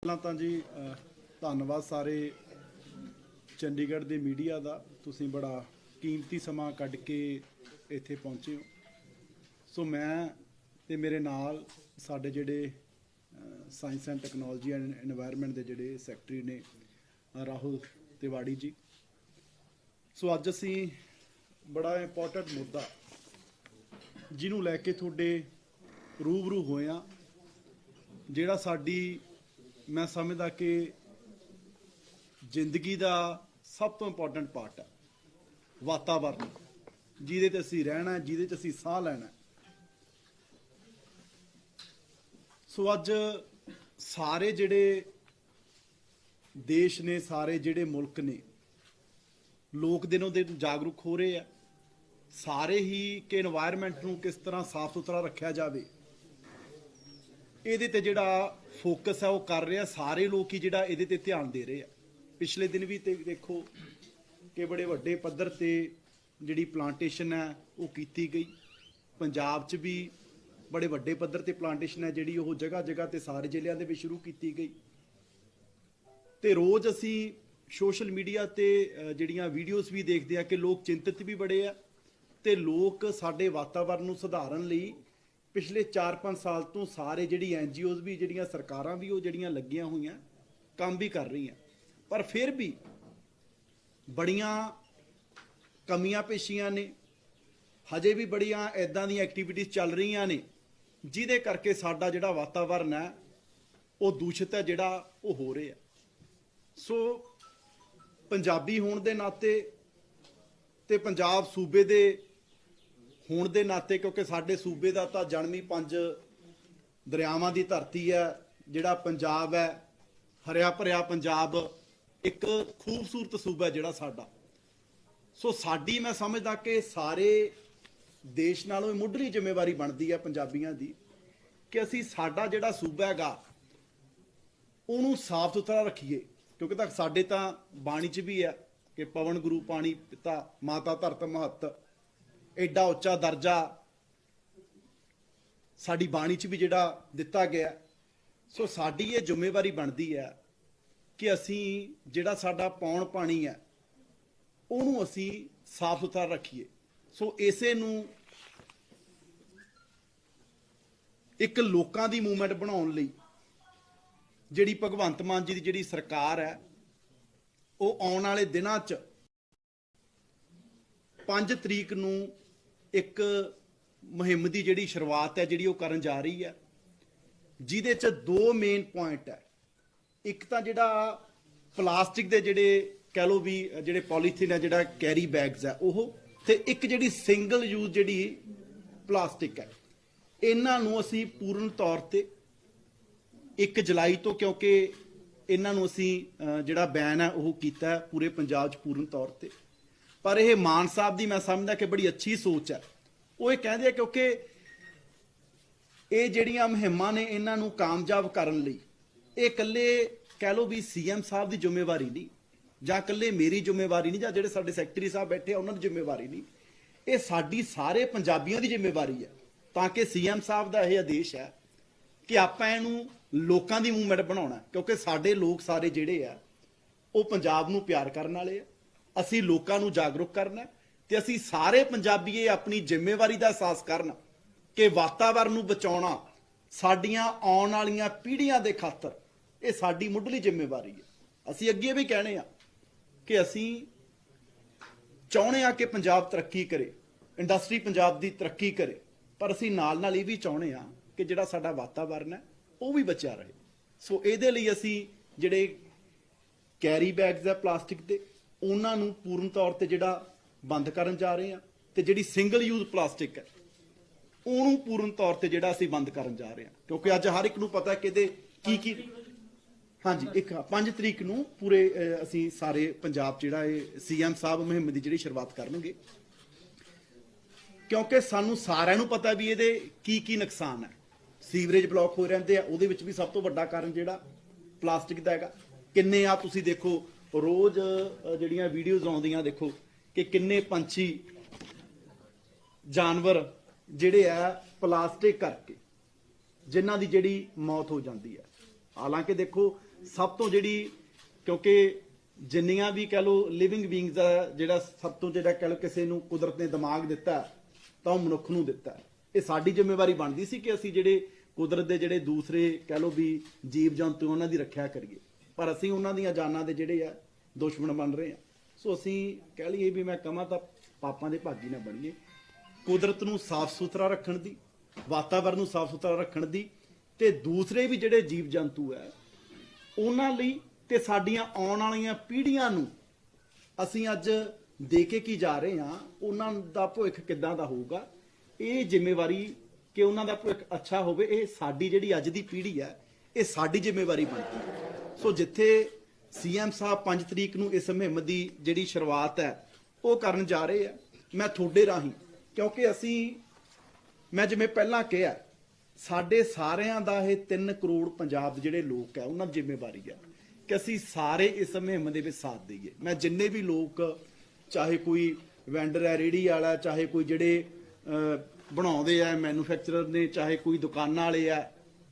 ਪਹਿਲਾਂ ਤਾਂ ਜੀ ਧੰਨਵਾਦ ਸਾਰੇ ਚੰਡੀਗੜ੍ਹ ਦੇ ਮੀਡੀਆ ਦਾ। ਤੁਸੀਂ ਬੜਾ ਕੀਮਤੀ ਸਮਾਂ ਕੱਢ ਕੇ ਇੱਥੇ ਪਹੁੰਚੇ ਹੋ। ਸੋ ਮੈਂ ਤੇ ਮੇਰੇ ਨਾਲ ਸਾਡੇ ਜਿਹੜੇ science and technology and environment ਦੇ ਜਿਹੜੇ ਸੈਕਟਰੀ ਨੇ ਰਾਹੁਲ ਤਿਵਾੜੀ ਜੀ। ਸੋ ਅੱਜ ਅਸੀਂ ਬੜਾ ਇੰਪੋਰਟੈਂਟ ਮੁੱਦਾ ਜਿਹਨੂੰ ਲੈ ਕੇ ਤੁਹਾਡੇ ਰੂਬਰੂ ਹੋਏ ਹਾਂ, ਜਿਹੜਾ ਸਾਡੀ मैं समझदा कि जिंदगी का सब तो इंपॉर्टेंट पार्ट है वातावरण, जिहदे ते असीं रहना है, जिहदे च असीं साह लैना है। सो अज सारे जिहड़े देश ने, सारे जिहड़े मुल्क ने, लोग दिनों दिन जागरूक हो रहे हैं सारे ही कि एनवायरनमेंट नूं किस तरह साफ सुथरा रखा जाए। ਇਹਦੇ ਤੇ ਜਿਹੜਾ ਫੋਕਸ ਹੈ ਉਹ ਕਰ ਰਿਹਾ ਸਾਰੇ ਲੋਕ ਹੀ, ਜਿਹੜਾ ਇਹਦੇ ਤੇ ਧਿਆਨ ਦੇ ਰਹੇ ਆ। ਪਿਛਲੇ ਦਿਨ ਵੀ ਤੇ ਦੇਖੋ ਕਿ ਬੜੇ ਵੱਡੇ ਪੱਧਰ ਤੇ ਜਿਹੜੀ ਪਲਾਂਟੇਸ਼ਨ ਹੈ ਉਹ ਕੀਤੀ ਗਈ। ਪੰਜਾਬ 'ਚ ਵੀ ਬੜੇ ਵੱਡੇ ਪੱਧਰ ਤੇ ਪਲਾਂਟੇਸ਼ਨ ਹੈ ਜਿਹੜੀ ਉਹ ਜਗ੍ਹਾ ਜਗ੍ਹਾ ਤੇ ਸਾਰੇ ਜ਼ਿਲ੍ਹਿਆਂ ਦੇ ਵਿੱਚ ਸ਼ੁਰੂ ਕੀਤੀ ਗਈ। ਤੇ ਰੋਜ਼ ਅਸੀਂ ਸੋਸ਼ਲ ਮੀਡੀਆ ਤੇ ਜਿਹੜੀਆਂ ਵੀਡੀਓਜ਼ ਵੀ ਦੇਖਦੇ ਆ ਕਿ ਲੋਕ ਚਿੰਤਤ ਵੀ ਬੜੇ ਆ ਤੇ ਲੋਕ ਸਾਡੇ ਵਾਤਾਵਰਨ ਨੂੰ ਸੁਧਾਰਨ ਲਈ पिछले 4-5 साल तो सारे जिहड़ी NGOs भी, जिहड़ियां सरकारां भी, वो जिहड़ियां लगियां हुई काम भी कर रही हैं, पर फिर भी बड़ियां कमियां पेशियां ने, हजे भी बड़ियां इदां दी एक्टिविटीज़ चल रही ने जिहदे करके साडा जिहड़ा वातावरण है वो दूषित है, जिहड़ा वो हो रहा है। सो पंजाबी होण दे नाते ते पंजाब सूबे दे होण दे नाते, क्योंकि साडे सूबे का तो जन्म ही 5 दरियावां की धरती है, जिहड़ा पंजाब है हरिया भरिया पंजाब, एक खूबसूरत सूबा है जिहड़ा साडा। सो साडी मैं समझदा कि सारे देश नालों मुੱਢਲੀ जिम्मेवारी बनती है पंजाबियों की कि असीं साडा जिहड़ा सूबा हैगा उहनूं साफ सुथरा रखीए, क्योंकि तां साडे तां बाणी च भी है कि पवन गुरु पाणी पिता माता धरत महत, एडा उच्चा दर्जा साडी बाणी च भी जिहड़ा दिता गया। सो साडी ये जिम्मेवारी बनती है कि असीं जिहड़ा साडा पौण पानी है उहनूं असीं साफ सुथरा रखीए। सो इसे नूं एक लोकां दी मूवमेंट बनाउण लई जिहड़ी भगवंत मान जी दी जिहड़ी सरकार है वो आउण वाले दिनां च 5 तरीक नूं एक मुहिम की जिहड़ी शुरुआत है जिहड़ी वो करन जा रही है, जिहदे च 2 मेन पॉइंट है। एक तां जिहड़ा प्लास्टिक दे जिहड़े कह लो भी जिहड़े पॉलीथीन है, जिहड़ा कैरी बैग्स है ओह, ते एक जिहड़ी सिंगल यूज जिहड़ी प्लास्टिक है, इन्हां नूं असीं पूर्ण तौर ते 1 जुलाई तो, क्योंकि इन्हां नूं असीं जिहड़ा बैन है वो कीता है पूरे पंजाब च पूर्ण तौर ते। पर यह मान साहब की मैं समझदा कि बड़ी अच्छी सोच है। वो ये कहते हैं क्योंकि ये जिहड़ियां मुहिमां ने इन्हां नूं कामयाब करन लई ये कल्ले कह लो भी CM साहब की जिम्मेवारी नहीं, जां कल्ले मेरी जिम्मेवारी नहीं, जां जिहड़े साडे सैकटरी साहब बैठे उन्हां दी जिम्मेवारी नहीं, ये साडी सारे पंजाबियों की जिम्मेवारी है। ताकि CM साहब का यह आदेश है कि आपां इहनूं लोकां दी मूवमेंट बनाउणा, क्योंकि साडे लोग सारे जिहड़े आ वो पंजाब नूं प्यार करन वाले आ। असी लोगों को जागरूक करना ते असी सारे पंजाबी अपनी जिम्मेवारी का एहसास करन कि वातावरण नूं बचाउणा साडियां आउण वालियां पीढ़ियां दे खातर ये साडी मुੱਢਲੀ जिम्मेवारी है। असी अगे भी कहने कि असी चाहुंदे आ कि पंजाब तरक्की करे, इंडस्ट्री पंजाब की तरक्की करे, पर असी नाल नाल ये भी चाहुंदे आ कि जिहड़ा साडा वातावरण है वो भी बचिया रहे। सो इहदे लई असी जिहड़े कैरी बैग्स है प्लास्टिक के उन्होंने पूर्ण तौर पर जिहड़ा बंद करन जा रहे हैं, तो जिहड़ी सिंगल यूज प्लास्टिक है उन्होंने पूर्ण तौर पर जिहड़ा असीं बंद करन जा रहे हैं, क्योंकि अज हर एक नूं पता है कि की हाँ जी एक 5 तरीक नूं पूरे असीं सारे पंजाब जिहड़ा CM साहब मुहिम की जिहड़ी शुरुआत करनगे, क्योंकि सानूं सारिआं नूं पता भी इहदे की नुकसान है। सीवरेज ब्लॉक हो रहिंदे आ, उहदे विच भी सब तो वड्डा कारण जिहड़ा प्लास्टिक दा हैगा। किन्ने आ तुसीं देखो रोज़ जिहड़ियां वीडियोज़ आउंदियां देखो कि किन्ने पंछी जानवर जिहड़े आ प्लास्टिक करके जिन्हां दी जिहड़ी मौत हो जाती है। ਹਾਲਾਂਕਿ ਦੇਖੋ ਸਭ ਤੋਂ ਜਿਹੜੀ, ਕਿਉਂਕਿ ਜਿੰਨੀਆਂ ਵੀ ਕਹਿ ਲਓ ਲਿਵਿੰਗ ਬੀਇੰਗਸ ਦਾ ਜਿਹੜਾ ਸਭ ਤੋਂ ਜਿਹੜਾ ਕਹਿ ਲਓ ਕਿਸੇ ਨੂੰ ਕੁਦਰਤ ਨੇ ਦਿਮਾਗ ਦਿੱਤਾ ਤਾਂ ਉਹ ਮਨੁੱਖ ਨੂੰ ਦਿੱਤਾ। ਇਹ ਸਾਡੀ ਜ਼ਿੰਮੇਵਾਰੀ ਬਣਦੀ ਸੀ ਕਿ ਅਸੀਂ ਜਿਹੜੇ ਕੁਦਰਤ ਦੇ ਜਿਹੜੇ ਦੂਸਰੇ ਕਹਿ ਲਓ ਵੀ ਜੀਵ ਜੰਤੂ ਉਹਨਾਂ ਦੀ ਰੱਖਿਆ ਕਰੀਏ, ਪਰ ਅਸੀਂ ਉਹਨਾਂ ਦੀਆਂ ਜਾਨਾਂ ਦੇ ਜਿਹੜੇ ਆ ਦੁਸ਼ਮਣ ਬਣ ਰਹੇ ਆ। ਸੋ ਅਸੀਂ ਕਹਿ ਲਈਏ ਵੀ ਮੈਂ ਕਹਾਂ ਤਾਂ ਪਾਪਾਂ ਦੇ ਭਾਗੀ ਨਾ ਬਣੀਏ। ਕੁਦਰਤ ਨੂੰ ਸਾਫ਼ ਸੁਥਰਾ ਰੱਖਣ ਦੀ, ਵਾਤਾਵਰਨ ਨੂੰ ਸਾਫ਼ ਸੁਥਰਾ ਰੱਖਣ ਦੀ, ਤੇ ਦੂਸਰੇ ਵੀ ਜਿਹੜੇ ਜੀਵ ਜੰਤੂ ਹੈ ਉਹਨਾਂ ਲਈ ਤੇ ਸਾਡੀਆਂ ਆਉਣ ਵਾਲੀਆਂ ਪੀੜ੍ਹੀਆਂ ਨੂੰ ਅਸੀਂ ਅੱਜ ਦੇ ਕੇ ਕੀ ਜਾ ਰਹੇ ਹਾਂ, ਉਹਨਾਂ ਦਾ ਭਵਿੱਖ ਕਿੱਦਾਂ ਦਾ ਹੋਊਗਾ, ਇਹ ਜ਼ਿੰਮੇਵਾਰੀ ਕਿ ਉਹਨਾਂ ਦਾ ਭਵਿੱਖ ਅੱਛਾ ਹੋਵੇ, ਇਹ ਸਾਡੀ ਜਿਹੜੀ ਅੱਜ ਦੀ ਪੀੜ੍ਹੀ ਹੈ ਇਹ ਸਾਡੀ ਜ਼ਿੰਮੇਵਾਰੀ ਬਣਦੀ ਹੈ। ਸੋ ਜਿੱਥੇ ਸੀਐਮ ਸਾਹਿਬ 5 ਤਰੀਕ ਨੂੰ ਇਸ ਮੁਹਿੰਮ ਦੀ ਜਿਹੜੀ ਸ਼ੁਰੂਆਤ ਹੈ ਉਹ ਕਰਨ ਜਾ ਰਹੇ ਆ, ਮੈਂ ਤੁਹਾਡੇ ਰਾਹੀਂ, ਕਿਉਂਕਿ ਮੈਂ ਜਿਵੇਂ ਪਹਿਲਾਂ ਕਿਹਾ ਸਾਡੇ ਸਾਰਿਆਂ ਦਾ ਇਹ 3 ਕਰੋੜ ਪੰਜਾਬ ਦੇ ਜਿਹੜੇ ਲੋਕ ਹੈ ਉਹਨਾਂ ਦੀ ਜ਼ਿੰਮੇਵਾਰੀ ਹੈ ਕਿ ਅਸੀਂ ਸਾਰੇ ਇਸ ਮੁਹਿੰਮ ਦੇ ਵਿੱਚ ਸਾਥ ਦੇਈਏ। ਮੈਂ ਜਿੰਨੇ ਵੀ ਲੋਕ, ਚਾਹੇ ਕੋਈ ਵੈਂਡਰ ਹੈ ਰੇਹੜੀ ਵਾਲਾ, ਚਾਹੇ ਕੋਈ ਜਿਹੜੇ ਬਣਾਉਂਦੇ ਆ ਮੈਨੂਫੈਕਚਰਰ ਨੇ, ਚਾਹੇ ਕੋਈ ਦੁਕਾਨਾਂ ਵਾਲੇ ਆ,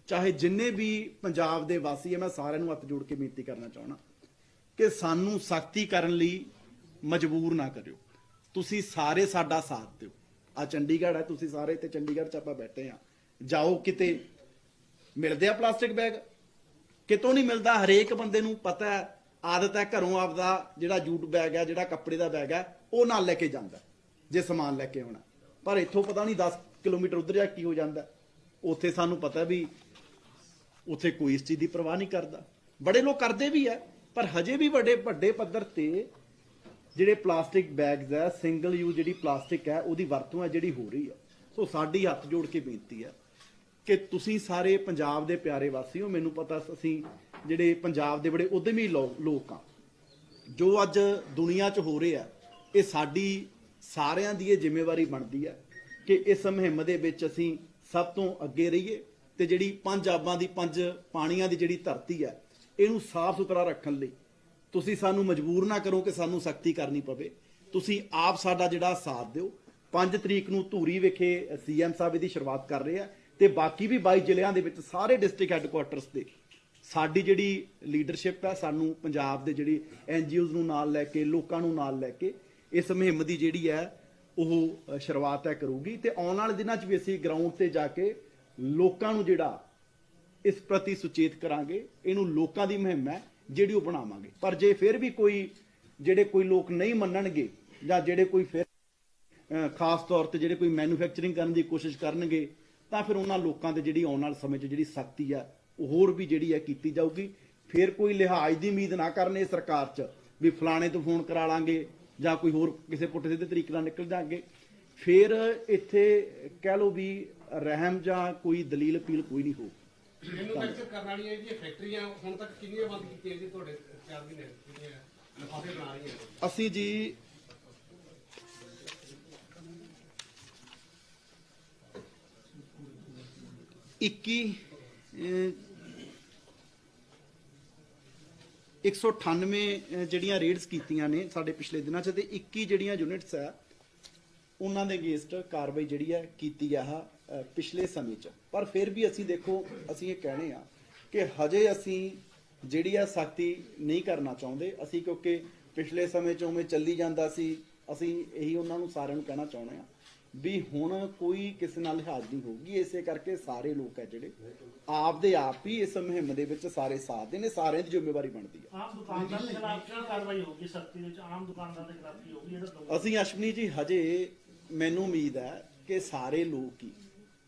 ਚਾਹੇ ਜਿੰਨੇ ਵੀ ਪੰਜਾਬ ਦੇ ਵਾਸੀ ਆ, ਮੈਂ ਸਾਰਿਆਂ ਨੂੰ ਹੱਥ ਜੋੜ ਕੇ ਬੇਨਤੀ ਕਰਨਾ ਚਾਹੁੰਦਾ ਕਿ ਸਾਨੂੰ ਸਖਤੀ ਕਰਨ ਲਈ ਮਜਬੂਰ ਨਾ ਕਰਿਓ। ਤੁਸੀਂ ਸਾਰੇ ਸਾਡਾ ਸਾਥ ਦਿਓ। ਆ ਚੰਡੀਗੜ੍ਹ ਹੈ, ਤੁਸੀਂ ਸਾਰੇ ਇੱਥੇ ਚੰਡੀਗੜ੍ਹ 'ਚ ਆਪਾਂ ਬੈਠੇ ਆ, ਜਾਓ ਕਿਤੇ ਮਿਲਦੇ ਆ ਪਲਾਸਟਿਕ ਬੈਗ? ਕਿਤੋਂ ਨਹੀਂ ਮਿਲਦਾ। ਹਰੇਕ ਬੰਦੇ ਨੂੰ ਪਤਾ ਹੈ, ਆਦਤ ਹੈ, ਘਰੋਂ ਆਪਦਾ ਜਿਹੜਾ ਜੂਟ ਬੈਗ ਹੈ, ਜਿਹੜਾ ਕੱਪੜੇ ਦਾ ਬੈਗ ਹੈ ਉਹ ਨਾਲ ਲੈ ਕੇ ਜਾਂਦਾ ਜੇ ਸਮਾਨ ਲੈ ਕੇ ਆਉਣਾ, ਪਰ ਇੱਥੋਂ ਪਤਾ ਨਹੀਂ 10 ਕਿਲੋਮੀਟਰ ਉੱਧਰ ਜਾ ਕੀ ਹੋ ਜਾਂਦਾ। ਉੱਥੇ ਸਾਨੂੰ ਪਤਾ ਵੀ ਉੱਥੇ ਕੋਈ ਇਸ ਚੀਜ਼ ਦੀ ਪਰਵਾਹ ਨਹੀਂ ਕਰਦਾ। ਬੜੇ ਲੋਕ ਕਰਦੇ ਵੀ ਹੈ, ਪਰ ਹਜੇ ਵੀ ਵੱਡੇ ਪੱਧਰ ਤੇ ਜਿਹੜੇ ਪਲਾਸਟਿਕ ਬੈਗਸ ਹੈ, ਸਿੰਗਲ ਯੂਜ਼ ਜਿਹੜੀ ਪਲਾਸਟਿਕ ਹੈ ਉਹਦੀ ਵਰਤੋਂ ਹੈ ਜਿਹੜੀ ਹੋ ਰਹੀ ਹੈ। ਸੋ ਸਾਡੀ ਹੱਥ ਜੋੜ ਕੇ ਬੇਨਤੀ ਹੈ ਕਿ ਤੁਸੀਂ ਸਾਰੇ ਪੰਜਾਬ ਦੇ ਪਿਆਰੇ ਵਾਸੀ ਹੋ। ਮੈਨੂੰ ਪਤਾ ਅਸੀਂ ਜਿਹੜੇ ਪੰਜਾਬ ਦੇ ਬੜੇ ਉਦਮੀ ਲੋਕ ਆ, ਜੋ ਅੱਜ ਦੁਨੀਆ 'ਚ ਹੋ ਰਿਹਾ ਇਹ ਸਾਡੀ ਸਾਰਿਆਂ ਦੀ ਇਹ ਜ਼ਿੰਮੇਵਾਰੀ ਬਣਦੀ ਹੈ ਕਿ ਇਸ ਮੁਹਿੰਮ ਦੇ ਵਿੱਚ ਅਸੀਂ ਸਭ ਤੋਂ ਅੱਗੇ ਰਹੀਏ ਤੇ ਜਿਹੜੀ 5 ਆਬਾਂ ਦੀ 5 ਪਾਣੀਆਂ ਦੀ ਜਿਹੜੀ ਧਰਤੀ ਹੈ ਇਹਨੂੰ ਸਾਫ਼ ਸੁਥਰਾ ਰੱਖਣ ਲਈ ਤੁਸੀਂ ਸਾਨੂੰ ਮਜਬੂਰ ਨਾ ਕਰੋ ਕਿ ਸਾਨੂੰ ਸਖਤੀ ਕਰਨੀ ਪਵੇ। ਤੁਸੀਂ ਆਪ ਸਾਡਾ ਜਿਹੜਾ ਸਾਥ ਦਿਓ। 5 ਤਰੀਕ ਨੂੰ ਧੂਰੀ ਵਿਖੇ ਸੀਐਮ ਸਾਹਿਬ ਇਹਦੀ ਸ਼ੁਰੂਆਤ ਕਰ ਰਹੇ ਆ ਤੇ ਬਾਕੀ ਵੀ 22 ਜ਼ਿਲ੍ਹਿਆਂ ਦੇ ਵਿੱਚ ਸਾਰੇ ਡਿਸਟ੍ਰਿਕਟ ਹੈੱਡਕੁਆਟਰਸ ਤੇ ਸਾਡੀ ਜਿਹੜੀ ਲੀਡਰਸ਼ਿਪ ਹੈ, ਸਾਨੂੰ ਪੰਜਾਬ ਦੇ ਜਿਹੜੀ NGOs ਨੂੰ ਨਾਲ ਲੈ ਕੇ, ਲੋਕਾਂ ਨੂੰ ਨਾਲ ਲੈ ਕੇ ਇਸ ਮੁਹਿੰਮ ਦੀ ਜਿਹੜੀ ਹੈ ਉਹ ਸ਼ੁਰੂਆਤ ਹੈ ਕਰੂਗੀ। ਤੇ ਆਉਣ ਵਾਲੇ ਦਿਨਾਂ 'ਚ ਵੀ ਅਸੀਂ ਗਰਾਊਂਡ ਤੇ ਜਾ ਕੇ ਲੋਕਾਂ ਨੂੰ ਜਿਹੜਾ ਇਸ ਪ੍ਰਤੀ ਸੁਚੇਤ ਕਰਾਂਗੇ। ਇਹਨੂੰ ਲੋਕਾਂ ਦੀ ਮੁਹਿੰਮ ਹੈ ਜਿਹੜੀ ਉਹ ਬਣਾਵਾਂਗੇ। ਪਰ ਜੇ ਫਿਰ ਵੀ ਕੋਈ ਲੋਕ ਨਹੀਂ ਮੰਨਣਗੇ ਜਾਂ ਜਿਹੜੇ ਕੋਈ ਫਿਰ ਖਾਸ ਤੌਰ ਤੇ ਜਿਹੜੇ ਕੋਈ ਮੈਨੂਫੈਕਚਰਿੰਗ ਕਰਨ ਦੀ ਕੋਸ਼ਿਸ਼ ਕਰਨਗੇ ਤਾਂ ਫਿਰ ਉਹਨਾਂ ਲੋਕਾਂ ਦੇ ਜਿਹੜੀ ਆਉਣ ਵਾਲੇ ਸਮੇਂ 'ਚ ਜਿਹੜੀ ਸਖਤੀ ਆ ਉਹ ਹੋਰ ਵੀ ਜਿਹੜੀ ਹੈ ਕੀਤੀ ਜਾਊਗੀ। ਫਿਰ ਕੋਈ ਲਿਹਾਜ਼ ਦੀ ਉਮੀਦ ਨਾ ਕਰਨੇ ਸਰਕਾਰ 'ਚ ਵੀ ਫਲਾਣੇ ਤੋਂ ਫੋਨ ਕਰਾ ਲਾਂਗੇ ਜਾਂ ਕੋਈ ਹੋਰ ਕਿਸੇ ਪੁੱਠੇ ਸਿੱਧੇ ਤਰੀਕੇ ਨਾਲ ਨਿਕਲ ਜਾਣਗੇ। ਫਿਰ ਇੱਥੇ ਕਹਿ ਲਓ ਵੀ ਰਹਿਮ ਜਾਂ ਕੋਈ ਦਲੀਲ ਅਪੀਲ ਕੋਈ ਨਹੀਂ ਹੋਊ। ਮੈਨੂਫੈਕਚਰ ਕਰਨ ਵਾਲੀਆਂ ਜਿਹੜੀਆਂ ਫੈਕਟਰੀਆਂ ਹੁਣ ਤੱਕ ਕਿੰਨੀਆਂ ਬੰਦ ਕੀਤੀਆਂ ਜੀ ਤੁਹਾਡੇ 4 ਮਹੀਨੇ ਲਿਫਾਫੇ ਬਣਾ ਰਹੀਆਂ? ਅਸੀਂ ਜੀ ਇੱਕੀ 198 ਜਿਹੜੀਆਂ ਰੇਡਸ ਕੀਤੀਆਂ ਨੇ ਸਾਡੇ ਪਿਛਲੇ ਦਿਨਾਂ 'ਚ, ਤੇ 21 ਜਿਹੜੀਆਂ ਯੂਨਿਟਸ ਆ ਉਹਨਾਂ ਦੇ ਅਗੇਂਸਟ ਕਾਰਵਾਈ ਜਿਹੜੀ ਹੈ ਕੀਤੀ ਆ ਪਿਛਲੇ ਸਮੇਂ 'ਚ। ਪਰ ਫਿਰ ਵੀ ਅਸੀਂ ਦੇਖੋ, ਅਸੀਂ ਇਹ ਕਹਿਣੇ ਆ ਕਿ ਹਜੇ ਅਸੀਂ ਜਿਹੜੀ ਆ ਸਖਤੀ ਨਹੀਂ ਕਰਨਾ ਚਾਹੁੰਦੇ ਅਸੀਂ, ਕਿਉਂਕਿ ਪਿਛਲੇ ਸਮੇਂ 'ਚ ਉਵੇਂ ਚੱਲੀ ਜਾਂਦਾ ਸੀ। ਅਸੀਂ ਇਹੀ ਉਹਨਾਂ ਨੂੰ ਸਾਰਿਆਂ ਨੂੰ ਕਹਿਣਾ ਚਾਹੁੰਦੇ ਆ ਵੀ ਹੁਣ ਕੋਈ ਕਿਸੇ ਨਾਲ ਲਿਹਾਜ਼ ਨਹੀਂ ਹੋਊਗੀ। ਇਸੇ ਕਰਕੇ ਸਾਰੇ ਲੋਕ ਹੈ ਜਿਹੜੇ ਆਪਦੇ ਆਪ ਹੀ ਇਸ ਮੁਹਿੰਮ ਦੇ ਵਿੱਚ ਸਾਰੇ ਸਾਥ ਦੇ ਨੇ, ਸਾਰਿਆਂ ਦੀ ਜ਼ਿੰਮੇਵਾਰੀ ਬਣਦੀ ਹੈ। ਆਮ ਦੁਕਾਨਦਾਰ ਦੇ ਖਿਲਾਫ ਕੀ ਕਾਰਵਾਈ ਹੋਊਗੀ ਸਖਤੀ ਵਿੱਚ? ਆਮ ਦੁਕਾਨਦਾਰ ਦੇ ਖਿਲਾਫ ਕੀ ਹੋਊਗੀ ਇਹਦਾ? ਅਸੀਂ ਅਸ਼ਵਨੀ ਜੀ ਹਜੇ ਮੈਨੂੰ ਉਮੀਦ ਹੈ ਕਿ ਸਾਰੇ ਲੋਕ ਹੀ,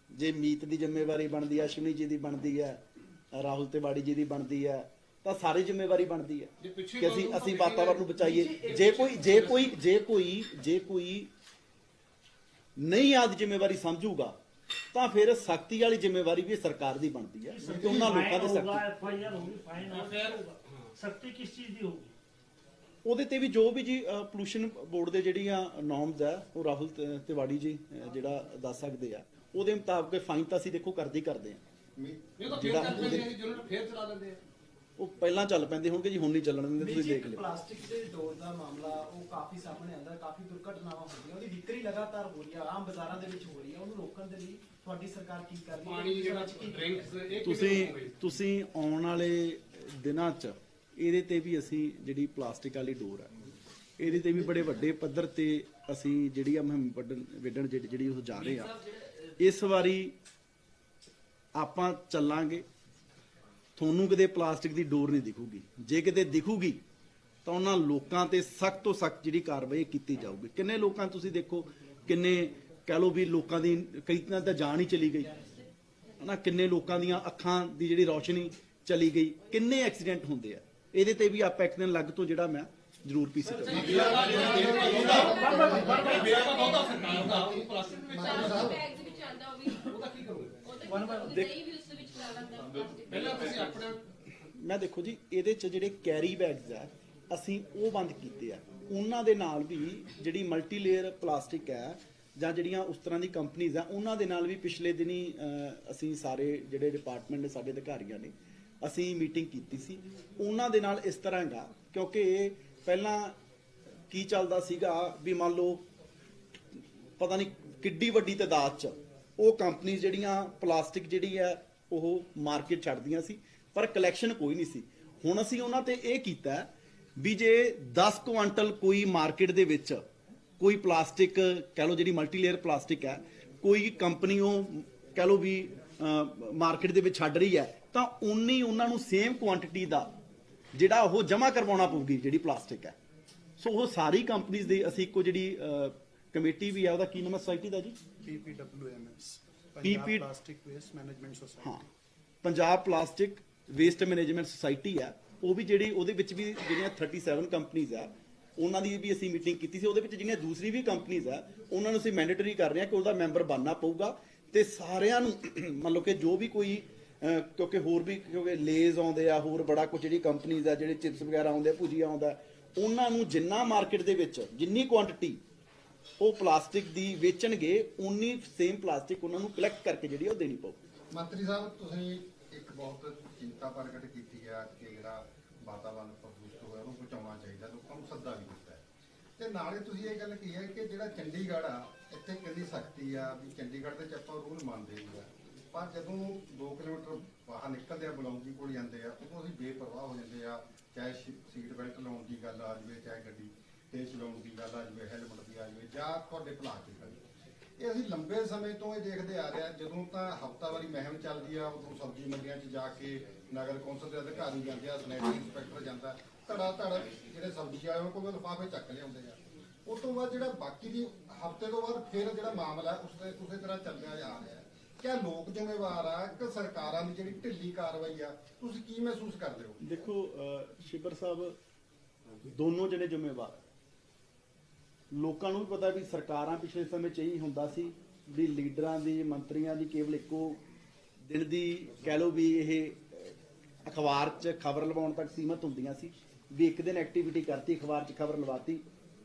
ਜੇ ਮੀਤ ਦੀ ਜ਼ਿੰਮੇਵਾਰੀ ਬਣਦੀ ਹੈ, ਅਸ਼ਵਨੀ ਜੀ ਦੀ ਬਣਦੀ ਹੈ, ਰਾਹੁਲ ਤਿਵਾੜੀ ਜੀ ਦੀ ਬਣਦੀ ਹੈ, ਤਾਂ ਸਾਰੀ ਜ਼ਿੰਮੇਵਾਰੀ ਬਣਦੀ ਹੈ ਕਿ ਅਸੀਂ ਵਾਤਾਵਰਨ ਨੂੰ ਬਚਾਈਏ। ਜੇ ਕੋਈ ਨਹੀਂ ਆਦ ਜ਼ਿੰਮੇਵਾਰੀ ਸਮਝੂਗਾ ਤਾਂ ਫਿਰ ਸਖਤੀ ਵਾਲੀ ਜ਼ਿੰਮੇਵਾਰੀ ਵੀ ਸਰਕਾਰ ਦੀ ਬਣਦੀ ਹੈ ਕਿ ਉਹਨਾਂ ਲੋਕਾਂ ਦੇ ਸਖਤੀ ਕਿਸ ਚੀਜ਼ ਦੀ ਹੋਊਗੀ? ਉਹਦੇ ਤੇ ਵੀ ਜੋ ਵੀ ਜੀ ਪੋਲੂਸ਼ਨ ਬੋਰਡ ਦੇ ਜਿਹੜੀਆਂ ਨੋਰਮਸ ਆ ਉਹ ਰਾਹੁਲ ਤਿਵਾੜੀ ਜੀ ਜਿਹੜਾ ਦੱਸ ਸਕਦੇ ਆ, ਉਹਦੇ ਮੁਤਾਬਕ ਫਾਈਨ ਤਾਂ ਅਸੀਂ ਦੇਖੋ ਕਰਦੇ ਆ। ਫੇਰ ਚਲਾ ਲੈਂਦੇ ਆ, ਉਹ ਪਹਿਲਾਂ ਚੱਲ ਪੈਂਦੇ ਹੋਣਗੇ ਜੀ, ਹੁਣ ਨਹੀਂ ਚੱਲਣ ਦਿੰਦੇ। ਤੁਸੀਂ ਦੇਖ ਲਿਓ ਪਲਾਸਟਿਕ ਦੇ ਡੋਰ ਦਾ ਮਾਮਲਾ ਉਹ ਕਾਫੀ ਸਾਹਮਣੇ ਆਉਂਦਾ, ਕਾਫੀ ਦੁਰਘਟਨਾਵਾਂ ਹੁੰਦੀਆਂ, ਉਹਦੀ ਵਿਕਰੀ ਲਗਾਤਾਰ ਹੋ ਰਹੀ ਹੈ, ਆਮ ਬਾਜ਼ਾਰਾਂ ਦੇ ਵਿੱਚ ਹੋ ਰਹੀ ਹੈ। ਉਹਨੂੰ ਰੋਕਣ ਦੇ ਲਈ ਤੁਹਾਡੀ ਸਰਕਾਰ ਕੀ ਕਰ ਰਹੀ ਹੈ? ਪਾਣੀ ਜਿਹੜਾ ਡਰਿੰਕਸ ਇਹ ਤੁਸੀਂ ਆਉਣ ਵਾਲੇ ਦਿਨਾਂ 'ਚ ਇਹਦੇ ਤੇ ਵੀ ਅਸੀਂ ਜਿਹੜੀ ਪਲਾਸਟਿਕ ਵਾਲੀ ਡੋਰ ਹੈ ਇਹਦੇ ਤੇ ਵੀ ਬੜੇ ਵੱਡੇ ਪੱਧਰ ਤੇ ਅਸੀਂ ਜਿਹੜੀ ਆ ਮੁਹਿੰਮ ਵਿੱਢਣ ਜਿਹੜੀ ਉਹ ਜਾ ਰਹੇ ਆ। ਇਸ ਵਾਰੀ ਆਪਾਂ ਚੱਲਾਂਗੇ, ਤੁਹਾਨੂੰ ਕਿਤੇ ਪਲਾਸਟਿਕ ਦੀ ਡੋਰ ਨਹੀਂ ਦਿਖੂਗੀ, ਜੇ ਕਿਤੇ ਦਿਖੂਗੀ ਤਾਂ ਉਹਨਾਂ ਲੋਕਾਂ ਤੇ ਸਖਤ ਤੋਂ ਸਖਤ ਜਿਹੜੀ ਕਾਰਵਾਈ ਕੀਤੀ ਜਾਊਗੀ। ਕਿੰਨੇ ਲੋਕਾਂ ਤੁਸੀਂ ਦੇਖੋ, ਕਿੰਨੇ ਕਹਿ ਲਓ ਵੀ ਲੋਕਾਂ ਦੀ ਕਈ ਤਾਂ ਜਾਨ ਹੀ ਚਲੀ ਗਈ ਹਨਾ, ਕਿੰਨੇ ਲੋਕਾਂ ਦੀਆਂ ਅੱਖਾਂ ਦੀ ਜਿਹੜੀ ਰੌਸ਼ਨੀ ਚਲੀ ਗਈ, ਕਿੰਨੇ ਐਕਸੀਡੈਂਟ ਹੁੰਦੇ ਆ। ਇਹਦੇ ਤੇ ਵੀ ਆਪਾਂ ਇੱਕ ਦਿਨ ਲੱਗ ਤੋਂ ਜਿਹੜਾ ਮੈਂ ਜ਼ਰੂਰ ਪੀਸੀ ਕਰਾਂਗਾ। ਮੈਂ ਦੇਖੋ ਜੀ, ਇਹਦੇ ਚ ਜਿਹੜੇ ਕੈਰੀ ਬੈਗਸ ਆ ਅਸੀਂ ਉਹ ਬੰਦ ਕੀਤੇ ਆ, ਉਹਨਾਂ ਦੇ ਨਾਲ ਵੀ ਜਿਹੜੀ ਮਲਟੀ ਲੇਅਰ ਪਲਾਸਟਿਕ ਹੈ ਜਾਂ ਜਿਹੜੀਆਂ ਉਸ ਤਰ੍ਹਾਂ ਦੀ ਕੰਪਨੀਆਂ ਆ ਉਹਨਾਂ ਦੇ ਨਾਲ ਵੀ ਪਿਛਲੇ ਦਿਨੀ ਅਸੀਂ ਸਾਰੇ ਜਿਹੜੇ ਡਿਪਾਰਟਮੈਂਟ ਦੇ ਸਾਡੇ ਅਧਿਕਾਰੀਆਂ ਨੇ ਅਸੀਂ ਮੀਟਿੰਗ ਕੀਤੀ ਸੀ। ਉਹਨਾਂ ਦੇ ਨਾਲ ਇਸ ਤਰ੍ਹਾਂ ਹੈਗਾ, ਕਿਉਂਕਿ ਪਹਿਲਾਂ ਕੀ ਚੱਲਦਾ ਸੀਗਾ ਵੀ ਮੰਨ ਲਓ ਪਤਾ ਨਹੀਂ ਕਿੱਡੀ ਵੱਡੀ ਤਾਦਾਦ 'ਚ ਉਹ ਕੰਪਨੀਆਂ ਜਿਹੜੀਆਂ ਪਲਾਸਟਿਕ ਜਿਹੜੀ ਹੈ ਉਹ ਮਾਰਕੀਟ ਛੱਡਦੀਆਂ ਸੀ, ਪਰ ਕਲੈਕਸ਼ਨ ਕੋਈ ਨਹੀਂ ਸੀ। ਹੁਣ ਅਸੀਂ ਉਹਨਾਂ ਤੇ ਇਹ ਕੀਤਾ ਵੀ ਜੇ 10 ਕੁਆਂਟਲ ਕੋਈ ਮਾਰਕੀਟ ਦੇ ਵਿੱਚ ਕੋਈ ਪਲਾਸਟਿਕ ਕਹਿ ਲਓ ਜਿਹੜੀ ਮਲਟੀ ਲੇਅਰ ਪਲਾਸਟਿਕ ਹੈ ਕੋਈ ਕੰਪਨੀ ਉਹ ਕਹਿ ਲਓ ਵੀ ਮਾਰਕੀਟ ਦੇ ਵਿੱਚ ਛੱਡ ਰਹੀ ਹੈ ਤਾਂ ਉਨੀ ਉਹਨਾਂ ਨੂੰ ਸੇਮ ਕੁਆਂਟੀਟੀ ਦਾ ਜਿਹੜਾ ਉਹ ਜਮ੍ਹਾਂ ਕਰਵਾਉਣਾ ਪਊਗੀ ਜਿਹੜੀ ਪਲਾਸਟਿਕ ਹੈ। ਸੋ ਉਹ ਸਾਰੀ ਕੰਪਨੀਆਂ ਦੀ ਅਸੀਂ ਇੱਕੋ ਜਿਹੜੀ ਕਮੇਟੀ ਵੀ ਆ, ਉਹਦਾ ਕੀ ਨਾਮ ਹੈ ਸੁਸਾਇਟੀ ਦਾ ਜੀ? PPWMS PP plastic waste management society. ਹਾਂ, Punjab plastic waste management society ਆ, ਉਹ ਵੀ ਜਿਹੜੀ ਉਹਦੇ ਵਿੱਚ ਵੀ ਜਿਹੜੀਆਂ 37 ਕੰਪਨੀਆਂ ਆ ਉਹਨਾਂ ਦੀ ਵੀ ਅਸੀਂ ਮੀਟਿੰਗ ਕੀਤੀ ਸੀ। ਉਹਦੇ ਵਿੱਚ ਜਿਹੜੀਆਂ ਦੂਸਰੀ ਵੀ ਕੰਪਨੀਆਂ ਆ ਉਹਨਾਂ ਨੂੰ ਅਸੀਂ ਮੈਂਡੇਟਰੀ ਕਰ ਰਹੇ ਹਾਂ ਕਿ ਉਹਦਾ ਮੈਂਬਰ ਬਣਨਾ ਪਊਗਾ ਤੇ ਸਾਰਿਆਂ ਨੂੰ ਮੰਨ ਲਓ ਕਿ ਜੋ ਵੀ ਕੋਈ ਕਿਉਂਕਿ ਹੋਰ ਵੀ ਕਿਉਂਕਿ ਲੇਜ਼ ਆਉਂਦੇ ਆ, ਹੋਰ ਬੜਾ ਕੁਝ ਜਿਹੜੀ ਕੰਪਨੀਆਂ ਆ ਜਿਹੜੇ ਚਿਪਸ ਵਗੈਰਾ ਆਉਂਦੇ ਆ, ਭੁਜੀਆ ਆਉਂਦਾ, ਉਹਨਾਂ ਨੂੰ ਜਿੰਨਾ ਮਾਰਕੀਟ ਦੇ ਵਿੱਚ ਜਿੰਨੀ ਕੁਆਂਟੀਟੀ ਉਹ ਪਲਾਸਟਿਕ ਦੀ ਵੇਚਣਗੇ ਉਨੀ ਸੇਮ ਪਲਾਸਟਿਕ ਉਹਨਾਂ ਨੂੰ ਕਲੈਕਟ ਕਰਕੇ ਜਿਹੜੀ ਉਹ ਦੇਣੀ ਪਊ। ਮੰਤਰੀ ਸਾਹਿਬ, ਤੁਸੀਂ ਇੱਕ ਬਹੁਤ ਚਿੰਤਾ ਪ੍ਰਗਟ ਕੀਤੀ ਹੈ ਕਿ ਜਿਹੜਾ ਵਾਤਾਵਰਨ ਪ੍ਰਦੂਸ਼ਿਤ ਹੋਇਆ ਉਹਨੂੰ ਬਚਾਉਣਾ ਚਾਹੀਦਾ, ਲੋਕਾਂ ਨੂੰ ਸੱਦਾ ਵੀ ਦਿੱਤਾ ਹੈ ਤੇ ਨਾਲੇ ਤੁਸੀਂ ਇਹ ਗੱਲ ਕਹੀ ਹੈ ਕਿ ਜਿਹੜਾ ਚੰਡੀਗੜ੍ਹ ਆ ਇੱਥੇ ਕਿੰਨੀ ਸਖਤੀ ਆ ਵੀ ਚੰਡੀਗੜ੍ਹ ਦੇ ਚ ਆਪਾਂ ਰੂਲ ਮੰਨਦੇ ਨਹੀਂ ਆ, ਪਰ ਜਦੋਂ 2 ਕਿਲੋਮੀਟਰ ਬਾਹਰ ਨਿਕਲਦੇ ਆ ਬਲੌਂਗੀ ਕੋਲ ਜਾਂਦੇ ਆ ਉਦੋਂ ਅਸੀਂ ਬੇਪਰਵਾਹ ਹੋ ਜਾਂਦੇ ਆ, ਚਾਹੇ ਸੀਟ ਬੈਲਟ ਲਾਉਣ ਦੀ ਗੱਲ ਆ ਜਾਵੇ, ਚਾਹੇ ਗੱਡੀ ਤੇਜ਼ ਚਲਾਉਣ ਦੀ ਗੱਲ ਆ ਜਾਵੇ, ਹੈਲਮਟ ਦੀ ਆ ਜਾਵੇ ਜਾਂ ਤੁਹਾਡੇ ਭਲਾ ਦੀ ਗੱਲ। ਇਹ ਅਸੀਂ ਲੰਬੇ ਸਮੇਂ ਤੋਂ ਇਹ ਦੇਖਦੇ ਆ ਰਹੇ ਆ, ਜਦੋਂ ਤਾਂ ਹਫ਼ਤਾਵਾਰੀ ਮੁਹਿੰਮ ਚੱਲਦੀ ਆ ਉਦੋਂ ਸਬਜ਼ੀ ਮੰਡੀਆਂ 'ਚ ਜਾ ਕੇ ਨਗਰ ਕੌਂਸਲ ਦੇ ਅਧਿਕਾਰੀ ਜਾਂਦੇ ਆ, ਸੈਨੇਟਰੀ ਇੰਸਪੈਕਟਰ ਜਾਂਦਾ, ਧੜਾ ਧੜ ਜਿਹੜੇ ਸਬਜ਼ੀ ਆਏ ਕੋਈ ਲਿਫਾਫੇ ਚੱਕ ਲਿਆਉਂਦੇ ਆ। ਉਸ ਤੋਂ ਬਾਅਦ ਜਿਹੜਾ ਬਾਕੀ ਦੀ ਹਫ਼ਤੇ ਤੋਂ ਬਾਅਦ ਫਿਰ ਜਿਹੜਾ ਮਾਮਲਾ ਉਸੇ ਤਰ੍ਹਾਂ ਚੱਲਦਾ ਜਾ ਰਿਹਾ। ਕਿਆ ਲੋਕ ਜ਼ਿੰਮੇਵਾਰ ਆ ਕਿ ਸਰਕਾਰਾਂ ਦੀ ਜਿਹੜੀ ਢਿੱਲੀ ਕਾਰਵਾਈ ਆ, ਤੁਸੀਂ ਕੀ ਮਹਿਸੂਸ ਕਰਦੇ ਹੋ? ਦੇਖੋ ਸ਼ਿਬਰ ਸਾਹਿਬ, ਦੋਨੋਂ ਜਿਹੜੇ ਜ਼ਿੰਮੇਵਾਰ, ਲੋਕਾਂ ਨੂੰ ਵੀ ਪਤਾ ਵੀ ਸਰਕਾਰਾਂ ਪਿਛਲੇ ਸਮੇਂ 'ਚ ਇਹੀ ਹੁੰਦਾ ਸੀ ਵੀ ਲੀਡਰਾਂ ਦੀ ਮੰਤਰੀਆਂ ਦੀ ਕੇਵਲ ਇੱਕੋ ਦਿਨ ਦੀ ਕਹਿ ਲਓ ਵੀ ਇਹ ਅਖਬਾਰ 'ਚ ਖਬਰ ਲਵਾਉਣ ਤੱਕ ਸੀਮਤ ਹੁੰਦੀਆਂ ਸੀ ਵੀ ਇੱਕ ਦਿਨ ਐਕਟੀਵਿਟੀ ਕਰਤੀ, ਅਖਬਾਰ 'ਚ ਖਬਰ ਲਵਾਤੀ,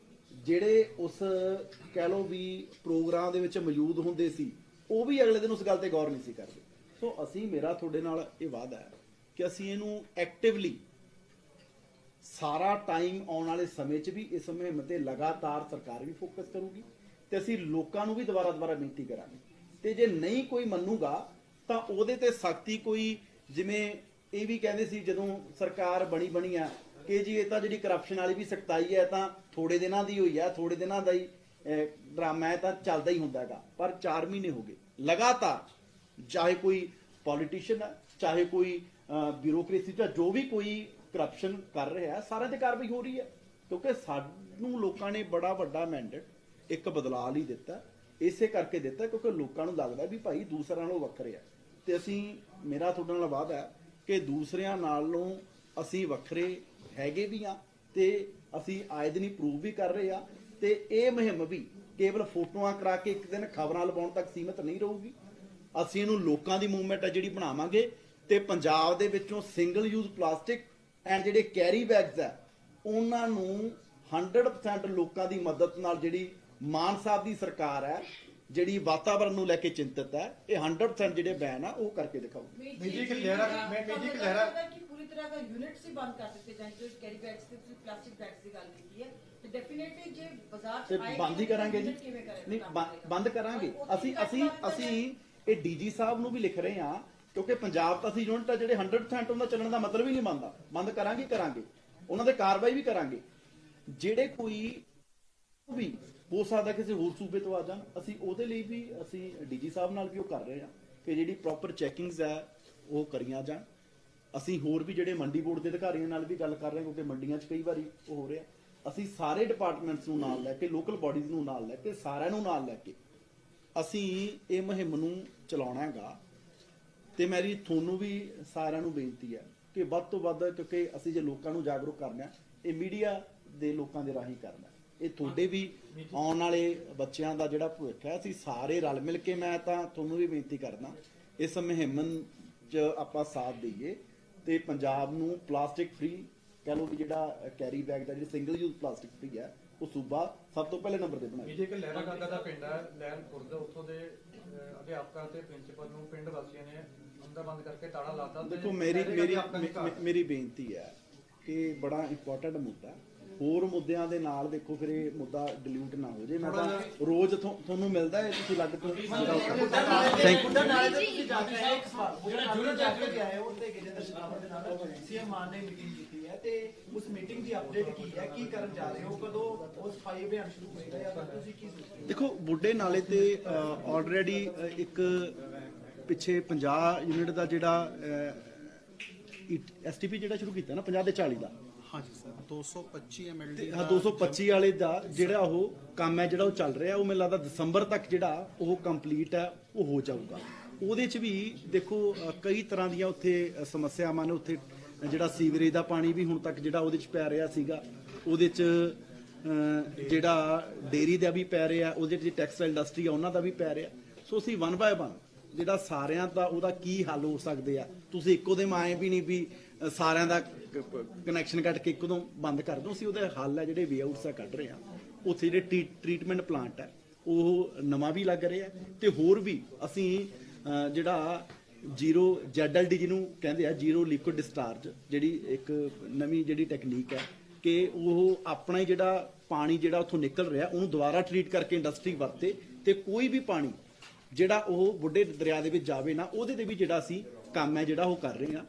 ਜਿਹੜੇ ਉਸ ਕਹਿ ਲਓ ਵੀ ਪ੍ਰੋਗਰਾਮ ਦੇ ਵਿੱਚ ਮੌਜੂਦ ਹੁੰਦੇ ਸੀ ਉਹ ਵੀ ਅਗਲੇ ਦਿਨ ਉਸ ਗੱਲ ਤੇ ਗੌਰ ਨਹੀਂ ਸੀ ਕਰਦੇ। ਸੋ ਅਸੀਂ ਮੇਰਾ ਤੁਹਾਡੇ ਨਾਲ ਇਹ ਵਾਅਦਾ ਹੈ ਕਿ ਅਸੀਂ ਇਹਨੂੰ ਐਕਟਿਵਲੀ ਸਾਰਾ ਟਾਈਮ ਆਉਣ ਵਾਲੇ ਸਮੇਂ 'ਚ ਵੀ ਇਸ ਮੁਹਿੰਮ ਤੇ ਲਗਾਤਾਰ ਸਰਕਾਰ ਵੀ ਫੋਕਸ ਕਰੂਗੀ ਤੇ ਅਸੀਂ ਲੋਕਾਂ ਨੂੰ ਵੀ ਦੁਬਾਰਾ ਬੇਨਤੀ ਕਰਾਂਗੇ ਤੇ ਜੇ ਨਹੀਂ ਕੋਈ ਮੰਨੂਗਾ ਤਾਂ ਉਹਦੇ ਤੇ ਸਖਤੀ ਕੋਈ, ਜਿਵੇਂ ਇਹ ਵੀ ਕਹਿੰਦੇ ਸੀ ਜਦੋਂ ਸਰਕਾਰ ਬਣੀ ਆ ਕਿ ਜੀ ਇਹ ਤਾਂ ਜਿਹੜੀ ਕਰਪਸ਼ਨ ਵਾਲੀ ਵੀ ਸਖਤਾਈ ਹੈ ਤਾਂ ਥੋੜੇ ਦਿਨਾਂ ਦੀ ਹੋਈ ਆ, ਥੋੜੇ ਦਿਨਾਂ ਦਾ ਹੀ ਡਰਾਮਾ ਹੈ ਤਾਂ ਚੱਲਦਾ ਹੀ ਹੁੰਦਾ ਹੈਗਾ, ਪਰ 4 ਮਹੀਨੇ ਹੋ ਗਏ ਲਗਾਤਾਰ, ਚਾਹੇ ਕੋਈ ਪੋਲੀਟੀਸ਼ੀਅਨ ਹੈ, ਚਾਹੇ ਕੋਈ ਬਿਊਰੋਕ੍ਰੇਸੀ ਜਾਂ ਜੋ ਵੀ ਕੋਈ ਕਰਪਸ਼ਨ ਕਰ ਰਿਹਾ, ਸਾਰਿਆਂ ਤੇ ਕਾਰਵਾਈ ਹੋ ਰਹੀ ਹੈ ਕਿਉਂਕਿ ਸਾਨੂੰ ਲੋਕਾਂ ਨੇ ਬੜਾ ਵੱਡਾ ਮੈਂਡੇਟ ਇੱਕ ਬਦਲਾਅ ਲਈ ਦਿੱਤਾ, ਇਸੇ ਕਰਕੇ ਦਿੱਤਾ ਕਿਉਂਕਿ ਲੋਕਾਂ ਨੂੰ ਲੱਗਦਾ ਵੀ ਭਾਈ ਦੂਸਰਿਆਂ ਨਾਲੋਂ ਵੱਖਰੇ ਆ ਤੇ ਅਸੀਂ, ਮੇਰਾ ਤੁਹਾਡੇ ਨਾਲ ਵਾਅਦਾ ਹੈ ਕਿ ਦੂਸਰਿਆਂ ਨਾਲੋਂ ਅਸੀਂ ਵੱਖਰੇ ਹੈਗੇ ਵੀ ਆ ਤੇ ਅਸੀਂ ਆਏ ਦਿਨ ਹੀ ਪ੍ਰੂਵ ਵੀ ਕਰ ਰਹੇ ਆ ਤੇ ਇਹ ਮੁਹਿੰਮ ਵੀ ਕੇਵਲ ਫੋਟੋਆਂ ਕਰਾ ਕੇ ਇੱਕ ਦਿਨ ਖਬਰਾਂ ਲਵਾਉਣ ਤੱਕ ਸੀਮਤ ਨਹੀਂ ਰਹੂਗੀ। ਅਸੀਂ ਇਹਨੂੰ ਲੋਕਾਂ ਦੀ ਮੂਵਮੈਂਟ ਹੈ ਜਿਹੜੀ ਬਣਾਵਾਂਗੇ ਤੇ ਪੰਜਾਬ ਦੇ ਵਿੱਚੋਂ ਸਿੰਗਲ ਯੂਜ਼ ਪਲਾਸਟਿਕ ਐਂਡ ਜਿਹੜੇ ਕੈਰੀ ਬੈਗਸ ਆ ਉਹਨਾਂ ਨੂੰ 100% ਲੋਕਾਂ ਦੀ ਮਦਦ ਨਾਲ ਜਿਹੜੀ ਮਾਨ ਸਾਹਿਬ ਦੀ ਸਰਕਾਰ ਹੈ ਜਿਹੜੀ ਵਾਤਾਵਰਣ ਨੂੰ ਲੈ ਕੇ ਚਿੰਤਤ ਹੈ, ਇਹ 100% ਜਿਹੜੇ ਬੈਨ ਆ ਉਹ ਕਰਕੇ ਦਿਖਾਓ। ਨਿੱਜੀ ਲਹਿਰਾ कि पूरी तरह का यूनिट्स ही बंद कर देते जाएं, जो कैरी बैग्स ਤੇ ਤੁਸੀਂ ਪਲਾਸਟਿਕ ਬੈਗਸ ਦੀ ਗੱਲ ਕੀਤੀ ਹੈ ਤੇ ਡੈਫੀਨਿਟਲੀ ਜੇ ਬਾਜ਼ਾਰ ਤੇ ਚ ਆਏ ਬੰਦ ਹੀ ਕਰਾਂਗੇ ਜੀ, ਨਹੀਂ ਬੰਦ ਕਰਾਂਗੇ ਅਸੀਂ ਇਹ ਡੀਜੀ ਸਾਹਿਬ ਨੂੰ ਵੀ ਲਿਖ ਰਹੇ ਆ, ਕਿਉਂਕਿ ਪੰਜਾਬ ਤਾਂ ਅਸੀਂ ਯੂਨਿਟ ਆ ਜਿਹੜੇ 100% ਉਹਨਾਂ ਚੱਲਣ ਦਾ ਮਤਲਬ ਹੀ ਨਹੀਂ ਬਣਦਾ। ਬੰਦ ਕਰਾਂਗੇ ਉਹਨਾਂ ਦੇ ਕਾਰਵਾਈ ਵੀ ਕਰਾਂਗੇ। ਜਿਹੜੇ ਕੋਈ ਵੀ ਹੋ ਸਕਦਾ ਕਿਸੇ ਹੋਰ ਸੂਬੇ ਤੋਂ ਆ ਜਾਣ, ਅਸੀਂ ਉਹਦੇ ਲਈ ਵੀ ਅਸੀਂ ਡੀਜੀ ਸਾਹਿਬ ਨਾਲ ਵੀ ਉਹ ਕਰ ਰਹੇ ਆ ਕਿ ਜਿਹੜੀ ਪ੍ਰੋਪਰ ਚੈਕਿੰਗਸ ਹੈ ਉਹ ਕਰੀਆਂ ਜਾਣ। ਅਸੀਂ ਹੋਰ ਵੀ ਜਿਹੜੇ ਮੰਡੀ ਬੋਰਡ ਦੇ ਅਧਿਕਾਰੀਆਂ ਨਾਲ ਵੀ ਗੱਲ ਕਰ ਰਹੇ ਹਾਂ, ਕਿਉਂਕਿ ਮੰਡੀਆਂ 'ਚ ਕਈ ਵਾਰੀ ਉਹ ਹੋ ਰਿਹਾ। ਅਸੀਂ ਸਾਰੇ ਡਿਪਾਰਟਮੈਂਟਸ ਨੂੰ ਨਾਲ ਲੈ ਕੇ, ਲੋਕਲ ਬਾਡੀਜ਼ ਨੂੰ ਨਾਲ ਲੈ ਕੇ, ਸਾਰਿਆਂ ਨੂੰ ਨਾਲ ਲੈ ਕੇ ਅਸੀਂ ਇਹ ਮੁਹਿੰਮ ਨੂੰ ਚਲਾਉਣਾ ਹੈਗਾ। ਤੇ ਮੇਰੀ ਤੁਹਾਨੂੰ ਵੀ ਸਾਰਿਆਂ ਨੂੰ ਬੇਨਤੀ ਹੈ ਕਿ ਵੱਧ ਤੋਂ ਵੱਧ, ਕਿਉਂਕਿ ਅਸੀਂ ਜੇ ਲੋਕਾਂ ਨੂੰ ਜਾਗਰੂਕ ਕਰਨਾ, ਇਹ ਮੀਡੀਆ ਦੇ ਲੋਕਾਂ ਦੇ ਰਾਹੀਂ ਕਰਨਾ। ਇਹ ਤੁਹਾਡੇ ਵੀ ਆਉਣ ਵਾਲੇ ਬੱਚਿਆਂ ਦਾ ਜਿਹੜਾ ਭਵਿੱਖ ਹੈ, ਅਸੀਂ ਸਾਰੇ ਰਲ ਮਿਲ ਕੇ, ਮੈਂ ਤਾਂ ਤੁਹਾਨੂੰ ਵੀ ਬੇਨਤੀ ਕਰਦਾ ਇਸ ਮੁਹਿੰਮ 'ਚ ਆਪਾਂ ਸਾਥ ਦਈਏ ਤੇ ਪੰਜਾਬ ਨੂੰ ਪਲਾਸਟਿਕ ਫ੍ਰੀ ਕਹਿ ਲਓ ਵੀ ਜਿਹੜਾ ਕੈਰੀ ਬੈਗ ਦਾ, ਜਿਹੜੀ ਸਿੰਗਲ ਯੂਜ਼ ਪਲਾਸਟਿਕ ਫ੍ਰੀ ਹੈ, ਉਹ ਸੂਬਾ ਸਭ ਤੋਂ ਪਹਿਲੇ ਨੰਬਰ ਤੇ ਬਣਾਏ। ਜੇ ਕਿ ਲਹਿਰਾ ਗਾਗਾ ਦਾ ਪਿੰਡ ਹੈ, ਲਹਿਰ ਖੁਰਦ, ਉੱਥੋਂ ਦੇ ਅਧਿਆਪਕਾਂ ਤੇ ਪ੍ਰਿੰਸੀਪਲ ਨੂੰ ਪਿੰਡ ਵਾਸੀਆਂ ਨੇ ਅੰਦਰ ਬੰਦ ਕਰਕੇ ਤਾਲਾ ਲਾਤਾ। ਦੇਖੋ ਮੇਰੀ ਬੇਨਤੀ ਹੈ ਕਿ ਬੜਾ ਇੰਪੋਰਟੈਂਟ ਮੁੱਦਾ, ਹੋਰ ਮੁੱਦਿਆਂ ਦੇ ਨਾਲ ਦੇਖੋ ਫਿਰ ਇਹ ਮੁੱਦਾ ਡਿਲੂਟ ਨਾ ਹੋ ਜੇ। ਮੈਂ ਤਾਂ ਰੋਜ਼ ਤੁਹਾਨੂੰ ਮਿਲਦਾ ਹੈ, ਤੁਸੀਂ ਲੱਗ ਤੋਂ ਸੀਐਮ ਮਾਨ ਨੇ ਮੀਟਿੰਗ ਕੀਤੀ ਹੈ ਤੇ ਉਸ ਮੀਟਿੰਗ ਦੀ ਅਪਡੇਟ ਕੀ ਹੈ, ਕੀ ਕਰਨ ਜਾ ਰਹੇ ਹੋ, ਕਦੋਂ ਉਹ ਸਫਾਈ ਅਭਿਆਨ ਸ਼ੁਰੂ ਹੋਏਗਾ ਜਾਂ ਤੁਸੀਂ ਕੀ ਸੋਚ ਰਹੇ ਹੋ? ਦੇਖੋ ਬੁੱਢੇ ਨਾਲੇ ਤੇ ਆਲਰੇਡੀ ਇੱਕ ਪਿੱਛੇ 50 ਯੂਨਿਟ ਦਾ ਜਿਹੜਾ ਐਸਟੀਪੀ ਜਿਹੜਾ ਸ਼ੁਰੂ ਕੀਤਾ ਨਾ 50 ਤੇ 40 ਦਾ, ਹਾਂਜੀ ਸਰ 225 ਐਮਐਲਡੀ ਹਾਂ 225 ਵਾਲੇ ਦਾ ਜਿਹੜਾ ਉਹ ਕੰਮ ਹੈ ਜਿਹੜਾ ਉਹ ਚੱਲ ਰਿਹਾ, ਉਹ ਮੈਨੂੰ ਲੱਗਦਾ ਦਸੰਬਰ ਤੱਕ ਜਿਹੜਾ ਉਹ ਕੰਪਲੀਟ ਹੈ ਉਹ ਹੋ ਜਾਊਗਾ। ਉਹਦੇ 'ਚ ਵੀ ਦੇਖੋ ਕਈ ਤਰ੍ਹਾਂ ਦੀਆਂ ਉੱਥੇ ਸਮੱਸਿਆਵਾਂ ਨੇ। ਉੱਥੇ ਜਿਹੜਾ ਸੀਵਰੇਜ ਦਾ ਪਾਣੀ ਵੀ ਹੁਣ ਤੱਕ ਜਿਹੜਾ ਉਹਦੇ 'ਚ ਪੈ ਰਿਹਾ ਸੀਗਾ, ਉਹਦੇ 'ਚ ਜਿਹੜਾ ਡੇਅਰੀ ਦਾ ਵੀ ਪੈ ਰਿਹਾ, ਉਹਦੇ 'ਚ ਟੈਕਸਟਾਈਲ ਇੰਡਸਟਰੀ ਆ ਉਹਨਾਂ ਦਾ ਵੀ ਪੈ ਰਿਹਾ। ਸੋ ਅਸੀਂ 1 ਬਾਏ 1 ਜਿਹੜਾ ਸਾਰਿਆਂ ਦਾ ਉਹਦਾ ਕੀ ਹੱਲ ਹੋ ਸਕਦੇ ਆ, ਤੁਸੀਂ ਇੱਕੋ ਦੇ ਮਾਏ ਵੀ ਨਹੀਂ ਵੀ ਸਾਰਿਆਂ ਦਾ ਕਨੈਕਸ਼ਨ ਕੱਟ ਕੇ ਇੱਕੋ ਤੋਂ ਬੰਦ ਕਰ ਦੋ। ਅਸੀਂ ਉਹਦੇ ਹੱਲ ਹੈ ਜਿਹੜੇ ਵੇ ਆਊਟਸ ਆ ਕੱਢ ਰਹੇ ਆ। ਉੱਥੇ ਜਿਹੜੇ ਟ੍ਰੀਟਮੈਂਟ ਪਲਾਂਟ ਹੈ ਉਹ ਨਵਾਂ ਵੀ ਲੱਗ ਰਿਹਾ ਤੇ ਹੋਰ ਵੀ ਅਸੀਂ ਜਿਹੜਾ ਜ਼ੀਰੋ ZLD ਜਿਹਨੂੰ ਕਹਿੰਦੇ ਆ, ਜ਼ੀਰੋ ਲਿਕੁਇਡ ਡਿਸਚਾਰਜ, ਜਿਹੜੀ ਇੱਕ ਨਵੀਂ ਜਿਹੜੀ ਟੈਕਨੀਕ ਹੈ ਕਿ ਉਹ ਆਪਣਾ ਹੀ ਜਿਹੜਾ ਪਾਣੀ ਜਿਹੜਾ ਉੱਥੋਂ ਨਿਕਲ ਰਿਹਾ ਉਹਨੂੰ ਦੁਬਾਰਾ ਟ੍ਰੀਟ ਕਰਕੇ ਇੰਡਸਟਰੀ ਵਰਤੇ ਤੇ ਕੋਈ ਵੀ ਪਾਣੀ ਜਿਹੜਾ ਉਹ ਬੁੱਢੇ ਦਰਿਆ ਦੇ ਵਿੱਚ ਜਾਵੇ ਨਾ, ਉਹਦੇ ਤੇ ਵੀ ਜਿਹੜਾ ਅਸੀਂ ਕੰਮ ਹੈ ਜਿਹੜਾ ਉਹ ਕਰ ਰਹੇ ਹਾਂ।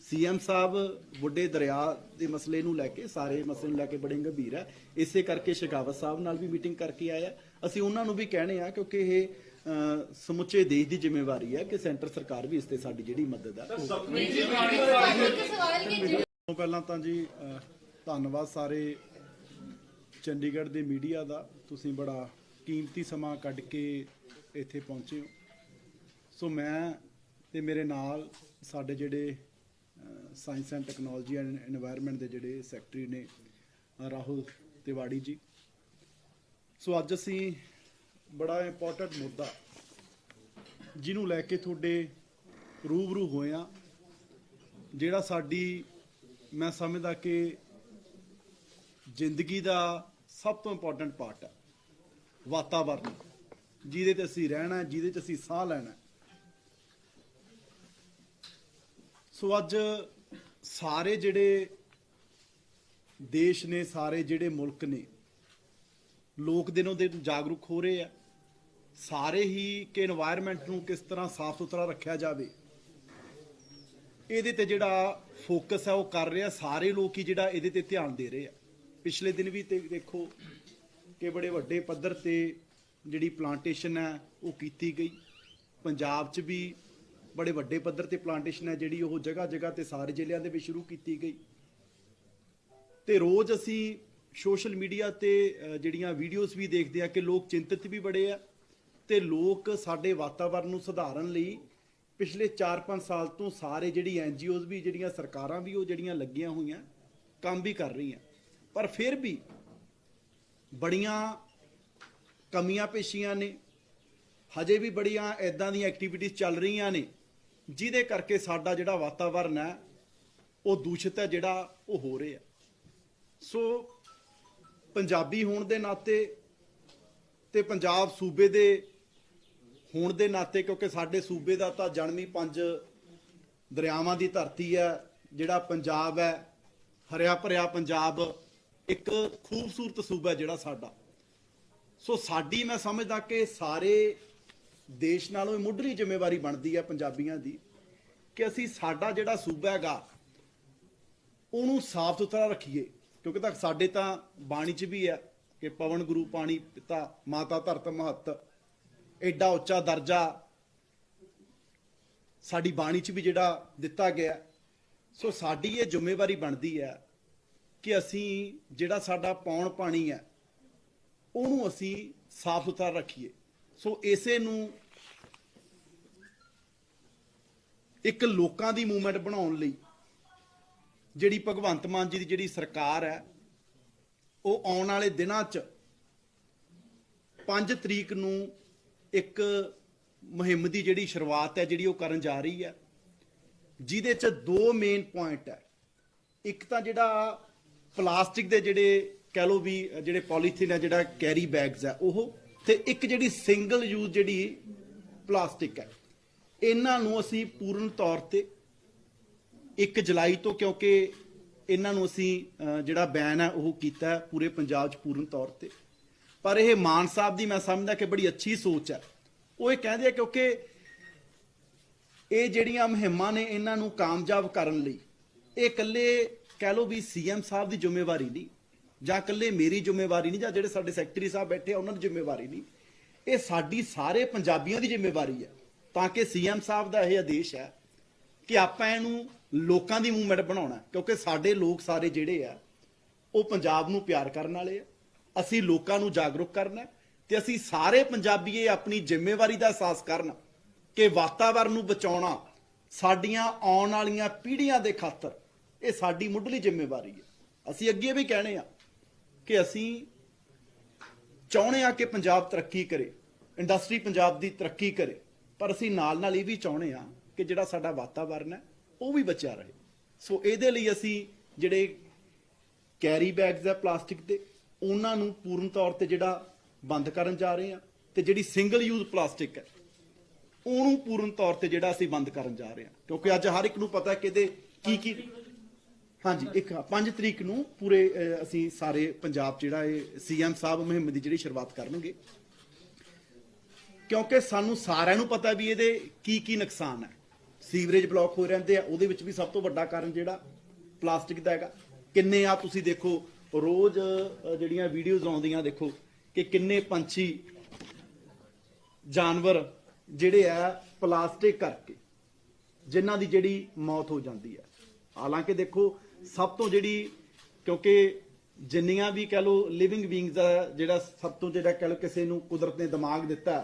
ਸੀਐਮ ਸਾਹਿਬ ਬੁੱਢੇ ਦਰਿਆ ਦੇ ਮਸਲੇ ਨੂੰ ਲੈ ਕੇ, ਸਾਰੇ ਮਸਲੇ ਨੂੰ ਲੈ ਕੇ ਬੜੇ ਗੰਭੀਰ ਹੈ। ਇਸੇ ਕਰਕੇ ਸ਼ੇਖਾਵਤ ਸਾਹਿਬ ਨਾਲ ਵੀ ਮੀਟਿੰਗ ਕਰਕੇ ਆਇਆ। ਅਸੀਂ ਉਹਨਾਂ ਨੂੰ ਵੀ ਕਹਿਣੇ ਆ ਕਿਉਂਕਿ ਇਹ ਸਮੁੱਚੇ ਦੇਸ਼ ਦੀ ਜ਼ਿੰਮੇਵਾਰੀ ਹੈ ਕਿ ਸੈਂਟਰ ਸਰਕਾਰ ਵੀ ਇਸ ਤੇ ਸਾਡੀ ਜਿਹੜੀ ਮਦਦ ਹੈ। ਪਹਿਲਾਂ ਤਾਂ ਜੀ ਧੰਨਵਾਦ ਸਾਰੇ ਚੰਡੀਗੜ੍ਹ ਦੇ ਮੀਡੀਆ ਦਾ, ਤੁਸੀਂ ਬੜਾ ਕੀਮਤੀ ਸਮਾਂ ਕੱਢ ਕੇ ਇੱਥੇ ਪਹੁੰਚੇ ਹੋ। ਸੋ ਮੈਂ ਤੇ ਮੇਰੇ ਨਾਲ ਸਾਡੇ ਜਿਹੜੇ science and technology and environment ਦੇ ਜਿਹੜੇ ਸੈਕਟਰੀ ਨੇ ਰਾਹੁਲ ਤਿਵਾੜੀ ਜੀ। ਸੋ ਅੱਜ ਅਸੀਂ ਬੜਾ ਇੰਪੋਰਟੈਂਟ ਮੁੱਦਾ ਜਿਹਨੂੰ ਲੈ ਕੇ ਤੁਹਾਡੇ ਰੂਬਰੂ ਹੋਏ ਆ, ਜਿਹੜਾ ਸਾਡੀ ਮੈਂ ਸਮਝਦਾ ਕਿ ਜ਼ਿੰਦਗੀ ਦਾ ਸਭ ਤੋਂ ਇੰਪੋਰਟੈਂਟ ਪਾਰਟ ਹੈ, ਵਾਤਾਵਰਨ, ਜਿਹਦੇ ਤੇ ਅਸੀਂ ਰਹਿਣਾ, ਜਿਹਦੇ ਚ ਅਸੀਂ ਸਾਹ ਲੈਣਾ। ਸੋ ਅੱਜ ਸਾਰੇ ਜਿਹੜੇ ਦੇਸ਼ ਨੇ, ਸਾਰੇ ਜਿਹੜੇ ਮੁਲਕ ਨੇ, ਲੋਕ ਦਿਨੋਂ ਦਿਨ ਜਾਗਰੂਕ ਹੋ ਰਹੇ ਆ ਸਾਰੇ ਹੀ ਕਿ এনवायरमेंट ਨੂੰ ਕਿਸ ਤਰ੍ਹਾਂ ਸਾਫ਼ ਸੁਥਰਾ ਰੱਖਿਆ ਜਾਵੇ, ਇਹਦੇ ਤੇ ਜਿਹੜਾ ਫੋਕਸ ਹੈ ਉਹ ਕਰ ਰਿਹਾ। ਸਾਰੇ ਲੋਕ ਹੀ ਜਿਹੜਾ ਇਹਦੇ ਤੇ ਧਿਆਨ ਦੇ ਰਹੇ ਆ। ਪਿਛਲੇ ਦਿਨ ਵੀ ਤੇ ਦੇਖੋ ਕਿ ਬੜੇ ਵੱਡੇ ਪੱਧਰ ਤੇ ਜਿਹੜੀ ਪਲਾਂਟੇਸ਼ਨ ਹੈ ਉਹ ਕੀਤੀ ਗਈ। ਪੰਜਾਬ 'ਚ ਵੀ ਬੜੇ ਵੱਡੇ ਪੱਧਰ ਤੇ ਪਲਾਂਟੇਸ਼ਨ ਹੈ ਜਿਹੜੀ ਉਹ ਜਗ੍ਹਾ ਜਗ੍ਹਾ ਤੇ ਸਾਰੇ ਜ਼ਿਲ੍ਹਿਆਂ ਦੇ ਵਿੱਚ ਸ਼ੁਰੂ ਕੀਤੀ ਗਈ। ਤੇ ਰੋਜ਼ ਅਸੀਂ ਸੋਸ਼ਲ ਮੀਡੀਆ ਤੇ ਜਿਹੜੀਆਂ ਵੀਡੀਓਜ਼ ਵੀ ਦੇਖਦੇ ਆ ਕਿ ਲੋਕ ਚਿੰਤਤ ਵੀ ਬੜੇ ਆ ਤੇ ਲੋਕ ਸਾਡੇ ਵਾਤਾਵਰਨ ਨੂੰ ਸੁਧਾਰਨ ਲਈ ਪਿਛਲੇ 4-5 ਸਾਲ ਤੋਂ ਸਾਰੇ ਜਿਹੜੀ NGOs ਵੀ, ਜਿਹੜੀਆਂ ਸਰਕਾਰਾਂ ਵੀ, ਉਹ ਜਿਹੜੀਆਂ ਲੱਗੀਆਂ ਹੋਈਆਂ ਕੰਮ ਵੀ ਕਰ ਰਹੀਆਂ। ਪਰ ਫਿਰ ਵੀ ਬੜੀਆਂ ਕਮੀਆਂ ਪੇਸ਼ੀਆਂ ਨੇ, ਹਜੇ ਵੀ ਬੜੀਆਂ ਇਦਾਂ ਦੀਆਂ ਐਕਟੀਵਿਟੀਜ਼ ਚੱਲ ਰਹੀਆਂ ਨੇ ਜਿਹਦੇ ਕਰਕੇ ਸਾਡਾ ਜਿਹੜਾ ਵਾਤਾਵਰਨ ਹੈ ਉਹ ਦੂਸ਼ਿਤ ਹੈ, ਜਿਹੜਾ ਉਹ ਹੋ ਰਿਹਾ। ਸੋ ਪੰਜਾਬੀ ਹੋਣ ਦੇ ਨਾਤੇ ਤੇ ਪੰਜਾਬ ਸੂਬੇ ਦੇ ਹੋਣ ਦੇ ਨਾਤੇ, ਕਿਉਂਕਿ ਸਾਡੇ ਸੂਬੇ ਦਾ ਤਾਂ ਜਨਮ ਹੀ 5 ਦਰਿਆਵਾਂ ਦੀ ਧਰਤੀ ਹੈ, ਜਿਹੜਾ ਪੰਜਾਬ ਹੈ, ਹਰਿਆ ਭਰਿਆ ਪੰਜਾਬ, ਇੱਕ ਖੂਬਸੂਰਤ ਸੂਬਾ ਜਿਹੜਾ ਸਾਡਾ। ਸੋ ਸਾਡੀ ਮੈਂ ਸਮਝਦਾ ਕਿ ਸਾਰੇ ਦੇਸ਼ ਨਾਲੋਂ ਇਹ ਮੁੱਢਲੀ ਜ਼ਿੰਮੇਵਾਰੀ ਬਣਦੀ ਹੈ ਪੰਜਾਬੀਆਂ ਦੀ ਕਿ ਅਸੀਂ ਸਾਡਾ ਜਿਹੜਾ ਸੂਬਾ ਹੈਗਾ ਉਹਨੂੰ ਸਾਫ਼ ਸੁਥਰਾ ਰੱਖੀਏ, ਕਿਉਂਕਿ ਤਾਂ ਸਾਡੇ ਤਾਂ ਬਾਣੀ 'ਚ ਵੀ ਹੈ ਕਿ ਪਵਨ ਗੁਰੂ ਪਾਣੀ ਪਿਤਾ ਮਾਤਾ ਧਰਤ ਮਹੱਤ, ਐਡਾ ਉੱਚਾ ਦਰਜਾ ਸਾਡੀ ਬਾਣੀ 'ਚ ਵੀ ਜਿਹੜਾ ਦਿੱਤਾ ਗਿਆ। ਸੋ ਸਾਡੀ ਇਹ ਜ਼ਿੰਮੇਵਾਰੀ ਬਣਦੀ ਹੈ ਕਿ ਅਸੀਂ ਜਿਹੜਾ ਸਾਡਾ ਪੌਣ ਪਾਣੀ ਹੈ ਉਹਨੂੰ ਅਸੀਂ ਸਾਫ਼ ਸੁਥਰਾ ਰੱਖੀਏ। ਸੋ ਇਸੇ ਨੂੰ ਇੱਕ ਲੋਕਾਂ ਦੀ ਮੂਵਮੈਂਟ ਬਣਾਉਣ ਲਈ ਜਿਹੜੀ ਭਗਵੰਤ ਮਾਨ ਜੀ ਦੀ ਜਿਹੜੀ ਸਰਕਾਰ ਹੈ ਉਹ ਆਉਣ ਵਾਲੇ ਦਿਨਾਂ 'ਚ 5 ਤਰੀਕ ਨੂੰ ਇੱਕ ਮੁਹਿੰਮ ਦੀ ਜਿਹੜੀ ਸ਼ੁਰੂਆਤ ਹੈ ਜਿਹੜੀ ਉਹ ਕਰਨ ਜਾ ਰਹੀ ਹੈ, ਜਿਹਦੇ 'ਚ 2 ਮੇਨ ਪੁਆਇੰਟ ਹੈ। ਇੱਕ ਤਾਂ ਜਿਹੜਾ ਪਲਾਸਟਿਕ ਦੇ ਜਿਹੜੇ ਕਹਿ ਲਓ ਵੀ ਜਿਹੜੇ ਪੋਲੀਥੀਨ ਹੈ, ਜਿਹੜਾ ਕੈਰੀ ਬੈਗਸ ਹੈ ਉਹ, ਤੇ ਇੱਕ ਜਿਹੜੀ ਸਿੰਗਲ ਯੂਜ਼ ਜਿਹੜੀ ਪਲਾਸਟਿਕ ਹੈ, ਇਹਨਾਂ ਨੂੰ ਅਸੀਂ ਪੂਰਨ ਤੌਰ ਤੇ 1 ਜੁਲਾਈ ਤੋਂ, ਕਿਉਂਕਿ ਇਹਨਾਂ ਨੂੰ ਅਸੀਂ ਜਿਹੜਾ ਬੈਨ ਹੈ ਉਹ ਕੀਤਾ ਹੈ ਪੂਰੇ ਪੰਜਾਬ 'ਚ ਪੂਰਨ ਤੌਰ ਤੇ। ਪਰ ਇਹ ਮਾਨ ਸਾਹਿਬ ਦੀ ਮੈਂ ਸਮਝਦਾ ਕਿ ਬੜੀ ਅੱਛੀ ਸੋਚ ਹੈ। ਉਹ ਇਹ ਕਹਿੰਦੇ ਆ ਕਿਉਂਕਿ ਇਹ ਜਿਹੜੀਆਂ ਮੁਹਿੰਮਾਂ ਨੇ ਇਹਨਾਂ ਨੂੰ ਕਾਮਯਾਬ ਕਰਨ ਲਈ ਇਹ ਇਕੱਲੇ ਕਹਿ ਲਓ ਵੀ ਸੀਐਮ ਸਾਹਿਬ ਦੀ ਜ਼ਿੰਮੇਵਾਰੀ ਨਹੀਂ, ਜਾਂ ਇਕੱਲੇ ਮੇਰੀ ਜ਼ਿੰਮੇਵਾਰੀ ਨਹੀਂ, ਜਾਂ ਜਿਹੜੇ ਸਾਡੇ ਸੈਕਟਰੀ ਸਾਹਿਬ ਬੈਠੇ ਆ ਉਹਨਾਂ ਦੀ ਜ਼ਿੰਮੇਵਾਰੀ ਨਹੀਂ, ਇਹ ਸਾਡੀ ਸਾਰੇ ਪੰਜਾਬੀਆਂ ਦੀ ਜ਼ਿੰਮੇਵਾਰੀ ਹੈ। ਤਾਂ ਕਿ ਸੀਐਮ ਸਾਹਿਬ ਦਾ ਇਹ ਆਦੇਸ਼ ਹੈ ਕਿ ਆਪਾਂ ਇਹਨੂੰ ਲੋਕਾਂ ਦੀ ਮੂਵਮੈਂਟ ਬਣਾਉਣਾ, ਕਿਉਂਕਿ ਸਾਡੇ ਲੋਕ ਸਾਰੇ ਜਿਹੜੇ ਆ ਉਹ ਪੰਜਾਬ ਨੂੰ ਪਿਆਰ ਕਰਨ ਵਾਲੇ ਆ। ਅਸੀਂ ਲੋਕਾਂ ਨੂੰ ਜਾਗਰੂਕ ਕਰਨਾ ਤੇ ਅਸੀਂ ਸਾਰੇ ਪੰਜਾਬੀ ਇਹ ਆਪਣੀ ਜ਼ਿੰਮੇਵਾਰੀ ਦਾ ਅਹਿਸਾਸ ਕਰਨ ਕਿ ਵਾਤਾਵਰਨ ਨੂੰ ਬਚਾਉਣਾ ਸਾਡੀਆਂ ਆਉਣ ਵਾਲੀਆਂ ਪੀੜ੍ਹੀਆਂ ਦੇ ਖਾਤਰ ਇਹ ਸਾਡੀ ਮੁੱਢਲੀ ਜ਼ਿੰਮੇਵਾਰੀ ਹੈ। ਅਸੀਂ ਅੱਗੇ ਵੀ ਕਹਿਣੇ ਆ ਕਿ ਅਸੀਂ ਚਾਹੁੰਦੇ ਆ ਕਿ ਪੰਜਾਬ ਤਰੱਕੀ ਕਰੇ, ਇੰਡਸਟਰੀ ਪੰਜਾਬ ਦੀ ਤਰੱਕੀ ਕਰੇ, ਪਰ ਅਸੀਂ ਨਾਲ ਨਾਲ ਇਹ ਵੀ ਚਾਹੁੰਦੇ ਆ ਕਿ ਜਿਹੜਾ ਸਾਡਾ ਵਾਤਾਵਰਨ ਹੈ ਉਹ ਵੀ ਬਚਿਆ ਰਹੇ। ਸੋ ਇਹਦੇ ਲਈ ਅਸੀਂ ਜਿਹੜੇ ਕੈਰੀ ਬੈਗਸ ਹੈ ਪਲਾਸਟਿਕ ਦੇ, ਉਹਨਾਂ ਨੂੰ ਪੂਰਨ ਤੌਰ ਤੇ ਜਿਹੜਾ ਬੰਦ ਕਰਨ ਜਾ ਰਹੇ ਆ, ਤੇ ਜਿਹੜੀ ਸਿੰਗਲ ਯੂਜ਼ ਪਲਾਸਟਿਕ ਹੈ ਉਹਨੂੰ ਪੂਰਨ ਤੌਰ ਤੇ ਜਿਹੜਾ ਅਸੀਂ ਬੰਦ ਕਰਨ ਜਾ ਰਹੇ ਆ, ਕਿਉਂਕਿ ਅੱਜ ਹਰ ਇੱਕ ਨੂੰ ਪਤਾ ਕਿ ਇਹਦੇ ਕੀ ਹਾਂਜੀ 5 ਤਰੀਕ ਨੂੰ ਪੂਰੇ ਅਸੀਂ ਸਾਰੇ ਪੰਜਾਬ 'ਚ ਜਿਹੜਾ ਇਹ ਸੀਐਮ ਸਾਹਿਬ ਮੁਹਿੰਮ ਦੀ ਜਿਹੜੀ ਸ਼ੁਰੂਆਤ ਕਰਨਗੇ, ਕਿਉਂਕਿ ਸਾਨੂੰ ਸਾਰਿਆਂ ਨੂੰ ਪਤਾ ਵੀ ਇਹਦੇ ਕੀ ਨੁਕਸਾਨ ਹੈ। ਸੀਵਰੇਜ ਬਲੌਕ ਹੋ ਰਹਿੰਦੇ ਆ, ਉਹਦੇ ਵਿੱਚ ਵੀ ਸਭ ਤੋਂ ਵੱਡਾ ਕਾਰਨ ਜਿਹੜਾ ਪਲਾਸਟਿਕ ਦਾ ਹੈਗਾ। ਕਿੰਨੇ ਆ ਤੁਸੀਂ ਦੇਖੋ ਰੋਜ਼ ਜਿਹੜੀਆਂ ਵੀਡੀਓਜ਼ ਆਉਂਦੀਆਂ, ਦੇਖੋ ਕਿ ਕਿੰਨੇ ਪੰਛੀ ਜਾਨਵਰ ਜਿਹੜੇ ਆ ਪਲਾਸਟਿਕ ਕਰਕੇ ਜਿਨ੍ਹਾਂ ਦੀ ਜਿਹੜੀ ਮੌਤ ਹੋ ਜਾਂਦੀ ਹੈ। ਹਾਲਾਂਕਿ ਦੇਖੋ ਸਭ ਤੋਂ ਜਿਹੜੀ, ਕਿਉਂਕਿ ਜਿੰਨੀਆਂ ਵੀ ਕਹਿ ਲਓ ਲਿਵਿੰਗ ਬੀਇੰਗਸ ਦਾ ਜਿਹੜਾ ਸਭ ਤੋਂ ਜਿਹੜਾ ਕਹਿ ਲਓ ਕਿਸੇ ਨੂੰ ਕੁਦਰਤ ਨੇ ਦਿਮਾਗ ਦਿੱਤਾ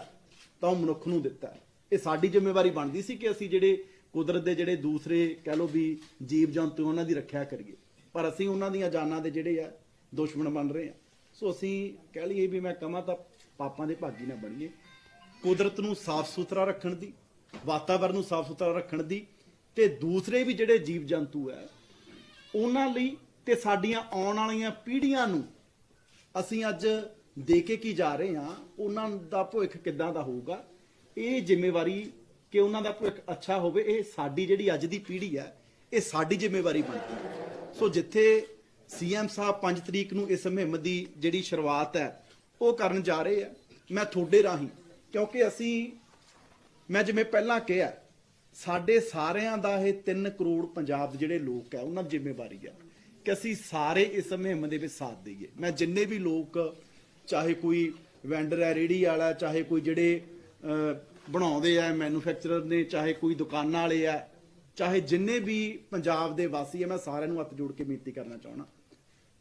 ਤਾਂ ਉਹ ਮਨੁੱਖ ਨੂੰ ਦਿੱਤਾ। ਇਹ ਸਾਡੀ ਜ਼ਿੰਮੇਵਾਰੀ ਬਣਦੀ ਸੀ ਕਿ ਅਸੀਂ ਜਿਹੜੇ ਕੁਦਰਤ ਦੇ ਜਿਹੜੇ ਦੂਸਰੇ ਕਹਿ ਲਓ ਵੀ ਜੀਵ ਜੰਤੂ ਉਹਨਾਂ ਦੀ ਰੱਖਿਆ ਕਰੀਏ, ਪਰ ਅਸੀਂ ਉਹਨਾਂ ਦੀਆਂ ਜਾਨਾਂ ਦੇ ਜਿਹੜੇ ਆ ਦੁਸ਼ਮਣ ਬਣ ਰਹੇ ਆ। ਸੋ ਅਸੀਂ ਕਹਿ ਲਈਏ ਵੀ ਮੈਂ ਕਹਾਂ ਤਾਂ ਪਾਪਾਂ ਦੇ ਭਾਗੀ ਨਾ ਬਣੀਏ। ਕੁਦਰਤ ਨੂੰ ਸਾਫ਼ ਸੁਥਰਾ ਰੱਖਣ ਦੀ, ਵਾਤਾਵਰਨ ਨੂੰ ਸਾਫ਼ ਸੁਥਰਾ ਰੱਖਣ ਦੀ, ਤੇ ਦੂਸਰੇ ਵੀ ਜਿਹੜੇ ਜੀਵ ਜੰਤੂ ਹੈ ਉਹਨਾਂ ਲਈ ਤੇ ਸਾਡੀਆਂ ਆਉਣ ਵਾਲੀਆਂ ਪੀੜ੍ਹੀਆਂ ਨੂੰ ਅਸੀਂ ਅੱਜ ਦੇ ਕੇ ਕੀ ਜਾ ਰਹੇ ਹਾਂ, ਉਹਨਾਂ ਦਾ ਭਵਿੱਖ ਕਿੱਦਾਂ ਦਾ ਹੋਊਗਾ, ਇਹ ਜ਼ਿੰਮੇਵਾਰੀ ਕਿ ਉਹਨਾਂ ਦਾ ਭਵਿੱਖ ਅੱਛਾ ਹੋਵੇ, ਇਹ ਸਾਡੀ ਜਿਹੜੀ ਅੱਜ ਦੀ ਪੀੜ੍ਹੀ ਹੈ ਇਹ ਸਾਡੀ ਜ਼ਿੰਮੇਵਾਰੀ ਬਣਦੀ ਹੈ। ਸੋ ਜਿੱਥੇ ਸੀਐਮ ਸਾਹਿਬ 5 ਤਰੀਕ ਨੂੰ ਇਸ ਮੁਹਿੰਮ ਦੀ ਜਿਹੜੀ ਸ਼ੁਰੂਆਤ ਹੈ ਉਹ ਕਰਨ ਜਾ ਰਹੇ ਆ, ਮੈਂ ਤੁਹਾਡੇ ਰਾਹੀਂ, ਕਿਉਂਕਿ ਮੈਂ ਜਿਵੇਂ ਪਹਿਲਾਂ ਕਿਹਾ ਸਾਡੇ ਸਾਰਿਆਂ ਦਾ ਇਹ 3 ਕਰੋੜ ਪੰਜਾਬ ਦੇ ਜਿਹੜੇ ਲੋਕ ਹੈ ਉਹਨਾਂ ਦੀ ਜ਼ਿੰਮੇਵਾਰੀ ਹੈ ਕਿ ਅਸੀਂ ਸਾਰੇ ਇਸ ਮੁਹਿੰਮ ਦੇ ਵਿੱਚ ਸਾਥ ਦਈਏ। ਮੈਂ ਜਿੰਨੇ ਵੀ ਲੋਕ, ਚਾਹੇ ਕੋਈ ਵੈਂਡਰ ਹੈ ਰੇਹੜੀ ਵਾਲਾ, ਚਾਹੇ ਕੋਈ ਜਿਹੜੇ ਬਣਾਉਂਦੇ ਆ ਮੈਨੂਫੈਕਚਰਰ ਨੇ, ਚਾਹੇ ਕੋਈ ਦੁਕਾਨਾਂ ਵਾਲੇ ਆ, ਚਾਹੇ ਜਿੰਨੇ ਵੀ ਪੰਜਾਬ ਦੇ ਵਾਸੀ ਆ, ਮੈਂ ਸਾਰਿਆਂ ਨੂੰ ਹੱਥ ਜੋੜ ਕੇ ਬੇਨਤੀ ਕਰਨਾ ਚਾਹੁੰਦਾ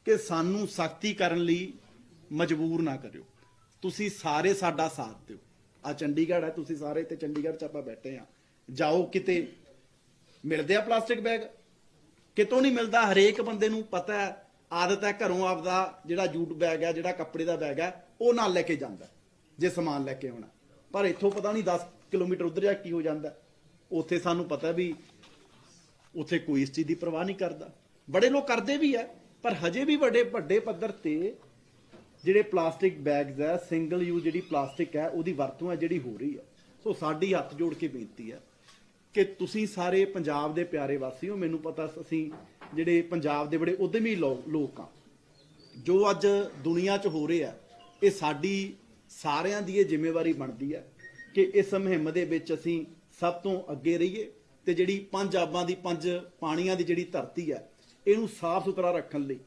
ਕਿ ਸਾਨੂੰ ਸਖਤੀ ਕਰਨ ਲਈ ਮਜਬੂਰ ਨਾ ਕਰਿਓ। ਤੁਸੀਂ ਸਾਰੇ ਸਾਡਾ ਸਾਥ ਦਿਓ। ਆ ਚੰਡੀਗੜ੍ਹ ਹੈ, ਤੁਸੀਂ ਸਾਰੇ ਤੇ ਚੰਡੀਗੜ੍ਹ 'ਚ ਆਪਾਂ ਬੈਠੇ ਆ, ਜਾਓ ਕਿਤੇ ਮਿਲਦੇ ਆ ਪਲਾਸਟਿਕ ਬੈਗ, ਕਿਤੋਂ ਨਹੀਂ ਮਿਲਦਾ। ਹਰੇਕ ਬੰਦੇ ਨੂੰ ਪਤਾ ਹੈ, ਆਦਤ ਹੈ, ਘਰੋਂ ਆਪਦਾ ਜਿਹੜਾ ਜੂਟ ਬੈਗ ਹੈ, ਜਿਹੜਾ ਕੱਪੜੇ ਦਾ ਬੈਗ ਹੈ ਉਹ ਨਾਲ ਲੈ ਕੇ ਜਾਂਦਾ ਜੇ ਸਮਾਨ ਲੈ ਕੇ ਆਉਣਾ। ਪਰ ਇੱਥੋਂ ਪਤਾ ਨਹੀਂ 10 ਕਿਲੋਮੀਟਰ ਉੱਧਰ ਜਾ ਕੀ ਹੋ ਜਾਂਦਾ। ਉੱਥੇ ਸਾਨੂੰ ਪਤਾ ਵੀ ਉੱਥੇ ਕੋਈ ਇਸ ਚੀਜ਼ ਦੀ ਪਰਵਾਹ ਨਹੀਂ ਕਰਦਾ। ਬੜੇ ਲੋਕ ਕਰਦੇ ਵੀ ਹੈ, ਪਰ ਹਜੇ ਵੀ ਵੱਡੇ ਪੱਧਰ ਤੇ ਜਿਹੜੇ ਪਲਾਸਟਿਕ ਬੈਗਸ ਹੈ, ਸਿੰਗਲ ਯੂਜ਼ ਜਿਹੜੀ ਪਲਾਸਟਿਕ ਹੈ ਉਹਦੀ ਵਰਤੋਂ ਹੈ ਜਿਹੜੀ ਹੋ ਰਹੀ ਹੈ। ਸੋ ਸਾਡੀ ਹੱਥ ਜੋੜ ਕੇ ਬੇਨਤੀ ਹੈ ਕਿ ਤੁਸੀਂ ਸਾਰੇ ਪੰਜਾਬ ਦੇ ਪਿਆਰੇ ਵਾਸੀ ਹੋ। ਮੈਨੂੰ ਪਤਾ ਅਸੀਂ ਜਿਹੜੇ ਪੰਜਾਬ ਦੇ ਬੜੇ ਉਦਮੀ ਲੋਕ ਆ, ਜੋ ਅੱਜ ਦੁਨੀਆ 'ਚ ਹੋ ਰਹੇ ਆ, ਇਹ ਸਾਡੀ ਸਾਰਿਆਂ ਦੀ ਇਹ ਜ਼ਿੰਮੇਵਾਰੀ ਬਣਦੀ ਹੈ ਕਿ ਇਸ ਮੁਹਿੰਮ ਦੇ ਵਿੱਚ ਅਸੀਂ ਸਭ ਤੋਂ ਅੱਗੇ ਰਹੀਏ ਤੇ ਜਿਹੜੀ 5 ਆਬਾਂ ਦੀ 5 ਪਾਣੀਆਂ ਦੀ ਜਿਹੜੀ ਧਰਤੀ ਹੈ ਇਹਨੂੰ ਸਾਫ਼ ਸੁਥਰਾ ਰੱਖਣ ਲਈ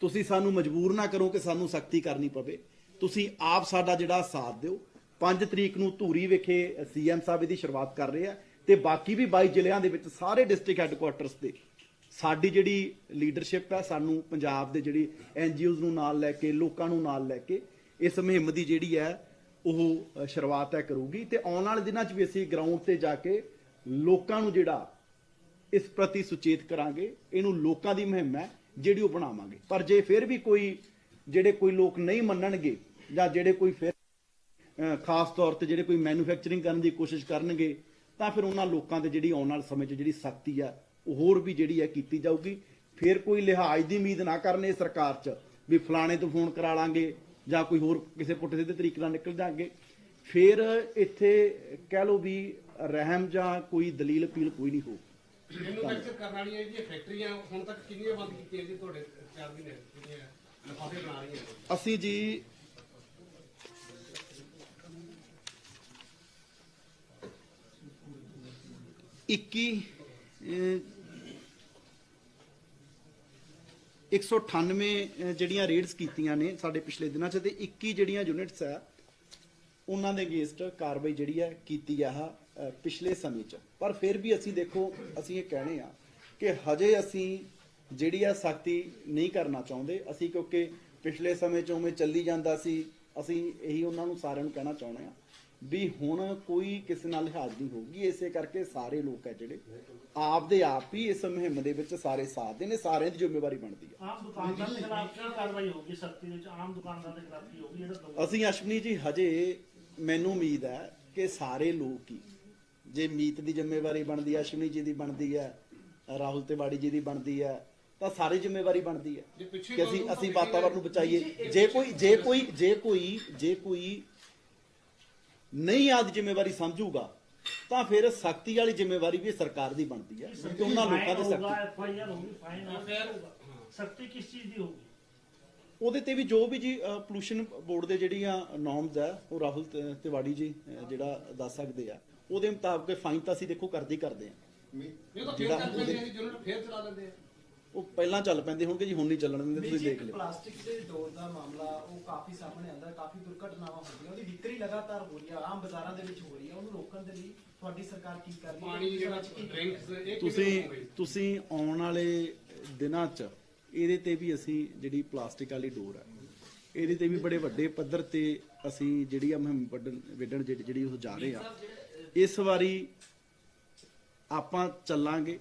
ਤੁਸੀਂ ਸਾਨੂੰ ਮਜਬੂਰ ਨਾ ਕਰੋ ਕਿ ਸਾਨੂੰ ਸਖਤੀ ਕਰਨੀ ਪਵੇ। ਤੁਸੀਂ ਆਪ ਸਾਡਾ ਜਿਹੜਾ ਸਾਥ ਦਿਓ। 5 ਤਰੀਕ ਨੂੰ ਧੂਰੀ ਵਿਖੇ ਸੀਐਮ ਸਾਹਿਬ ਇਹਦੀ ਸ਼ੁਰੂਆਤ ਕਰ ਰਹੇ ਆ ਤੇ ਬਾਕੀ ਵੀ 22 ਜ਼ਿਲ੍ਹਿਆਂ ਦੇ ਵਿੱਚ ਸਾਰੇ ਡਿਸਟ੍ਰਿਕਟ ਹੈੱਡਕੁਆਟਰਸ ਤੇ ਸਾਡੀ ਜਿਹੜੀ ਲੀਡਰਸ਼ਿਪ ਹੈ, ਸਾਨੂੰ ਪੰਜਾਬ ਦੇ ਜਿਹੜੀ ਐਨਜੀਓਜ਼ ਨੂੰ ਨਾਲ ਲੈ ਕੇ, ਲੋਕਾਂ ਨੂੰ ਨਾਲ ਲੈ ਕੇ ਇਸ ਮੁਹਿੰਮ ਦੀ ਜਿਹੜੀ ਹੈ ਉਹ ਸ਼ੁਰੂਆਤ ਹੈ ਕਰੂਗੀ ਤੇ ਆਉਣ ਵਾਲੇ ਦਿਨਾਂ 'ਚ ਵੀ ਅਸੀਂ ਗਰਾਊਂਡ ਤੇ ਜਾ ਕੇ ਲੋਕਾਂ ਨੂੰ ਜਿਹੜਾ ਇਸ ਪ੍ਰਤੀ ਸੁਚੇਤ ਕਰਾਂਗੇ। ਇਹਨੂੰ ਲੋਕਾਂ ਦੀ ਮੁਹਿੰਮ ਹੈ ਜਿਹੜੀ ਉਹ ਬਣਾਵਾਂਗੇ। ਪਰ ਜੇ ਫਿਰ ਵੀ ਕੋਈ ਲੋਕ ਨਹੀਂ ਮੰਨਣਗੇ ਜਾਂ ਜਿਹੜੇ ਕੋਈ ਫਿਰ ਖਾਸ ਤੌਰ ਤੇ ਜਿਹੜੇ ਕੋਈ ਮੈਨੂਫੈਕਚਰਿੰਗ ਕਰਨ ਦੀ ਕੋਸ਼ਿਸ਼ ਕਰਨਗੇ ਤਾਂ ਫਿਰ ਉਹਨਾਂ ਲੋਕਾਂ ਤੇ ਜਿਹੜੀ ਆਉਣ ਵਾਲੇ ਸਮੇਂ 'ਚ ਜਿਹੜੀ ਸਖਤੀ ਆ ਉਹ ਹੋਰ ਵੀ ਜਿਹੜੀ ਹੈ ਕੀਤੀ ਜਾਊਗੀ। ਫਿਰ ਕੋਈ ਲਿਹਾਜ਼ ਦੀ ਉਮੀਦ ਨਾ ਕਰਨੇ ਸਰਕਾਰ 'ਚ ਵੀ ਫਲਾਣੇ ਤੋਂ ਫੋਨ ਕਰਾ ਲਾਂਗੇ ਜਾਂ ਕੋਈ ਹੋਰ ਕਿਸੇ ਪੁੱਠੇ ਸਿੱਧੇ ਤਰੀਕੇ ਨਾਲ ਨਿਕਲ ਜਾਣਗੇ। ਫਿਰ ਇੱਥੇ ਕਹਿ ਲਓ ਵੀ ਰਹਿਮ ਜਾਂ ਕੋਈ ਦਲੀਲ ਅਪੀਲ ਕੋਈ ਨਹੀਂ ਹੋਊ। ਮੈਨੂਫੈਕਚਰ ਕਰਨ ਵਾਲੀਆਂ ਜਿਹੜੀਆਂ ਫੈਕਟਰੀਆਂ ਹੁਣ ਤੱਕ ਕਿੰਨੀਆਂ ਬੰਦ ਕੀਤੀਆਂ ਜੀ ਤੁਹਾਡੇ 4 ਮਹੀਨੇ ਜਿਹੜੀਆਂ ਲਿਫਾਫੇ ਬਣਾ ਰਹੀਆਂ? ਅਸੀਂ ਜੀ 198 ਜਿਹੜੀਆਂ ਰੇਡਸ ਕੀਤੀਆਂ ਨੇ ਸਾਡੇ ਪਿਛਲੇ ਦਿਨਾਂ 'ਚ ਤੇ 21 ਜਿਹੜੀਆਂ ਯੂਨਿਟਸ ਆ ਉਹਨਾਂ ਦੇ ਅਗੇਂਸਟ ਕਾਰਵਾਈ ਜਿਹੜੀ ਹੈ ਕੀਤੀ ਆ ਪਿਛਲੇ ਸਮੇਂ 'ਚ। ਪਰ ਫਿਰ ਵੀ ਅਸੀਂ ਦੇਖੋ ਅਸੀਂ ਇਹ ਕਹਿਣੇ ਆ ਕਿ ਹਜੇ ਅਸੀਂ ਜਿਹੜੀ ਆ ਸਖਤੀ ਨਹੀਂ ਕਰਨਾ ਚਾਹੁੰਦੇ ਅਸੀਂ, ਕਿਉਂਕਿ ਪਿਛਲੇ ਸਮੇਂ 'ਚ ਉਵੇਂ ਚੱਲੀ ਜਾਂਦਾ ਸੀ। ਅਸੀਂ ਇਹੀ ਉਹਨਾਂ ਨੂੰ ਸਾਰਿਆਂ ਨੂੰ ਕਹਿਣਾ ਚਾਹੁੰਦੇ ਆ ਵੀ ਹੁਣ ਕੋਈ ਕਿਸੇ ਨਾਲ ਲਿਹਾਜ਼ ਨਹੀਂ ਹੋਊਗੀ। ਇਸੇ ਕਰਕੇ ਸਾਰੇ ਲੋਕ ਹੈ ਜਿਹੜੇ ਆਪਦੇ ਆਪ ਹੀ ਇਸ ਮੁਹਿੰਮ ਦੇ ਵਿੱਚ ਸਾਰੇ ਸਾਥ ਦੇ ਨੇ, ਸਾਰਿਆਂ ਦੀ ਜ਼ਿੰਮੇਵਾਰੀ ਬਣਦੀ ਹੈ। ਆਮ ਦੁਕਾਨਦਾਰ ਦੇ ਖਿਲਾਫ ਕੀ ਕਾਰਵਾਈ ਹੋਊਗੀ ਸਖਤੀ ਵਿੱਚ? ਆਮ ਦੁਕਾਨਦਾਰ ਦੇ ਖਿਲਾਫ ਕੀ ਹੋਊਗੀ ਜਿਹੜਾ ਅਸੀਂ ਅਸ਼ਵਨੀ ਜੀ ਹਜੇ ਮੈਨੂੰ ਉਮੀਦ ਹੈ ਕਿ ਸਾਰੇ ਲੋਕ ਹੀ, ਜੇ ਮੀਤ ਦੀ ਜ਼ਿੰਮੇਵਾਰੀ ਬਣਦੀ ਹੈ, ਅਸ਼ਵਨੀ ਜੀ ਦੀ ਬਣਦੀ ਹੈ, ਰਾਹੁਲ ਤਿਵਾੜੀ ਜੀ ਦੀ ਬਣਦੀ ਹੈ, ਤਾਂ ਸਾਰੀ ਜ਼ਿੰਮੇਵਾਰੀ ਬਣਦੀ ਹੈ ਕਿ ਅਸੀਂ ਵਾਤਾਵਰਨ ਨੂੰ ਬਚਾਈਏ। ਜੇ ਕੋਈ ਨਹੀਂ ਆਦੀ ਜ਼ਿੰਮੇਵਾਰੀ ਸਮਝੂਗਾ ਤਾਂ ਫਿਰ ਸਖਤੀ ਵਾਲੀ ਜ਼ਿੰਮੇਵਾਰੀ ਵੀ ਸਰਕਾਰ ਦੀ ਬਣਦੀ ਹੈ ਕਿ ਉਹਨਾਂ ਲੋਕਾਂ ਦੇ ਸਖਤੀ ਐਫਆਈਆਰ ਹੋਊਗੀ, ਫਾਈਨ ਹੋਊਗਾ। ਸਖਤੀ ਕਿਸ ਚੀਜ਼ ਦੀ ਹੋਊਗੀ? ਉਹਦੇ ਤੇ ਵੀ ਜੋ ਵੀ ਜੀ ਪੋਲੂਸ਼ਨ ਬੋਰਡ ਦੇ ਜਿਹੜੀਆਂ ਨਾਰਮਸ ਆ ਉਹ ਰਾਹੁਲ ਤਿਵਾੜੀ ਜੀ ਜਿਹੜਾ ਦੱਸ ਸਕਦੇ ਆ, ਉਹਦੇ ਮੁਤਾਬਕ ਫਾਈਨ ਤਾਂ ਅਸੀਂ ਦੇਖੋ ਕਰਦੇ ਹੀ ਕਰਦੇ ਆ। ਇਹ ਤਾਂ ਫੇਰ ਚੱਲ ਪੈਂਦੇ ਆ ਜੀ, ਯੂਨਿਟ ਫੇਰ ਚਲਾ ਲੈਂਦੇ ਆ। ਉਹ ਪਹਿਲਾਂ ਚੱਲ ਪੈਂਦੇ ਹੋਣਗੇ ਜੀ, ਹੁਣ ਨਹੀਂ ਚੱਲਣ ਦਿੰਦੇ, ਤੁਸੀਂ ਦੇਖ ਲਿਓ। ਪਲਾਸਟਿਕ ਦੇ ਡੋਰ ਦਾ ਮਾਮਲਾ ਉਹ ਕਾਫੀ ਸਾਹਮਣੇ ਆਉਂਦਾ, ਕਾਫੀ ਦੁਰਘਟਨਾਵਾਂ ਹੁੰਦੀਆਂ, ਉਹਦੀ ਵਿਕਰੀ ਲਗਾਤਾਰ ਹੋ ਰਹੀ ਹੈ, ਆਮ ਬਾਜ਼ਾਰਾਂ ਦੇ ਵਿੱਚ ਹੋ ਰਹੀ ਹੈ। ਉਹਨੂੰ ਰੋਕਣ ਦੇ ਲਈ ਤੁਹਾਡੀ ਸਰਕਾਰ ਕੀ ਕਰ ਰਹੀ ਹੈ? ਪਾਣੀ ਜਿਹੜਾ ਡਰਿੰਕਸ ਇਹ ਤੁਸੀਂ ਆਉਣ ਵਾਲੇ ਦਿਨਾਂ 'ਚ ਇਹਦੇ ਤੇ ਵੀ ਅਸੀਂ ਜਿਹੜੀ ਪਲਾਸਟਿਕ ਵਾਲੀ ਡੋਰ ਹੈ ਇਹਦੇ ਤੇ ਵੀ ਬੜੇ ਵੱਡੇ ਪੱਧਰ ਤੇ ਅਸੀਂ ਜਿਹੜੀ ਆ ਮੁਹਿੰਮ ਵਿੱਢਣ ਜਿਹੜੀ ਉਹ ਜਾ ਰਹੇ ਆ। ਇਸ ਵਾਰੀ ਆਪਾਂ ਚੱਲਾਂਗੇ,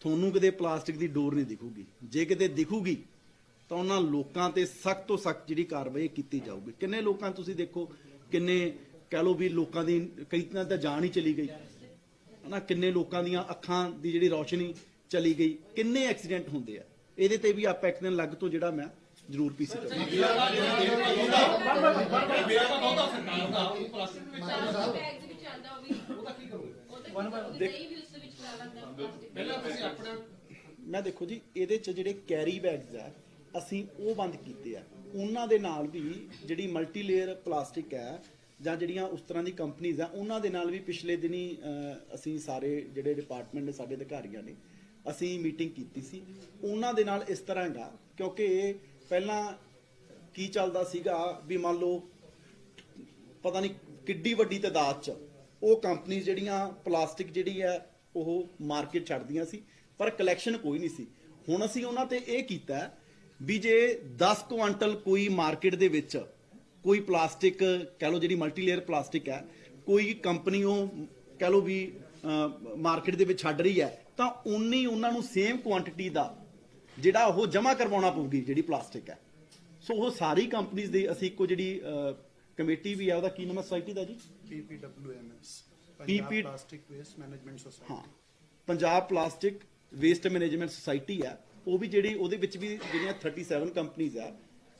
ਤੁਹਾਨੂੰ ਕਿਤੇ ਪਲਾਸਟਿਕ ਦੀ ਡੋਰ ਨਹੀਂ ਦਿਖੂਗੀ। ਜੇ ਕਿਤੇ ਦਿਖੂਗੀ ਤਾਂ ਉਹਨਾਂ ਲੋਕਾਂ ਤੇ ਸਖਤ ਤੋਂ ਸਖਤ ਜਿਹੜੀ ਕਾਰਵਾਈ ਕੀਤੀ ਜਾਊਗੀ। ਕਿੰਨੇ ਲੋਕਾਂ ਤੁਸੀਂ ਦੇਖੋ, ਕਿੰਨੇ ਕਹਿ ਲਓ ਵੀ ਲੋਕਾਂ ਦੀ ਕਈ ਤਾਂ ਜਾਨ ਹੀ ਚਲੀ ਗਈ ਹਨਾ, ਕਿੰਨੇ ਲੋਕਾਂ ਦੀਆਂ ਅੱਖਾਂ ਦੀ ਜਿਹੜੀ ਰੌਸ਼ਨੀ ਚਲੀ ਗਈ, ਕਿੰਨੇ ਐਕਸੀਡੈਂਟ ਹੁੰਦੇ ਆ। ਇਹਦੇ ਤੇ ਵੀ ਆਪਾਂ ਇੱਕ ਦਿਨ ਲੱਗ ਤੋਂ ਜਿਹੜਾ ਮੈਂ ਜ਼ਰੂਰ ਪੀਸੀ ਕਰਾਂਗਾ। ਮੈਂ ਦੇਖੋ ਜੀ ਇਹਦੇ ਚ ਜਿਹੜੇ ਕੈਰੀ ਬੈਗਸ ਆ ਅਸੀਂ ਉਹ ਬੰਦ ਕੀਤੇ ਆ। ਉਹਨਾਂ ਦੇ ਨਾਲ ਵੀ ਜਿਹੜੀ ਮਲਟੀ ਲੇਅਰ ਪਲਾਸਟਿਕ ਹੈ ਜਾਂ ਜਿਹੜੀਆਂ ਉਸ ਤਰ੍ਹਾਂ ਦੀ ਕੰਪਨੀਆਂ ਆ ਉਹਨਾਂ ਦੇ ਨਾਲ ਵੀ ਪਿਛਲੇ ਦਿਨੀ ਅਸੀਂ ਸਾਰੇ ਜਿਹੜੇ ਡਿਪਾਰਟਮੈਂਟ ਦੇ ਸਾਡੇ ਅਧਿਕਾਰੀਆਂ ਨੇ ਅਸੀਂ ਮੀਟਿੰਗ ਕੀਤੀ ਸੀ। ਉਹਨਾਂ ਦੇ ਨਾਲ ਇਸ ਤਰ੍ਹਾਂ ਹੈਗਾ, ਕਿਉਂਕਿ ਪਹਿਲਾਂ ਕੀ ਚੱਲਦਾ ਸੀਗਾ ਵੀ ਮੰਨ ਲਓ ਪਤਾ ਨਹੀਂ ਕਿੱਡੀ ਵੱਡੀ ਤਾਦਾਦ 'ਚ ਉਹ ਕੰਪਨੀ ਜਿਹੜੀਆਂ ਪਲਾਸਟਿਕ ਜਿਹੜੀ ਹੈ ਉਹ ਮਾਰਕੀਟ ਛੱਡਦੀਆਂ ਸੀ ਪਰ ਕਲੈਕਸ਼ਨ ਕੋਈ ਨਹੀਂ ਸੀ। ਹੁਣ ਅਸੀਂ ਉਹਨਾਂ ਤੇ ਇਹ ਕੀਤਾ ਵੀ ਜੇ 10 ਕੁਆਂਟਲ ਕੋਈ ਮਾਰਕੀਟ ਦੇ ਵਿੱਚ ਕੋਈ ਪਲਾਸਟਿਕ ਕਹਿ ਲਓ ਜਿਹੜੀ ਮਲਟੀ ਲੇਅਰ ਪਲਾਸਟਿਕ ਹੈ ਕੋਈ ਕੰਪਨੀ ਉਹ ਕਹਿ ਲਓ ਵੀ ਮਾਰਕੀਟ ਦੇ ਵਿੱਚ ਛੱਡ ਰਹੀ ਹੈ ਤਾਂ ਉਨੀ ਉਹਨਾਂ ਨੂੰ ਸੇਮ ਕੁਆਂਟੀਟੀ ਦਾ ਜਿਹੜਾ ਉਹ ਜਮ੍ਹਾਂ ਕਰਵਾਉਣਾ ਪਊਗੀ ਜਿਹੜੀ ਪਲਾਸਟਿਕ ਹੈ। ਸੋ ਉਹ ਸਾਰੀ ਕੰਪਨੀਆਂ ਦੀ ਅਸੀਂ ਇੱਕੋ ਜਿਹੜੀ ਕਮੇਟੀ ਵੀ ਹੈ, ਉਹਦਾ ਕੀ ਨਾਮ ਹੈ ਸੁਸਾਇਟੀ ਦਾ ਜੀ? PPWMS Punjab plastic waste management society. ਹਾਂ, Punjab plastic waste management society ਆ ਉਹ ਵੀ ਜਿਹੜੀ ਉਹਦੇ ਵਿੱਚ ਵੀ ਜਿਹੜੀਆਂ 37 ਕੰਪਨੀਆਂ ਆ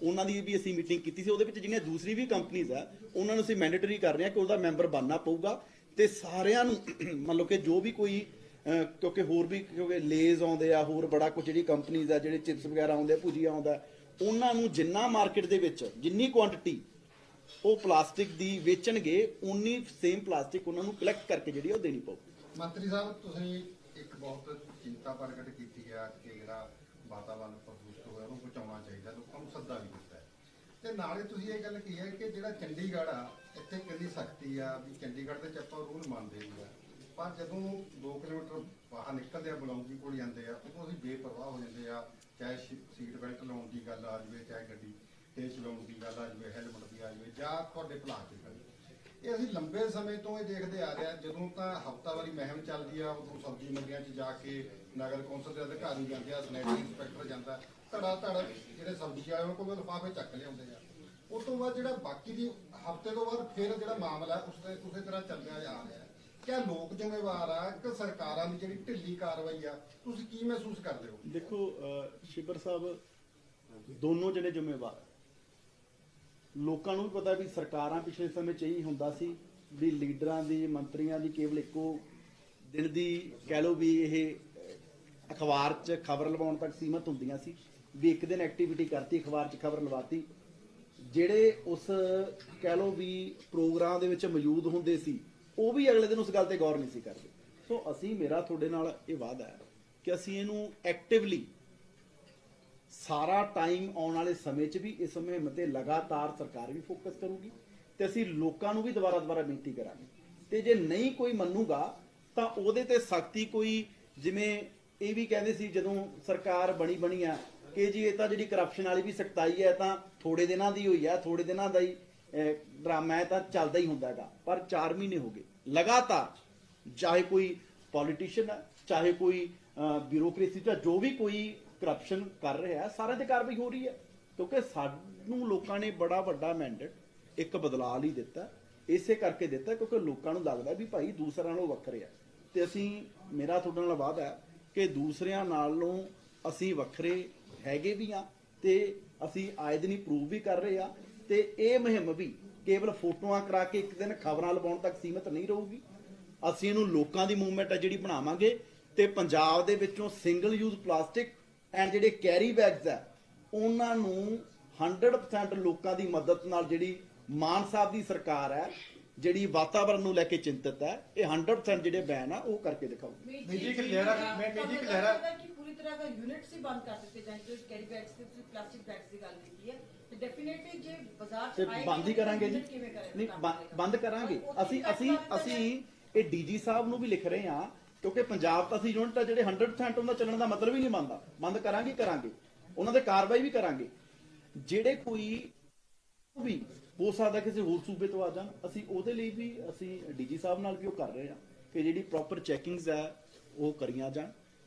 ਉਹਨਾਂ ਦੀ ਵੀ ਅਸੀਂ ਮੀਟਿੰਗ ਕੀਤੀ ਸੀ। ਉਹਦੇ ਵਿੱਚ ਜਿਹੜੀਆਂ ਦੂਸਰੀ ਵੀ ਕੰਪਨੀਆਂ ਆ ਉਹਨਾਂ ਨੂੰ ਅਸੀਂ ਮੈਂਡੇਟਰੀ ਕਰ ਰਹੇ ਹਾਂ ਕਿ ਉਹਦਾ ਮੈਂਬਰ ਬਣਨਾ ਪਊਗਾ ਤੇ ਸਾਰਿਆਂ ਨੂੰ ਮੰਨ ਲਓ ਕਿ ਜੋ ਵੀ ਕੋਈ ਕਿਉਂਕਿ ਹੋਰ ਵੀ ਕਿਉਂਕਿ ਲੇਜ਼ ਆਉਂਦੇ ਆ, ਹੋਰ ਬੜਾ ਕੁਝ ਜਿਹੜੀ ਕੰਪਨੀਆਂ ਆ ਜਿਹੜੇ ਚਿਪਸ ਵਗੈਰਾ ਆਉਂਦੇ ਆ, ਭੁਜੀਆ ਆਉਂਦਾ, ਉਹਨਾਂ ਨੂੰ ਜਿੰਨਾ ਮਾਰਕੀਟ ਦੇ ਵਿੱਚ ਜਿੰਨੀ ਕੁਆਂਟੀਟੀ ਉਹ ਪਲਾਸਟਿਕ ਦੀ ਵੇਚਣਗੇ ਉਨੀ ਸੇਮ ਪਲਾਸਟਿਕ ਉਹਨਾਂ ਨੂੰ ਕਲੈਕਟ ਕਰਕੇ ਜਿਹੜੀ ਉਹ ਦੇਣੀ ਪਊ। ਮੰਤਰੀ ਸਾਹਿਬ ਤੁਸੀਂ ਇੱਕ ਬਹੁਤ ਚਿੰਤਾ ਪ੍ਰਗਟ ਕੀਤੀ ਹੈ ਕਿ ਜਿਹੜਾ ਵਾਤਾਵਰਨ ਪ੍ਰਦੂਸ਼ਿਤ ਹੋਇਆ ਉਹਨੂੰ ਬਚਾਉਣਾ ਚਾਹੀਦਾ, ਲੋਕਾਂ ਨੂੰ ਸੱਦਾ ਵੀ ਦਿੱਤਾ ਹੈ ਤੇ ਨਾਲੇ ਤੁਸੀਂ ਇਹ ਗੱਲ ਕਹੀ ਹੈ ਕਿ ਜਿਹੜਾ ਚੰਡੀਗੜ੍ਹ ਆ ਇੱਥੇ ਕਿੰਨੀ ਸਖਤੀ ਆ ਵੀ ਚੰਡੀਗੜ੍ਹ ਦੇ ਚ ਆਪਾਂ ਰੂਲ ਮੰਨਦੇ ਨਹੀਂ ਆ, ਪਰ ਜਦੋਂ 2 ਕਿਲੋਮੀਟਰ ਬਾਹਰ ਨਿਕਲਦੇ ਆ ਬਲੌਂਗੀ ਕੋਲ ਜਾਂਦੇ ਆ ਉਦੋਂ ਅਸੀਂ ਬੇਪਰਵਾਹ ਹੋ ਜਾਂਦੇ ਆ, ਚਾਹੇ ਸੀਟ ਬੈਲਟ ਲਾਉਣ ਦੀ ਗੱਲ ਆ ਜਾਵੇ, ਚਾਹੇ ਗੱਡੀ ਤੇਜ਼ ਚਲਾਉਣ ਦੀ ਗੱਲ ਆ ਜਾਵੇ, ਹੈਲਮਟ ਦੀ ਆ ਜਾਵੇ ਜਾਂ ਤੁਹਾਡੇ ਭਲਾ ਦੀ ਗੱਲ। ਇਹ ਅਸੀਂ ਲੰਬੇ ਸਮੇਂ ਤੋਂ ਇਹ ਦੇਖਦੇ ਆ ਰਹੇ ਆ, ਜਦੋਂ ਤਾਂ ਹਫ਼ਤਾਵਾਰੀ ਮੁਹਿੰਮ ਚੱਲਦੀ ਆ ਉਦੋਂ ਸਬਜ਼ੀ ਮੰਡੀਆਂ 'ਚ ਜਾ ਕੇ ਨਗਰ ਕੌਂਸਲ ਦੇ ਅਧਿਕਾਰੀ ਜਾਂਦੇ ਆ, ਸੈਨੇਟਰੀ ਇੰਸਪੈਕਟਰ ਜਾਂਦਾ, ਧੜਾ ਧੜ ਜਿਹੜੇ ਸਬਜ਼ੀ ਵਾਲੇ ਉਹਨਾਂ ਕੋਲ ਲਿਫਾਫੇ ਚੱਕ ਲਿਆਉਂਦੇ ਆ। ਉਸ ਤੋਂ ਬਾਅਦ ਜਿਹੜਾ ਬਾਕੀ ਦੀ ਹਫ਼ਤੇ ਤੋਂ ਬਾਅਦ ਫਿਰ ਜਿਹੜਾ ਮਾਮਲਾ ਉਸੇ ਤਰ੍ਹਾਂ ਚੱਲਦਾ ਜਾ ਰਿਹਾ। ਕਿਆ ਲੋਕ ਜ਼ਿੰਮੇਵਾਰ ਆ ਕਿ ਸਰਕਾਰਾਂ ਦੀ ਜਿਹੜੀ ਢਿੱਲੀ ਕਾਰਵਾਈ ਆ, ਤੁਸੀਂ ਕੀ ਮਹਿਸੂਸ ਕਰਦੇ ਹੋ? ਦੇਖੋ ਸ਼ਿਬਰ ਸਾਹਿਬ, ਦੋਨੋਂ ਜਣੇ ਜ਼ਿੰਮੇਵਾਰ। ਲੋਕਾਂ ਨੂੰ ਵੀ ਪਤਾ ਵੀ ਸਰਕਾਰਾਂ ਪਿਛਲੇ ਸਮੇਂ 'ਚ ਇਹੀ ਹੁੰਦਾ ਸੀ ਵੀ ਲੀਡਰਾਂ ਦੀ, ਮੰਤਰੀਆਂ ਦੀ ਕੇਵਲ ਇੱਕੋ ਦਿਨ ਦੀ ਕਹਿ ਲਓ ਵੀ ਇਹ ਅਖਬਾਰ 'ਚ ਖਬਰ ਲਵਾਉਣ ਤੱਕ ਸੀਮਤ ਹੁੰਦੀਆਂ ਸੀ ਵੀ ਇੱਕ ਦਿਨ ਐਕਟੀਵਿਟੀ ਕਰਤੀ, ਅਖਬਾਰ 'ਚ ਖਬਰ ਲਵਾਤੀ। ਜਿਹੜੇ ਉਸ ਕਹਿ ਲਓ ਵੀ ਪ੍ਰੋਗਰਾਮ ਦੇ ਵਿੱਚ ਮੌਜੂਦ ਹੁੰਦੇ ਸੀ ਉਹ ਵੀ ਅਗਲੇ ਦਿਨ ਉਸ ਗੱਲ ਤੇ ਗੌਰ ਨਹੀਂ ਸੀ ਕਰਦੇ। ਸੋ ਮੇਰਾ ਤੁਹਾਡੇ ਨਾਲ ਇਹ ਵਾਅਦਾ ਹੈ ਕਿ ਅਸੀਂ ਇਹਨੂੰ ਐਕਟਿਵਲੀ ਸਾਰਾ ਟਾਈਮ ਆਉਣ ਵਾਲੇ ਸਮੇਂ 'ਚ ਵੀ ਇਸ ਮੁਹਿੰਮ ਤੇ ਲਗਾਤਾਰ ਸਰਕਾਰ ਵੀ ਫੋਕਸ ਕਰੂਗੀ ਤੇ ਅਸੀਂ ਲੋਕਾਂ ਨੂੰ ਵੀ ਦੁਬਾਰਾ ਬੇਨਤੀ ਕਰਾਂਗੇ ਤੇ ਜੇ ਨਹੀਂ ਕੋਈ ਮੰਨੂਗਾ ਤਾਂ ਉਹਦੇ ਤੇ ਸਖਤੀ ਕੋਈ, ਜਿਵੇਂ ਇਹ ਵੀ ਕਹਿੰਦੇ ਸੀ ਜਦੋਂ ਸਰਕਾਰ ਬਣੀ ਆ ਕਿ ਜੀ ਇਹ ਤਾਂ ਜਿਹੜੀ ਕਰਪਸ਼ਨ ਵਾਲੀ ਵੀ ਸਖਤਾਈ ਹੈ ਤਾਂ ਥੋੜੇ ਦਿਨਾਂ ਦੀ ਹੋਈ ਹੈ, ਥੋੜੇ ਦਿਨਾਂ ਦਾ ਹੀ ਡਰਾਮਾ ਹੈ ਤਾਂ ਚੱਲਦਾ ਹੀ ਹੁੰਦਾ ਹੈਗਾ। ਪਰ 4 ਮਹੀਨੇ ਹੋ ਗਏ ਲਗਾਤਾਰ, ਚਾਹੇ ਕੋਈ ਪੋਲੀਟੀਸ਼ੀਅਨ ਹੈ, ਚਾਹੇ ਕੋਈ ਬਿਊਰੋਕ੍ਰੇਸੀ ਜਾਂ ਜੋ ਵੀ ਕੋਈ ਕਰਪਸ਼ਨ ਕਰ ਰਿਹਾ ਹੈ, ਸਾਰਿਆਂ ਤੇ ਕਾਰਵਾਈ ਹੋ ਰਹੀ ਹੈ ਕਿਉਂਕਿ ਸਾਨੂੰ ਲੋਕਾਂ ਨੇ ਬੜਾ ਵੱਡਾ ਮੈਂਡੇਟ ਇੱਕ ਬਦਲਾਅ ਲਈ ਦਿੱਤਾ। ਇਸੇ ਕਰਕੇ ਦਿੱਤਾ ਕਿਉਂਕਿ ਲੋਕਾਂ ਨੂੰ ਲੱਗਦਾ ਵੀ ਭਾਈ ਦੂਸਰਿਆਂ ਨਾਲੋਂ ਵੱਖਰੇ ਆ ਤੇ ਮੇਰਾ ਤੁਹਾਡੇ ਨਾਲ ਵਾਅਦਾ ਹੈ ਕਿ ਦੂਸਰਿਆਂ ਨਾਲੋਂ ਅਸੀਂ ਵੱਖਰੇ ਹੈਗੇ ਵੀ ਆ ਤੇ ਅਸੀਂ ਆਏ ਦਿਨ ਹੀ ਪ੍ਰੂਵ ਵੀ ਕਰ ਰਹੇ ਆ ਤੇ ਇਹ ਮੁਹਿੰਮ ਵੀ ਕੇਵਲ ਫੋਟੋਆਂ ਕਰਾ ਕੇ ਇੱਕ ਦਿਨ ਖਬਰਾਂ ਲਵਾਉਣ ਤੱਕ ਸੀਮਿਤ ਨਹੀਂ ਰਹੂਗੀ। ਅਸੀਂ ਇਹਨੂੰ ਲੋਕਾਂ ਦੀ ਮੂਵਮੈਂਟ ਹੈ ਜਿਹੜੀ ਬਣਾਵਾਂਗੇ ਤੇ ਪੰਜਾਬ ਦੇ ਵਿੱਚੋਂ ਸਿੰਗਲ ਯੂਜ਼ ਪਲਾਸਟਿਕ ਐਂਡ ਜਿਹੜੇ ਕੈਰੀ ਬੈਗਸ ਆ ਉਹਨਾਂ ਨੂੰ 100% ਲੋਕਾਂ ਦੀ ਮਦਦ ਨਾਲ, ਜਿਹੜੀ ਮਾਨ ਸਾਹਿਬ ਦੀ ਸਰਕਾਰ ਹੈ ਜਿਹੜੀ ਵਾਤਾਵਰਣ ਨੂੰ ਲੈ ਕੇ ਚਿੰਤਤ ਹੈ, ਇਹ 100% ਜਿਹੜੇ ਬੈਨ ਆ ਉਹ ਕਰਕੇ ਦਿਖਾਊਗੀ। निजी की लहरा कि पूरी तरह का यूनिट्स ही बंद कर ਦਿੱਤੇ ਜਾਣ, ਜੋ ਕੈਰੀ ਬੈਗਸ ਤੇ ਤੁਸੀਂ ਪਲਾਸਟਿਕ ਬੈਗਸ ਦੀ ਗੱਲ ਕੀਤੀ ਹੈ ਤੇ ਡੈਫੀਨਿਟਲੀ ਜੇ ਬਾਜ਼ਾਰ ਤੇ ਚ ਆਏ ਬੰਦ ਹੀ ਕਰਾਂਗੇ ਜੀ, ਨਹੀਂ ਬੰਦ ਕਰਾਂਗੇ ਅਸੀਂ ਇਹ ਡੀਜੀ ਸਾਹਿਬ ਨੂੰ ਵੀ ਲਿਖ ਰਹੇ ਹਾਂ ਕਿਉਂਕਿ ਪੰਜਾਬ ਤਾਂ ਅਸੀਂ ਯੂਨਿਟ ਆ ਜਿਹੜੇ 100% ਉਹਨਾਂ ਚੱਲਣ ਦਾ ਮਤਲਬ ਹੀ ਨਹੀਂ ਬਣਦਾ। ਬੰਦ ਕਰਾਂਗੇ ਉਹਨਾਂ ਤੇ ਕਾਰਵਾਈ ਵੀ ਕਰਾਂਗੇ। ਜਿਹੜੇ ਕੋਈ ਵੀ ਹੋ ਸਕਦਾ ਕਿਸੇ ਹੋਰ ਸੂਬੇ ਤੋਂ ਆ ਜਾਣ, ਅਸੀਂ ਉਹਦੇ ਲਈ ਵੀ ਅਸੀਂ ਡੀਜੀ ਸਾਹਿਬ ਨਾਲ ਵੀ ਉਹ ਕਰ ਰਹੇ ਹਾਂ ਕਿ ਜਿਹੜੀ ਪ੍ਰੋਪਰ ਚੈਕਿੰਗਸ ਹੈ ਉਹ ਕਰੀਆਂ ਜਾਣ।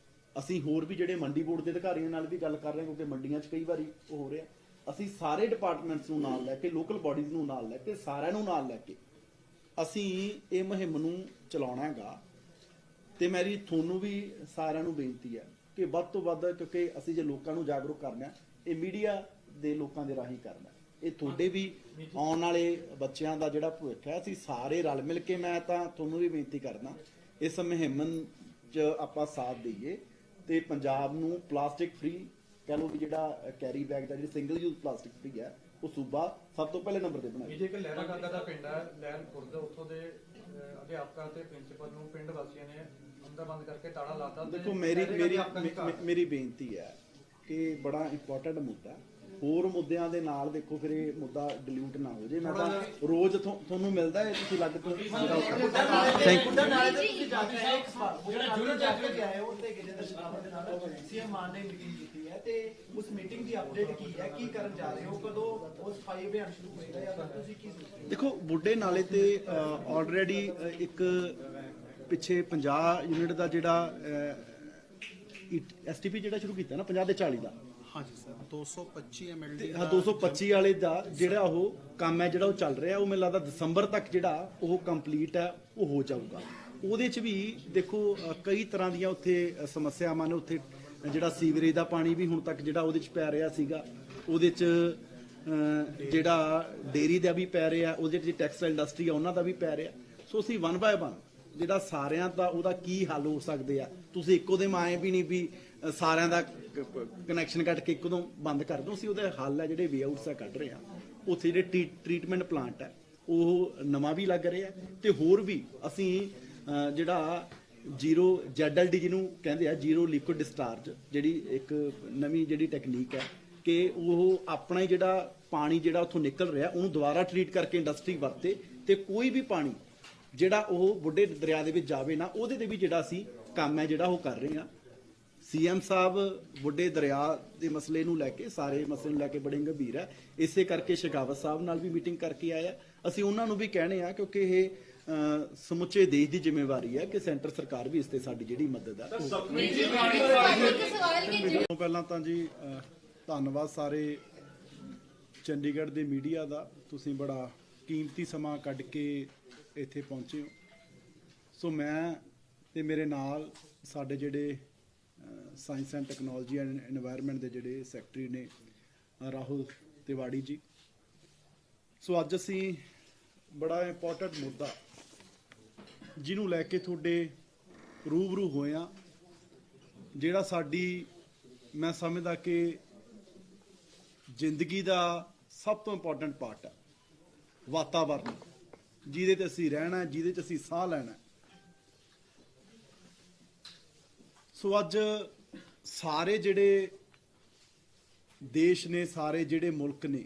ਅਸੀਂ ਹੋਰ ਵੀ ਜਿਹੜੇ ਮੰਡੀ ਬੋਰਡ ਦੇ ਅਧਿਕਾਰੀਆਂ ਨਾਲ ਵੀ ਗੱਲ ਕਰ ਰਹੇ ਹਾਂ ਕਿਉਂਕਿ ਮੰਡੀਆਂ 'ਚ ਕਈ ਵਾਰੀ ਉਹ ਹੋ ਰਿਹਾ। ਅਸੀਂ ਸਾਰੇ ਡਿਪਾਰਟਮੈਂਟਸ ਨੂੰ ਨਾਲ ਲੈ ਕੇ, ਲੋਕਲ ਬਾਡੀਜ਼ ਨੂੰ ਨਾਲ ਲੈ ਕੇ, ਸਾਰਿਆਂ ਨੂੰ ਨਾਲ ਲੈ ਕੇ ਅਸੀਂ ਇਹ ਮੁਹਿੰਮ ਨੂੰ ਚਲਾਉਣਾ ਹੈਗਾ ਤੇ ਮੇਰੀ ਤੁਹਾਨੂੰ ਵੀ ਸਾਰਿਆਂ ਨੂੰ ਬੇਨਤੀ ਹੈ ਕਿ ਵੱਧ ਤੋਂ ਵੱਧ, ਕਿਉਂਕਿ ਅਸੀਂ ਜੇ ਲੋਕਾਂ ਨੂੰ ਜਾਗਰੂਕ ਕਰਨਾ ਇਹ ਮੀਡੀਆ ਦੇ ਲੋਕਾਂ ਦੇ ਰਾਹੀਂ ਕਰਨਾ, ਇਹ ਤੁਹਾਡੇ ਵੀ ਆਉਣ ਵਾਲੇ ਬੱਚਿਆਂ ਦਾ ਜਿਹੜਾ ਭਵਿੱਖ ਹੈ, ਅਸੀਂ ਸਾਰੇ ਰਲ ਮਿਲ ਕੇ, ਮੈਂ ਤਾਂ ਤੁਹਾਨੂੰ ਵੀ ਬੇਨਤੀ ਕਰਦਾ ਇਸ ਮੁਹਿੰਮ 'ਚ ਆਪਾਂ ਸਾਥ ਦਈਏ ਤੇ ਪੰਜਾਬ ਨੂੰ ਪਲਾਸਟਿਕ ਫ੍ਰੀ ਕਹਿ ਲਓ ਵੀ ਜਿਹੜਾ ਕੈਰੀ ਬੈਗ ਦਾ ਜਿਹੜੀ ਸਿੰਗਲ ਯੂਜ਼ ਪਲਾਸਟਿਕ ਫ੍ਰੀ ਹੈ ਉਹ ਸੂਬਾ ਸਭ ਤੋਂ ਪਹਿਲੇ ਨੰਬਰ ਤੇ ਬਣਾਏ। ਇਹ ਇੱਕ ਲਹਿਰਾ ਗਾਗਾ ਦਾ ਪਿੰਡ ਹੈ, ਲਹਿਰ ਖੁਰਦ, ਉੱਥੋਂ ਦੇ ਅਧਿਆਪਕਾਂ ਤੇ ਪ੍ਰਿੰਸੀਪਲ ਨੂੰ ਪਿੰਡ ਵਾਸੀਆਂ ਨੇ ਅੰਦਰ ਬੰਦ ਕਰਕੇ ਤਾਲਾ ਲਾਤਾ। ਦੇਖੋ ਮੇਰੀ ਬੇਨਤੀ ਹੈ ਕਿ ਬੜਾ ਇੰਪੋਰਟੈਂਟ ਮੁੱਦਾ, ਹੋਰ ਮੁੱਦਿਆਂ ਦੇ ਨਾਲ ਦੇਖੋ ਫਿਰ ਇਹ ਮੁੱਦਾ ਡਿਲੂਟ ਨਾ ਹੋ ਜੇ। ਮੈਂ ਤਾਂ ਰੋਜ਼ ਤੁਹਾਨੂੰ ਮਿਲਦਾ ਹੈ, ਤੁਸੀਂ ਲੱਗ ਤੋਂ ਥੈਂਕ ਯੂ। ਨਾਲੇ ਤੇ ਤੁਸੀਂ ਜਾ ਕੇ ਇੱਕ ਸਵਾਲ ਜਿਹੜਾ ਜਾ ਕੇ ਆਏ ਹੋ ਤੇ ਗਜੇਂਦਰ ਸ਼ਰਾਵਤ ਦੇ ਨਾਲ ਸੀਐਮ ਮਾਨ ਨੇ ਮੀਟਿੰਗ ਕੀਤੀ ਹੈ ਤੇ ਉਸ ਮੀਟਿੰਗ ਦੀ ਅਪਡੇਟ ਕੀ ਹੈ, ਕੀ ਕਰਨ ਜਾ ਰਹੇ ਹੋ, ਕਦੋਂ ਉਹ ਸਫਾਈ ਅਭਿਆਨ ਸ਼ੁਰੂ ਹੋਏਗਾ ਜਾਂ ਤੁਸੀਂ ਕੀ ਸੋਚਦੇ ਹੋ? ਦੇਖੋ ਬੁੱਢੇ ਨਾਲੇ ਤੇ ਆਲਰੇਡੀ ਇੱਕ ਪਿੱਛੇ 50 ਯੂਨਿਟ ਦਾ ਜਿਹੜਾ ਐਸਟੀਪੀ ਜਿਹੜਾ ਸ਼ੁਰੂ ਕੀਤਾ ਨਾ 50 ਦੇ 40 ਦਾ, ਹਾਂਜੀ ਸਰ 225 MLD 225 ਵਾਲੇ ਦਾ ਜਿਹੜਾ ਉਹ ਕੰਮ ਹੈ ਜਿਹੜਾ ਉਹ ਚੱਲ ਰਿਹਾ, ਉਹ ਮੈਨੂੰ ਲੱਗਦਾ ਦਸੰਬਰ ਤੱਕ ਜਿਹੜਾ ਉਹ ਕੰਪਲੀਟ ਹੈ ਉਹ ਹੋ ਜਾਊਗਾ। ਉਹਦੇ 'ਚ ਵੀ ਦੇਖੋ ਕਈ ਤਰ੍ਹਾਂ ਦੀਆਂ ਉੱਥੇ ਸਮੱਸਿਆਵਾਂ ਨੇ। ਉੱਥੇ ਜਿਹੜਾ ਸੀਵਰੇਜ ਦਾ ਪਾਣੀ ਵੀ ਹੁਣ ਤੱਕ ਜਿਹੜਾ ਉਹਦੇ 'ਚ ਪੈ ਰਿਹਾ ਸੀਗਾ, ਉਹਦੇ 'ਚ ਜਿਹੜਾ ਡੇਅਰੀ ਦਾ ਵੀ ਪੈ ਰਿਹਾ, ਉਹਦੇ 'ਚ ਟੈਕਸਟਾਈਲ ਇੰਡਸਟਰੀ ਆ ਉਹਨਾਂ ਦਾ ਵੀ ਪੈ ਰਿਹਾ। ਸੋ ਅਸੀਂ 1 ਬਾਏ 1 ਜਿਹੜਾ ਸਾਰਿਆਂ ਦਾ ਉਹਦਾ ਕੀ ਹੱਲ ਹੋ ਸਕਦੇ ਆ, ਤੁਸੀਂ ਇੱਕੋ ਦੇ ਮਾਏ ਵੀ ਨਹੀਂ ਵੀ ਸਾਰਿਆਂ ਦਾ ਕਨੈਕਸ਼ਨ ਕੱਟ ਕੇ ਇੱਕਦਮ ਬੰਦ ਕਰ ਦਿਓ। ਅਸੀਂ ਉਹਦੇ ਹੱਲ ਹੈ ਜਿਹੜੇ ਵੇ ਆਊਟਸ ਆ ਕੱਢ ਰਹੇ ਆ, ਉੱਥੇ ਜਿਹੜੇ ਟ੍ਰੀਟਮੈਂਟ ਪਲਾਂਟ ਹੈ ਉਹ ਨਵਾਂ ਵੀ ਲੱਗ ਰਿਹਾ ਤੇ ਹੋਰ ਵੀ ਅਸੀਂ ਜਿਹੜਾ ਜ਼ੀਰੋ ZLD ਜਿਹਨੂੰ ਕਹਿੰਦੇ ਆ ਜ਼ੀਰੋ ਲਿਕੁਇਡ ਡਿਸਚਾਰਜ, ਜਿਹੜੀ ਇੱਕ ਨਵੀਂ ਜਿਹੜੀ ਟੈਕਨੀਕ ਹੈ ਕਿ ਉਹ ਆਪਣਾ ਹੀ ਜਿਹੜਾ ਪਾਣੀ ਜਿਹੜਾ ਉੱਥੋਂ ਨਿਕਲ ਰਿਹਾ ਉਹਨੂੰ ਦੁਬਾਰਾ ਟ੍ਰੀਟ ਕਰਕੇ ਇੰਡਸਟਰੀ ਵਰਤੇ ਤੇ ਕੋਈ ਵੀ ਪਾਣੀ ਜਿਹੜਾ ਉਹ ਬੁੱਢੇ ਦਰਿਆ ਦੇ ਵਿੱਚ ਜਾਵੇ ਨਾ, ਉਹਦੇ ਤੇ ਵੀ ਜਿਹੜਾ ਅਸੀਂ ਕੰਮ ਹੈ ਜਿਹੜਾ ਉਹ ਕਰ ਰਹੇ ਹਾਂ। CM ਸਾਹਿਬ ਬੁੱਢੇ ਦਰਿਆ ਦੇ ਮਸਲੇ ਨੂੰ ਲੈ ਕੇ, ਸਾਰੇ ਮਸਲੇ ਨੂੰ ਲੈ ਕੇ ਬੜੇ ਗੰਭੀਰ ਹੈ, ਇਸੇ ਕਰਕੇ ਸ਼ੇਖਾਵਤ ਸਾਹਿਬ ਨਾਲ ਵੀ ਮੀਟਿੰਗ ਕਰਕੇ ਆਇਆ। ਅਸੀਂ ਉਹਨਾਂ ਨੂੰ ਵੀ ਕਹਿਣੇ ਆ ਕਿਉਂਕਿ ਇਹ ਸਮੁੱਚੇ ਦੇਸ਼ ਦੀ ਜ਼ਿੰਮੇਵਾਰੀ ਹੈ ਕਿ ਸੈਂਟਰ ਸਰਕਾਰ ਵੀ ਇਸ ਤੇ ਸਾਡੀ ਜਿਹੜੀ ਮਦਦ ਹੈ ਉਹ ਪਹਿਲਾਂ ਤਾਂ ਜੀ ਧੰਨਵਾਦ ਸਾਰੇ ਚੰਡੀਗੜ੍ਹ ਦੇ ਮੀਡੀਆ ਦਾ, ਤੁਸੀਂ ਬੜਾ ਕੀਮਤੀ ਸਮਾਂ ਕੱਢ ਕੇ ਇੱਥੇ ਪਹੁੰਚੇ ਹੋ। ਸੋ ਮੈਂ ਤੇ ਮੇਰੇ ਨਾਲ ਸਾਡੇ ਜਿਹੜੇ science and technology and environment ਦੇ ਜਿਹੜੇ ਸੈਕਟਰੀ ਨੇ ਰਾਹੁਲ ਤਿਵਾੜੀ ਜੀ। ਸੋ ਅੱਜ ਅਸੀਂ ਬੜਾ ਇੰਪੋਰਟੈਂਟ ਮੁੱਦਾ ਜਿਹਨੂੰ ਲੈ ਕੇ ਤੁਹਾਡੇ ਰੂਬਰੂ ਹੋਏ ਆ, ਜਿਹੜਾ ਸਾਡੀ ਮੈਂ ਸਮਝਦਾ ਕਿ ਜ਼ਿੰਦਗੀ ਦਾ ਸਭ ਤੋਂ ਇੰਪੋਰਟੈਂਟ ਪਾਰਟ ਹੈ, ਵਾਤਾਵਰਨ, ਜਿਹਦੇ ਤੇ ਅਸੀਂ ਰਹਿਣਾ, ਜਿਹਦੇ 'ਚ ਅਸੀਂ ਸਾਹ ਲੈਣਾ। ਸੋ ਅੱਜ ਸਾਰੇ ਜਿਹੜੇ ਦੇਸ਼ ਨੇ, ਸਾਰੇ ਜਿਹੜੇ ਮੁਲਕ ਨੇ,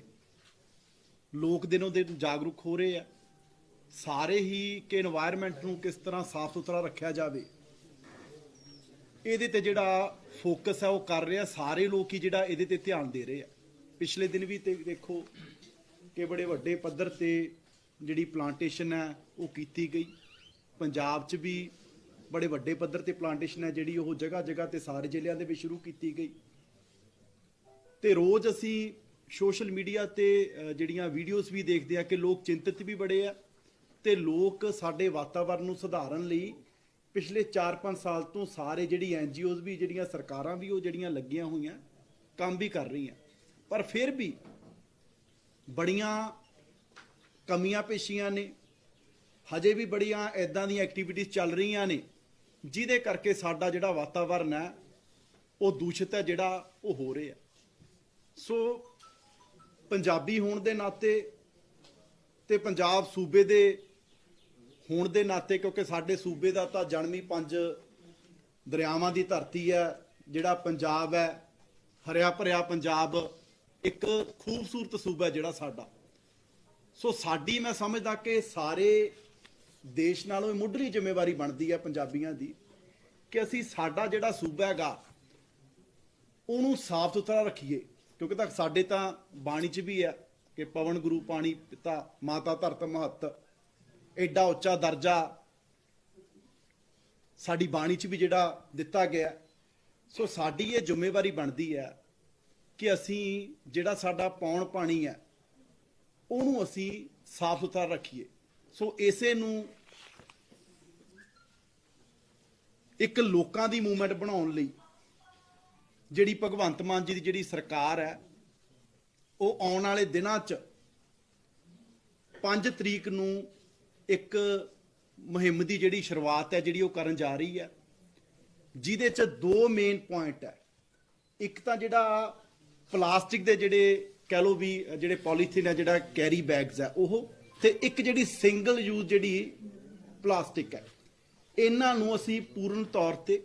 ਲੋਕ ਦਿਨੋਂ ਦਿਨ ਜਾਗਰੂਕ ਹੋ ਰਹੇ ਆ ਸਾਰੇ ਹੀ ਕਿ এনवायरमेंट ਨੂੰ ਕਿਸ ਤਰ੍ਹਾਂ ਸਾਫ਼ ਸੁਥਰਾ ਰੱਖਿਆ ਜਾਵੇ, ਇਹਦੇ ਤੇ ਜਿਹੜਾ ਫੋਕਸ ਹੈ ਉਹ ਕਰ ਰਿਹਾ। ਸਾਰੇ ਲੋਕ ਹੀ ਜਿਹੜਾ ਇਹਦੇ ਤੇ ਧਿਆਨ ਦੇ ਰਹੇ ਆ। ਪਿਛਲੇ ਦਿਨ ਵੀ ਤੇ ਦੇਖੋ ਕਿ ਬੜੇ ਵੱਡੇ ਪੱਧਰ ਤੇ ਜਿਹੜੀ ਪਲਾਂਟੇਸ਼ਨ ਹੈ ਉਹ ਕੀਤੀ ਗਈ। ਪੰਜਾਬ 'ਚ ਵੀ ਬੜੇ ਵੱਡੇ ਪੱਧਰ ਤੇ ਪਲਾਂਟੇਸ਼ਨ ਹੈ ਜਿਹੜੀ ਉਹ ਜਗ੍ਹਾ ਜਗ੍ਹਾ ਤੇ ਸਾਰੇ ਜ਼ਿਲ੍ਹਿਆਂ ਦੇ ਵਿੱਚ ਸ਼ੁਰੂ ਕੀਤੀ ਗਈ। ਤੇ ਰੋਜ਼ ਅਸੀਂ ਸੋਸ਼ਲ ਮੀਡੀਆ ਤੇ ਜਿਹੜੀਆਂ ਵੀਡੀਓਜ਼ ਵੀ ਦੇਖਦੇ ਆ ਕਿ ਲੋਕ ਚਿੰਤਤ ਵੀ ਬੜੇ ਆ ਤੇ ਲੋਕ ਸਾਡੇ ਵਾਤਾਵਰਨ ਨੂੰ ਸੁਧਾਰਨ ਲਈ ਪਿਛਲੇ 4-5 ਸਾਲ ਤੋਂ ਸਾਰੇ ਜਿਹੜੀ NGOs ਵੀ, ਜਿਹੜੀਆਂ ਸਰਕਾਰਾਂ ਵੀ ਉਹ ਜਿਹੜੀਆਂ ਲੱਗੀਆਂ ਹੋਈਆਂ ਕੰਮ ਵੀ ਕਰ ਰਹੀਆਂ, ਪਰ ਫਿਰ ਵੀ ਬੜੀਆਂ ਕਮੀਆਂ ਪੇਸ਼ੀਆਂ ਨੇ। ਹਜੇ ਵੀ ਬੜੀਆਂ ਇਦਾਂ ਦੀਆਂ ਐਕਟੀਵਿਟੀਜ਼ ਚੱਲ ਰਹੀਆਂ ਨੇ ਜਿਹਦੇ ਕਰਕੇ ਸਾਡਾ ਜਿਹੜਾ ਵਾਤਾਵਰਨ ਹੈ ਉਹ ਦੂਸ਼ਿਤ ਹੈ, ਜਿਹੜਾ ਉਹ ਹੋ ਰਿਹਾ। ਸੋ ਪੰਜਾਬੀ ਹੋਣ ਦੇ ਨਾਤੇ ਤੇ ਪੰਜਾਬ ਸੂਬੇ ਦੇ ਹੋਣ ਦੇ ਨਾਤੇ, ਕਿਉਂਕਿ ਸਾਡੇ ਸੂਬੇ ਦਾ ਤਾਂ ਜਨਮ ਹੀ 5 ਦਰਿਆਵਾਂ ਦੀ ਧਰਤੀ ਹੈ, ਜਿਹੜਾ ਪੰਜਾਬ ਹੈ, ਹਰਿਆ ਭਰਿਆ ਪੰਜਾਬ, ਇੱਕ ਖੂਬਸੂਰਤ ਸੂਬਾ ਜਿਹੜਾ ਸਾਡਾ। ਸੋ ਸਾਡੀ ਮੈਂ ਸਮਝਦਾ ਕਿ ਸਾਰੇ ਦੇਸ਼ ਨਾਲੋਂ ਇਹ ਮੁੱਢਲੀ ਜ਼ਿੰਮੇਵਾਰੀ ਬਣਦੀ ਹੈ ਪੰਜਾਬੀਆਂ ਦੀ ਕਿ ਅਸੀਂ ਸਾਡਾ ਜਿਹੜਾ ਸੂਬਾ ਹੈਗਾ ਉਹਨੂੰ ਸਾਫ਼ ਸੁਥਰਾ ਰੱਖੀਏ, ਕਿਉਂਕਿ ਤਾਂ ਸਾਡੇ ਤਾਂ ਬਾਣੀ 'ਚ ਵੀ ਹੈ ਕਿ ਪਵਨ ਗੁਰੂ ਪਾਣੀ ਪਿਤਾ ਮਾਤਾ ਧਰਤ ਮਹੱਤ, ਐਡਾ ਉੱਚਾ ਦਰਜਾ ਸਾਡੀ ਬਾਣੀ 'ਚ ਵੀ ਜਿਹੜਾ ਦਿੱਤਾ ਗਿਆ। ਸੋ ਸਾਡੀ ਇਹ ਜ਼ਿੰਮੇਵਾਰੀ ਬਣਦੀ ਹੈ ਕਿ ਅਸੀਂ ਜਿਹੜਾ ਸਾਡਾ ਪੌਣ ਪਾਣੀ ਹੈ ਉਹਨੂੰ ਅਸੀਂ ਸਾਫ਼ ਸੁਥਰਾ ਰੱਖੀਏ। ਸੋ ਇਸੇ ਨੂੰ ਇੱਕ ਲੋਕਾਂ ਦੀ ਮੂਵਮੈਂਟ ਬਣਾਉਣ ਲਈ ਜਿਹੜੀ ਭਗਵੰਤ ਮਾਨ ਜੀ ਦੀ ਜਿਹੜੀ ਸਰਕਾਰ ਹੈ ਉਹ ਆਉਣ ਵਾਲੇ ਦਿਨਾਂ 'ਚ 5 ਤਰੀਕ ਨੂੰ ਇੱਕ ਮੁਹਿੰਮ ਦੀ ਜਿਹੜੀ ਸ਼ੁਰੂਆਤ ਹੈ ਜਿਹੜੀ ਉਹ ਕਰਨ ਜਾ ਰਹੀ ਹੈ, ਜਿਹਦੇ 'ਚ 2 ਮੇਨ ਪੁਆਇੰਟ ਹੈ। ਇੱਕ ਤਾਂ ਜਿਹੜਾ ਪਲਾਸਟਿਕ ਦੇ ਜਿਹੜੇ ਕਹਿ ਲਓ ਵੀ ਜਿਹੜੇ ਪੋਲੀਥੀਨ ਹੈ, ਜਿਹੜਾ ਕੈਰੀ ਬੈਗਸ ਹੈ ਉਹ, ਤੇ ਇੱਕ ਜਿਹੜੀ ਸਿੰਗਲ ਯੂਜ਼ ਜਿਹੜੀ ਪਲਾਸਟਿਕ ਹੈ, ਇਹਨਾਂ ਨੂੰ ਅਸੀਂ ਪੂਰਨ ਤੌਰ ਤੇ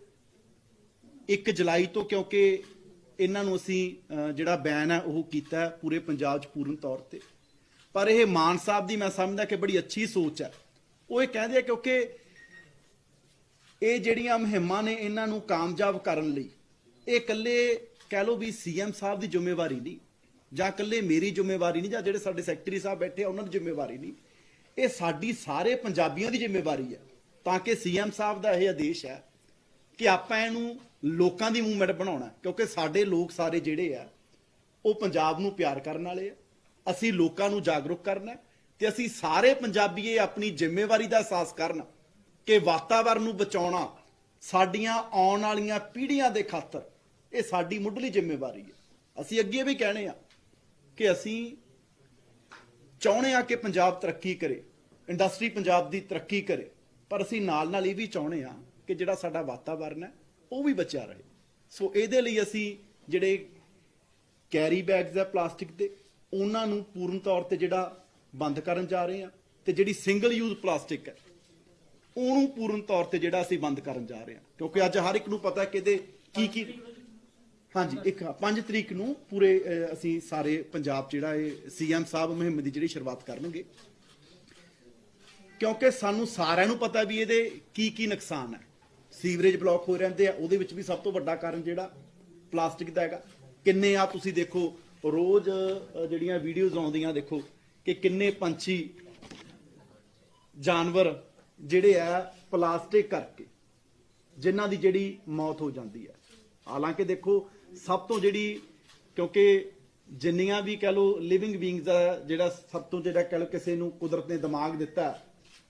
1 ਜੁਲਾਈ ਤੋਂ, ਕਿਉਂਕਿ ਇਹਨਾਂ ਨੂੰ ਅਸੀਂ ਜਿਹੜਾ ਬੈਨ ਹੈ ਉਹ ਕੀਤਾ ਪੂਰੇ ਪੰਜਾਬ 'ਚ ਪੂਰਨ ਤੌਰ ਤੇ। ਪਰ ਇਹ ਮਾਨ ਸਾਹਿਬ ਦੀ ਮੈਂ ਸਮਝਦਾ ਕਿ ਬੜੀ ਅੱਛੀ ਸੋਚ ਹੈ। ਉਹ ਇਹ ਕਹਿੰਦੇ ਆ ਕਿਉਂਕਿ ਇਹ ਜਿਹੜੀਆਂ ਮੁਹਿੰਮਾਂ ਨੇ ਇਹਨਾਂ ਨੂੰ ਕਾਮਯਾਬ ਕਰਨ ਲਈ ਇਹ ਇਕੱਲੇ ਕਹਿ ਲਓ ਵੀ CM ਸਾਹਿਬ ਦੀ ਜ਼ਿੰਮੇਵਾਰੀ ਨਹੀਂ, ਜਾਂ ਇਕੱਲੇ ਮੇਰੀ ਜ਼ਿੰਮੇਵਾਰੀ ਨਹੀਂ, ਜਾਂ ਜਿਹੜੇ ਸਾਡੇ ਸੈਕਟਰੀ ਸਾਹਿਬ ਬੈਠੇ ਆ ਉਹਨਾਂ ਦੀ ਜ਼ਿੰਮੇਵਾਰੀ ਨਹੀਂ, ਇਹ ਸਾਡੀ ਸਾਰੇ ਪੰਜਾਬੀਆਂ ਦੀ ਜ਼ਿੰਮੇਵਾਰੀ ਹੈ। ਤਾਂ ਕਿ CM ਸਾਹਿਬ ਦਾ ਇਹ ਆਦੇਸ਼ ਹੈ ਕਿ ਆਪਾਂ ਇਹਨੂੰ ਲੋਕਾਂ ਦੀ ਮੂਵਮੈਂਟ ਬਣਾਉਣਾ, ਕਿਉਂਕਿ ਸਾਡੇ ਲੋਕ ਸਾਰੇ ਜਿਹੜੇ ਆ ਉਹ ਪੰਜਾਬ ਨੂੰ ਪਿਆਰ ਕਰਨ ਵਾਲੇ ਆ। ਅਸੀਂ ਲੋਕਾਂ ਨੂੰ ਜਾਗਰੂਕ ਕਰਨਾ ਤੇ ਅਸੀਂ ਸਾਰੇ ਪੰਜਾਬੀ ਇਹ ਆਪਣੀ ਜ਼ਿੰਮੇਵਾਰੀ ਦਾ ਅਹਿਸਾਸ ਕਰਨ ਕਿ ਵਾਤਾਵਰਨ ਨੂੰ ਬਚਾਉਣਾ ਸਾਡੀਆਂ ਆਉਣ ਵਾਲੀਆਂ ਪੀੜ੍ਹੀਆਂ ਦੇ ਖਾਤਰ ਇਹ ਸਾਡੀ ਮੁੱਢਲੀ ਜ਼ਿੰਮੇਵਾਰੀ ਹੈ। ਅਸੀਂ ਅੱਗੇ ਵੀ ਕਹਿਣੇ ਆ ਕਿ ਅਸੀਂ ਚਾਹੁੰਦੇ ਆ ਕਿ ਪੰਜਾਬ ਤਰੱਕੀ ਕਰੇ, ਇੰਡਸਟਰੀ ਪੰਜਾਬ ਦੀ ਤਰੱਕੀ ਕਰੇ, ਪਰ ਅਸੀਂ ਨਾਲ ਨਾਲ ਇਹ ਵੀ ਚਾਹੁੰਦੇ ਆ ਕਿ ਜਿਹੜਾ ਸਾਡਾ ਵਾਤਾਵਰਨ ਹੈ ਉਹ ਵੀ ਬਚਿਆ ਰਹੇ। ਸੋ ਇਹਦੇ ਲਈ ਅਸੀਂ ਜਿਹੜੇ ਕੈਰੀ ਬੈਗਸ ਹੈ ਪਲਾਸਟਿਕ ਦੇ, ਉਹਨਾਂ ਨੂੰ ਪੂਰਨ ਤੌਰ ਤੇ ਜਿਹੜਾ ਬੰਦ ਕਰਨ ਜਾ ਰਹੇ ਹਾਂ, ਤੇ ਜਿਹੜੀ ਸਿੰਗਲ ਯੂਜ਼ ਪਲਾਸਟਿਕ ਹੈ ਉਹਨੂੰ ਪੂਰਨ ਤੌਰ ਤੇ ਜਿਹੜਾ ਅਸੀਂ ਬੰਦ ਕਰਨ ਜਾ ਰਹੇ ਹਾਂ, ਕਿਉਂਕਿ ਅੱਜ ਹਰ ਇੱਕ ਨੂੰ ਪਤਾ ਕਿ ਇਹਦੇ ਕੀ ਹਾਂਜੀ 5 ਤਰੀਕ ਨੂੰ ਪੂਰੇ ਅਸੀਂ ਸਾਰੇ ਪੰਜਾਬ 'ਚ ਜਿਹੜਾ ਇਹ ਸੀਐਮ ਸਾਹਿਬ ਮੁਹਿੰਮ ਦੀ ਜਿਹੜੀ ਸ਼ੁਰੂਆਤ ਕਰਨਗੇ, ਕਿਉਂਕਿ ਸਾਨੂੰ ਸਾਰਿਆਂ ਨੂੰ ਪਤਾ ਵੀ ਇਹਦੇ ਕੀ ਨੁਕਸਾਨ ਹੈ। ਸੀਵਰੇਜ ਬਲੌਕ ਹੋ ਰਹਿੰਦੇ ਆ, ਉਹਦੇ ਵਿੱਚ ਵੀ ਸਭ ਤੋਂ ਵੱਡਾ ਕਾਰਨ ਜਿਹੜਾ ਪਲਾਸਟਿਕ ਦਾ ਹੈਗਾ। ਕਿੰਨੇ ਆ ਤੁਸੀਂ ਦੇਖੋ ਰੋਜ਼ ਜਿਹੜੀਆਂ ਵੀਡੀਓਜ਼ ਆਉਂਦੀਆਂ, ਦੇਖੋ ਕਿ ਕਿੰਨੇ ਪੰਛੀ ਜਾਨਵਰ ਜਿਹੜੇ ਆ ਪਲਾਸਟਿਕ ਕਰਕੇ ਜਿਨ੍ਹਾਂ ਦੀ ਜਿਹੜੀ ਮੌਤ ਹੋ ਜਾਂਦੀ ਹੈ। ਹਾਲਾਂਕਿ ਦੇਖੋ ਸਭ ਤੋਂ ਜਿਹੜੀ, ਕਿਉਂਕਿ ਜਿੰਨੀਆਂ ਵੀ ਕਹਿ ਲਓ ਲਿਵਿੰਗ ਬੀਇੰਗਸ ਦਾ ਜਿਹੜਾ ਸਭ ਤੋਂ ਜਿਹੜਾ ਕਹਿ ਲਓ ਕਿਸੇ ਨੂੰ ਕੁਦਰਤ ਨੇ ਦਿਮਾਗ ਦਿੱਤਾ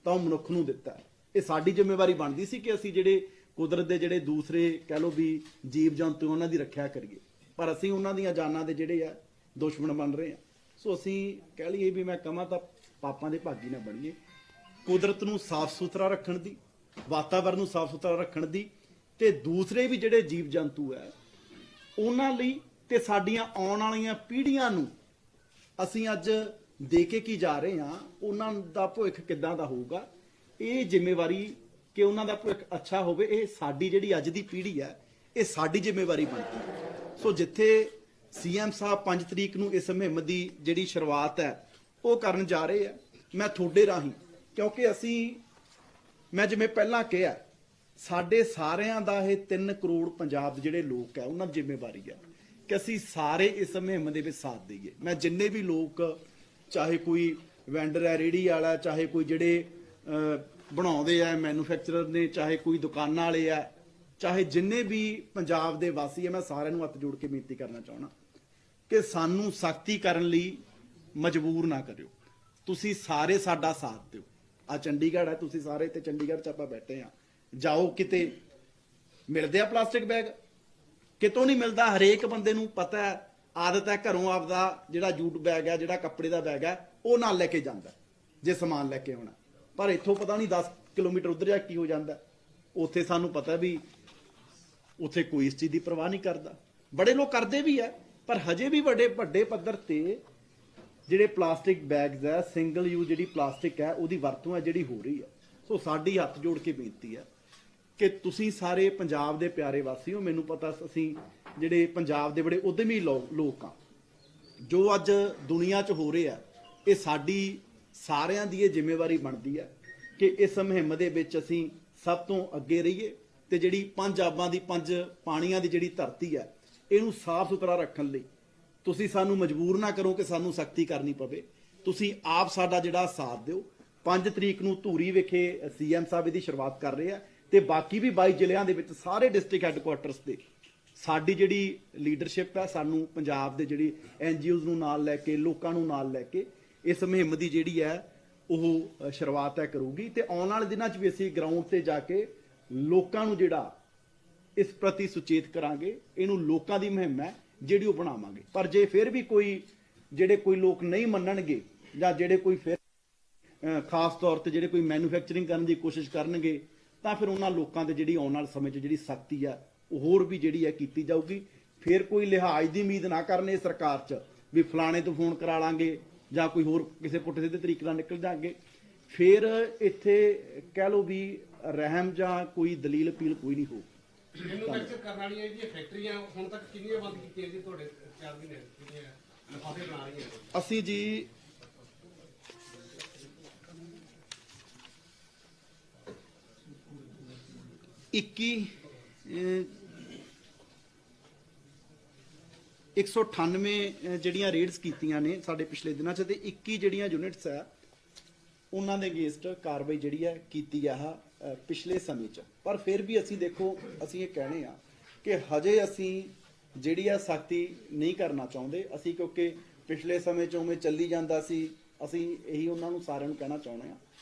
ਤਾਂ ਉਹ ਮਨੁੱਖ ਨੂੰ ਦਿੱਤਾ। ਇਹ ਸਾਡੀ ਜ਼ਿੰਮੇਵਾਰੀ ਬਣਦੀ ਸੀ ਕਿ ਅਸੀਂ ਜਿਹੜੇ ਕੁਦਰਤ ਦੇ ਜਿਹੜੇ ਦੂਸਰੇ ਕਹਿ ਲਓ ਵੀ ਜੀਵ ਜੰਤੂ ਉਹਨਾਂ ਦੀ ਰੱਖਿਆ ਕਰੀਏ, ਪਰ ਅਸੀਂ ਉਹਨਾਂ ਦੀਆਂ ਜਾਨਾਂ ਦੇ ਜਿਹੜੇ ਆ ਦੁਸ਼ਮਣ ਬਣ ਰਹੇ ਆ। ਸੋ ਅਸੀਂ ਕਹਿ ਲਈਏ ਵੀ ਮੈਂ ਕਹਾਂ ਤਾਂ ਪਾਪਾਂ ਦੇ ਭਾਗੀ ਨਾ ਬਣੀਏ। ਕੁਦਰਤ ਨੂੰ ਸਾਫ਼ ਸੁਥਰਾ ਰੱਖਣ ਦੀ, ਵਾਤਾਵਰਨ ਨੂੰ ਸਾਫ਼ ਸੁਥਰਾ ਰੱਖਣ ਦੀ, ਤੇ ਦੂਸਰੇ ਵੀ ਜਿਹੜੇ ਜੀਵ ਜੰਤੂ ਹੈ ਉਹਨਾਂ ਲਈ ਤੇ ਸਾਡੀਆਂ ਆਉਣ ਵਾਲੀਆਂ ਪੀੜ੍ਹੀਆਂ ਨੂੰ ਅਸੀਂ ਅੱਜ ਦੇ ਕੇ ਕੀ ਜਾ ਰਹੇ ਹਾਂ, ਉਹਨਾਂ ਦਾ ਭਵਿੱਖ ਕਿੱਦਾਂ ਦਾ ਹੋਊਗਾ, ਇਹ ਜ਼ਿੰਮੇਵਾਰੀ ਕਿ ਉਹਨਾਂ ਦਾ ਭਵਿੱਖ ਅੱਛਾ ਹੋਵੇ, ਇਹ ਸਾਡੀ ਜਿਹੜੀ ਅੱਜ ਦੀ ਪੀੜ੍ਹੀ ਹੈ ਇਹ ਸਾਡੀ ਜ਼ਿੰਮੇਵਾਰੀ ਬਣਦੀ ਹੈ। ਸੋ ਜਿੱਥੇ ਸੀਐਮ ਸਾਹਿਬ 5 ਤਰੀਕ ਨੂੰ ਇਸ ਮੁਹਿੰਮ ਦੀ ਜਿਹੜੀ ਸ਼ੁਰੂਆਤ ਹੈ ਉਹ ਕਰਨ ਜਾ ਰਹੇ ਆ, ਮੈਂ ਤੁਹਾਡੇ ਰਾਹੀਂ, ਕਿਉਂਕਿ ਮੈਂ ਜਿਵੇਂ ਪਹਿਲਾਂ ਕਿਹਾ ਸਾਡੇ ਸਾਰਿਆਂ ਦਾ ਇਹ 3 ਕਰੋੜ ਪੰਜਾਬ ਦੇ ਜਿਹੜੇ ਲੋਕ ਹੈ ਉਹਨਾਂ ਦੀ ਜ਼ਿੰਮੇਵਾਰੀ ਹੈ ਕਿ ਅਸੀਂ ਸਾਰੇ ਇਸ ਮੁਹਿੰਮ ਦੇ ਵਿੱਚ ਸਾਥ ਦੇਈਏ। ਮੈਂ ਜਿੰਨੇ ਵੀ ਲੋਕ, ਚਾਹੇ ਕੋਈ ਵੈਂਡਰ ਹੈ ਰੇਹੜੀ ਵਾਲਾ, ਚਾਹੇ ਕੋਈ ਜਿਹੜੇ ਬਣਾਉਂਦੇ ਆ ਮੈਨੂਫੈਕਚਰਰ ਨੇ, ਚਾਹੇ ਕੋਈ ਦੁਕਾਨਾਂ ਵਾਲੇ ਆ, ਚਾਹੇ ਜਿੰਨੇ ਵੀ ਪੰਜਾਬ ਦੇ ਵਾਸੀ ਹੈ, ਮੈਂ ਸਾਰਿਆਂ ਨੂੰ ਹੱਥ ਜੋੜ ਕੇ ਬੇਨਤੀ ਕਰਨਾ ਚਾਹੁੰਦਾ ਕਿ ਸਾਨੂੰ ਸਖਤੀ ਕਰਨ ਲਈ ਮਜਬੂਰ ਨਾ ਕਰਿਓ। ਤੁਸੀਂ ਸਾਰੇ ਸਾਡਾ ਸਾਥ ਦਿਓ। ਆ ਚੰਡੀਗੜ੍ਹ ਹੈ, ਤੁਸੀਂ ਸਾਰੇ ਇੱਥੇ ਚੰਡੀਗੜ੍ਹ 'ਚ ਆਪਾਂ ਬੈਠੇ ਆ, ਜਾਓ ਕਿਤੇ ਮਿਲਦੇ ਆ ਪਲਾਸਟਿਕ ਬੈਗ? ਕਿਤੋਂ ਨਹੀਂ ਮਿਲਦਾ। ਹਰੇਕ ਬੰਦੇ ਨੂੰ ਪਤਾ ਹੈ, ਆਦਤ ਹੈ, ਘਰੋਂ ਆਪਦਾ ਜਿਹੜਾ ਜੂਟ ਬੈਗ ਹੈ, ਜਿਹੜਾ ਕੱਪੜੇ ਦਾ ਬੈਗ ਹੈ, ਉਹ ਨਾਲ ਲੈ ਕੇ ਜਾਂਦਾ ਜੇ ਸਮਾਨ ਲੈ ਕੇ ਆਉਣਾ। ਪਰ ਇੱਥੋਂ ਪਤਾ ਨਹੀਂ 10 ਕਿਲੋਮੀਟਰ ਉੱਧਰ ਜਾ ਕੀ ਹੋ ਜਾਂਦਾ। ਉੱਥੇ ਸਾਨੂੰ ਪਤਾ ਵੀ ਉੱਥੇ ਕੋਈ ਇਸ ਚੀਜ਼ ਦੀ ਪਰਵਾਹ ਨਹੀਂ ਕਰਦਾ। ਬੜੇ ਲੋਕ ਕਰਦੇ ਵੀ ਹੈ, ਪਰ ਹਜੇ ਵੀ ਵੱਡੇ ਪੱਧਰ ਤੇ ਜਿਹੜੇ ਪਲਾਸਟਿਕ ਬੈਗਸ ਹੈ, ਸਿੰਗਲ ਯੂਜ਼ ਜਿਹੜੀ ਪਲਾਸਟਿਕ ਹੈ ਉਹਦੀ ਵਰਤੋਂ ਹੈ ਜਿਹੜੀ ਹੋ ਰਹੀ ਹੈ। ਸੋ ਸਾਡੀ ਹੱਥ ਜੋੜ ਕੇ ਬੇਨਤੀ ਹੈ ਕਿ ਤੁਸੀਂ ਸਾਰੇ ਪੰਜਾਬ ਦੇ ਪਿਆਰੇ ਵਾਸੀ ਹੋ। ਮੈਨੂੰ ਪਤਾ ਅਸੀਂ ਜਿਹੜੇ ਪੰਜਾਬ ਦੇ ਬੜੇ ਉਦਮੀ ਲੋਕ ਆ, ਜੋ ਅੱਜ ਦੁਨੀਆ 'ਚ ਹੋ ਰਿਹਾ ਇਹ ਸਾਡੀ ਸਾਰਿਆਂ ਦੀ ਇਹ ਜ਼ਿੰਮੇਵਾਰੀ ਬਣਦੀ ਹੈ ਕਿ ਇਸ ਮੁਹਿੰਮ ਦੇ ਵਿੱਚ ਅਸੀਂ ਸਭ ਤੋਂ ਅੱਗੇ ਰਹੀਏ ਤੇ ਜਿਹੜੀ 5 ਆਬਾਂ ਦੀ 5 ਪਾਣੀਆਂ ਦੀ ਜਿਹੜੀ ਧਰਤੀ ਹੈ ਇਹਨੂੰ ਸਾਫ਼ ਸੁਥਰਾ ਰੱਖਣ ਲਈ ਤੁਸੀਂ ਸਾਨੂੰ ਮਜਬੂਰ ਨਾ ਕਰੋ ਕਿ ਸਾਨੂੰ ਸਖਤੀ ਕਰਨੀ ਪਵੇ। ਤੁਸੀਂ ਆਪ ਸਾਡਾ ਜਿਹੜਾ ਸਾਥ ਦਿਓ। 5 ਤਰੀਕ ਨੂੰ ਧੂਰੀ ਵਿਖੇ ਸੀਐਮ ਸਾਹਿਬ ਇਹਦੀ ਸ਼ੁਰੂਆਤ ਕਰ ਰਹੇ ਆ ਤੇ ਬਾਕੀ ਵੀ 22 ਜ਼ਿਲ੍ਹਿਆਂ ਦੇ ਵਿੱਚ ਸਾਰੇ ਡਿਸਟ੍ਰਿਕਟ ਹੈੱਡਕੁਆਟਰਸ ਤੇ ਸਾਡੀ ਜਿਹੜੀ ਲੀਡਰਸ਼ਿਪ ਹੈ, ਸਾਨੂੰ ਪੰਜਾਬ ਦੇ ਜਿਹੜੀ NGOs ਨੂੰ ਨਾਲ ਲੈ ਕੇ, ਲੋਕਾਂ ਨੂੰ ਨਾਲ ਲੈ ਕੇ ਇਸ ਮੁਹਿੰਮ ਦੀ ਜਿਹੜੀ ਹੈ ਉਹ ਸ਼ੁਰੂਆਤ ਹੈ ਕਰੂਗੀ। ਤੇ ਆਉਣ ਵਾਲੇ ਦਿਨਾਂ 'ਚ ਵੀ ਅਸੀਂ ਗਰਾਊਂਡ ਤੇ ਜਾ ਕੇ ਲੋਕਾਂ ਨੂੰ ਜਿਹੜਾ ਇਸ ਪ੍ਰਤੀ ਸੁਚੇਤ ਕਰਾਂਗੇ। ਇਹਨੂੰ ਲੋਕਾਂ ਦੀ ਮੁਹਿੰਮ ਹੈ ਜਿਹੜੀ ਉਹ ਬਣਾਵਾਂਗੇ। ਪਰ ਜੇ ਫਿਰ ਵੀ ਕੋਈ ਲੋਕ ਨਹੀਂ ਮੰਨਣਗੇ ਜਾਂ ਜਿਹੜੇ ਕੋਈ ਫਿਰ ਖਾਸ ਤੌਰ ਤੇ ਜਿਹੜੇ ਕੋਈ ਮੈਨੂਫੈਕਚਰਿੰਗ ਕਰਨ ਦੀ ਕੋਸ਼ਿਸ਼ ਕਰਨਗੇ ਤਾਂ ਫਿਰ ਉਹਨਾਂ ਲੋਕਾਂ ਦੇ ਜਿਹੜੀ ਆਉਣ ਵਾਲੇ ਸਮੇਂ 'ਚ ਜਿਹੜੀ ਸਖਤੀ ਆ ਉਹ ਹੋਰ ਵੀ ਜਿਹੜੀ ਹੈ ਕੀਤੀ ਜਾਊਗੀ। ਫਿਰ ਕੋਈ ਲਿਹਾਜ਼ ਦੀ ਉਮੀਦ ਨਾ ਕਰਨੇ ਸਰਕਾਰ 'ਚ ਵੀ ਫਲਾਣੇ ਤੋਂ ਫੋਨ ਕਰਾ ਲਾਂਗੇ ਜਾਂ ਕੋਈ ਹੋਰ ਕਿਸੇ ਪੁੱਠੇ ਸਿੱਧੇ ਤਰੀਕੇ ਨਾਲ ਨਿਕਲ ਜਾਣਗੇ। ਫਿਰ ਇੱਥੇ ਕਹਿ ਲਓ ਵੀ ਰਹਿਮ ਜਾਂ ਕੋਈ ਦਲੀਲ ਅਪੀਲ ਕੋਈ ਨਹੀਂ ਹੋਊ। ਮੈਨੂਫੈਕਚਰ ਕਰਨ ਵਾਲੀਆਂ ਜਿਹੜੀਆਂ ਫੈਕਟਰੀਆਂ ਹੁਣ ਤੱਕ ਕਿੰਨੀਆਂ ਬੰਦ ਕੀਤੀਆਂ ਜੀ ਤੁਹਾਡੇ 4 ਮਹੀਨੇ ਜਿਹੜੀਆਂ ਲਿਫਾਫੇ ਬਣਾ ਰਹੀਆਂ? ਅਸੀਂ ਜੀ ਇੱਕੀ 198 ਜਿਹੜੀਆਂ ਰੇਡਸ ਕੀਤੀਆਂ ਨੇ ਸਾਡੇ ਪਿਛਲੇ ਦਿਨਾਂ 'ਚ, ਤੇ 21 ਜਿਹੜੀਆਂ ਯੂਨਿਟਸ ਆ ਉਹਨਾਂ ਦੇ ਅਗੇਂਸਟ ਕਾਰਵਾਈ ਜਿਹੜੀ ਹੈ ਕੀਤੀ ਆ ਪਿਛਲੇ ਸਮੇਂ 'ਚ। ਪਰ ਫਿਰ ਵੀ ਅਸੀਂ ਦੇਖੋ, ਅਸੀਂ ਇਹ ਕਹਿਣੇ ਆ ਕਿ ਹਜੇ ਅਸੀਂ ਜਿਹੜੀ ਆ ਸਖਤੀ ਨਹੀਂ ਕਰਨਾ ਚਾਹੁੰਦੇ ਅਸੀਂ, ਕਿਉਂਕਿ ਪਿਛਲੇ ਸਮੇਂ 'ਚ ਉਵੇਂ ਚੱਲੀ ਜਾਂਦਾ ਸੀ। ਅਸੀਂ ਇਹੀ ਉਹਨਾਂ ਨੂੰ ਸਾਰਿਆਂ ਨੂੰ ਕਹਿਣਾ ਚਾਹੁੰਦੇ ਆ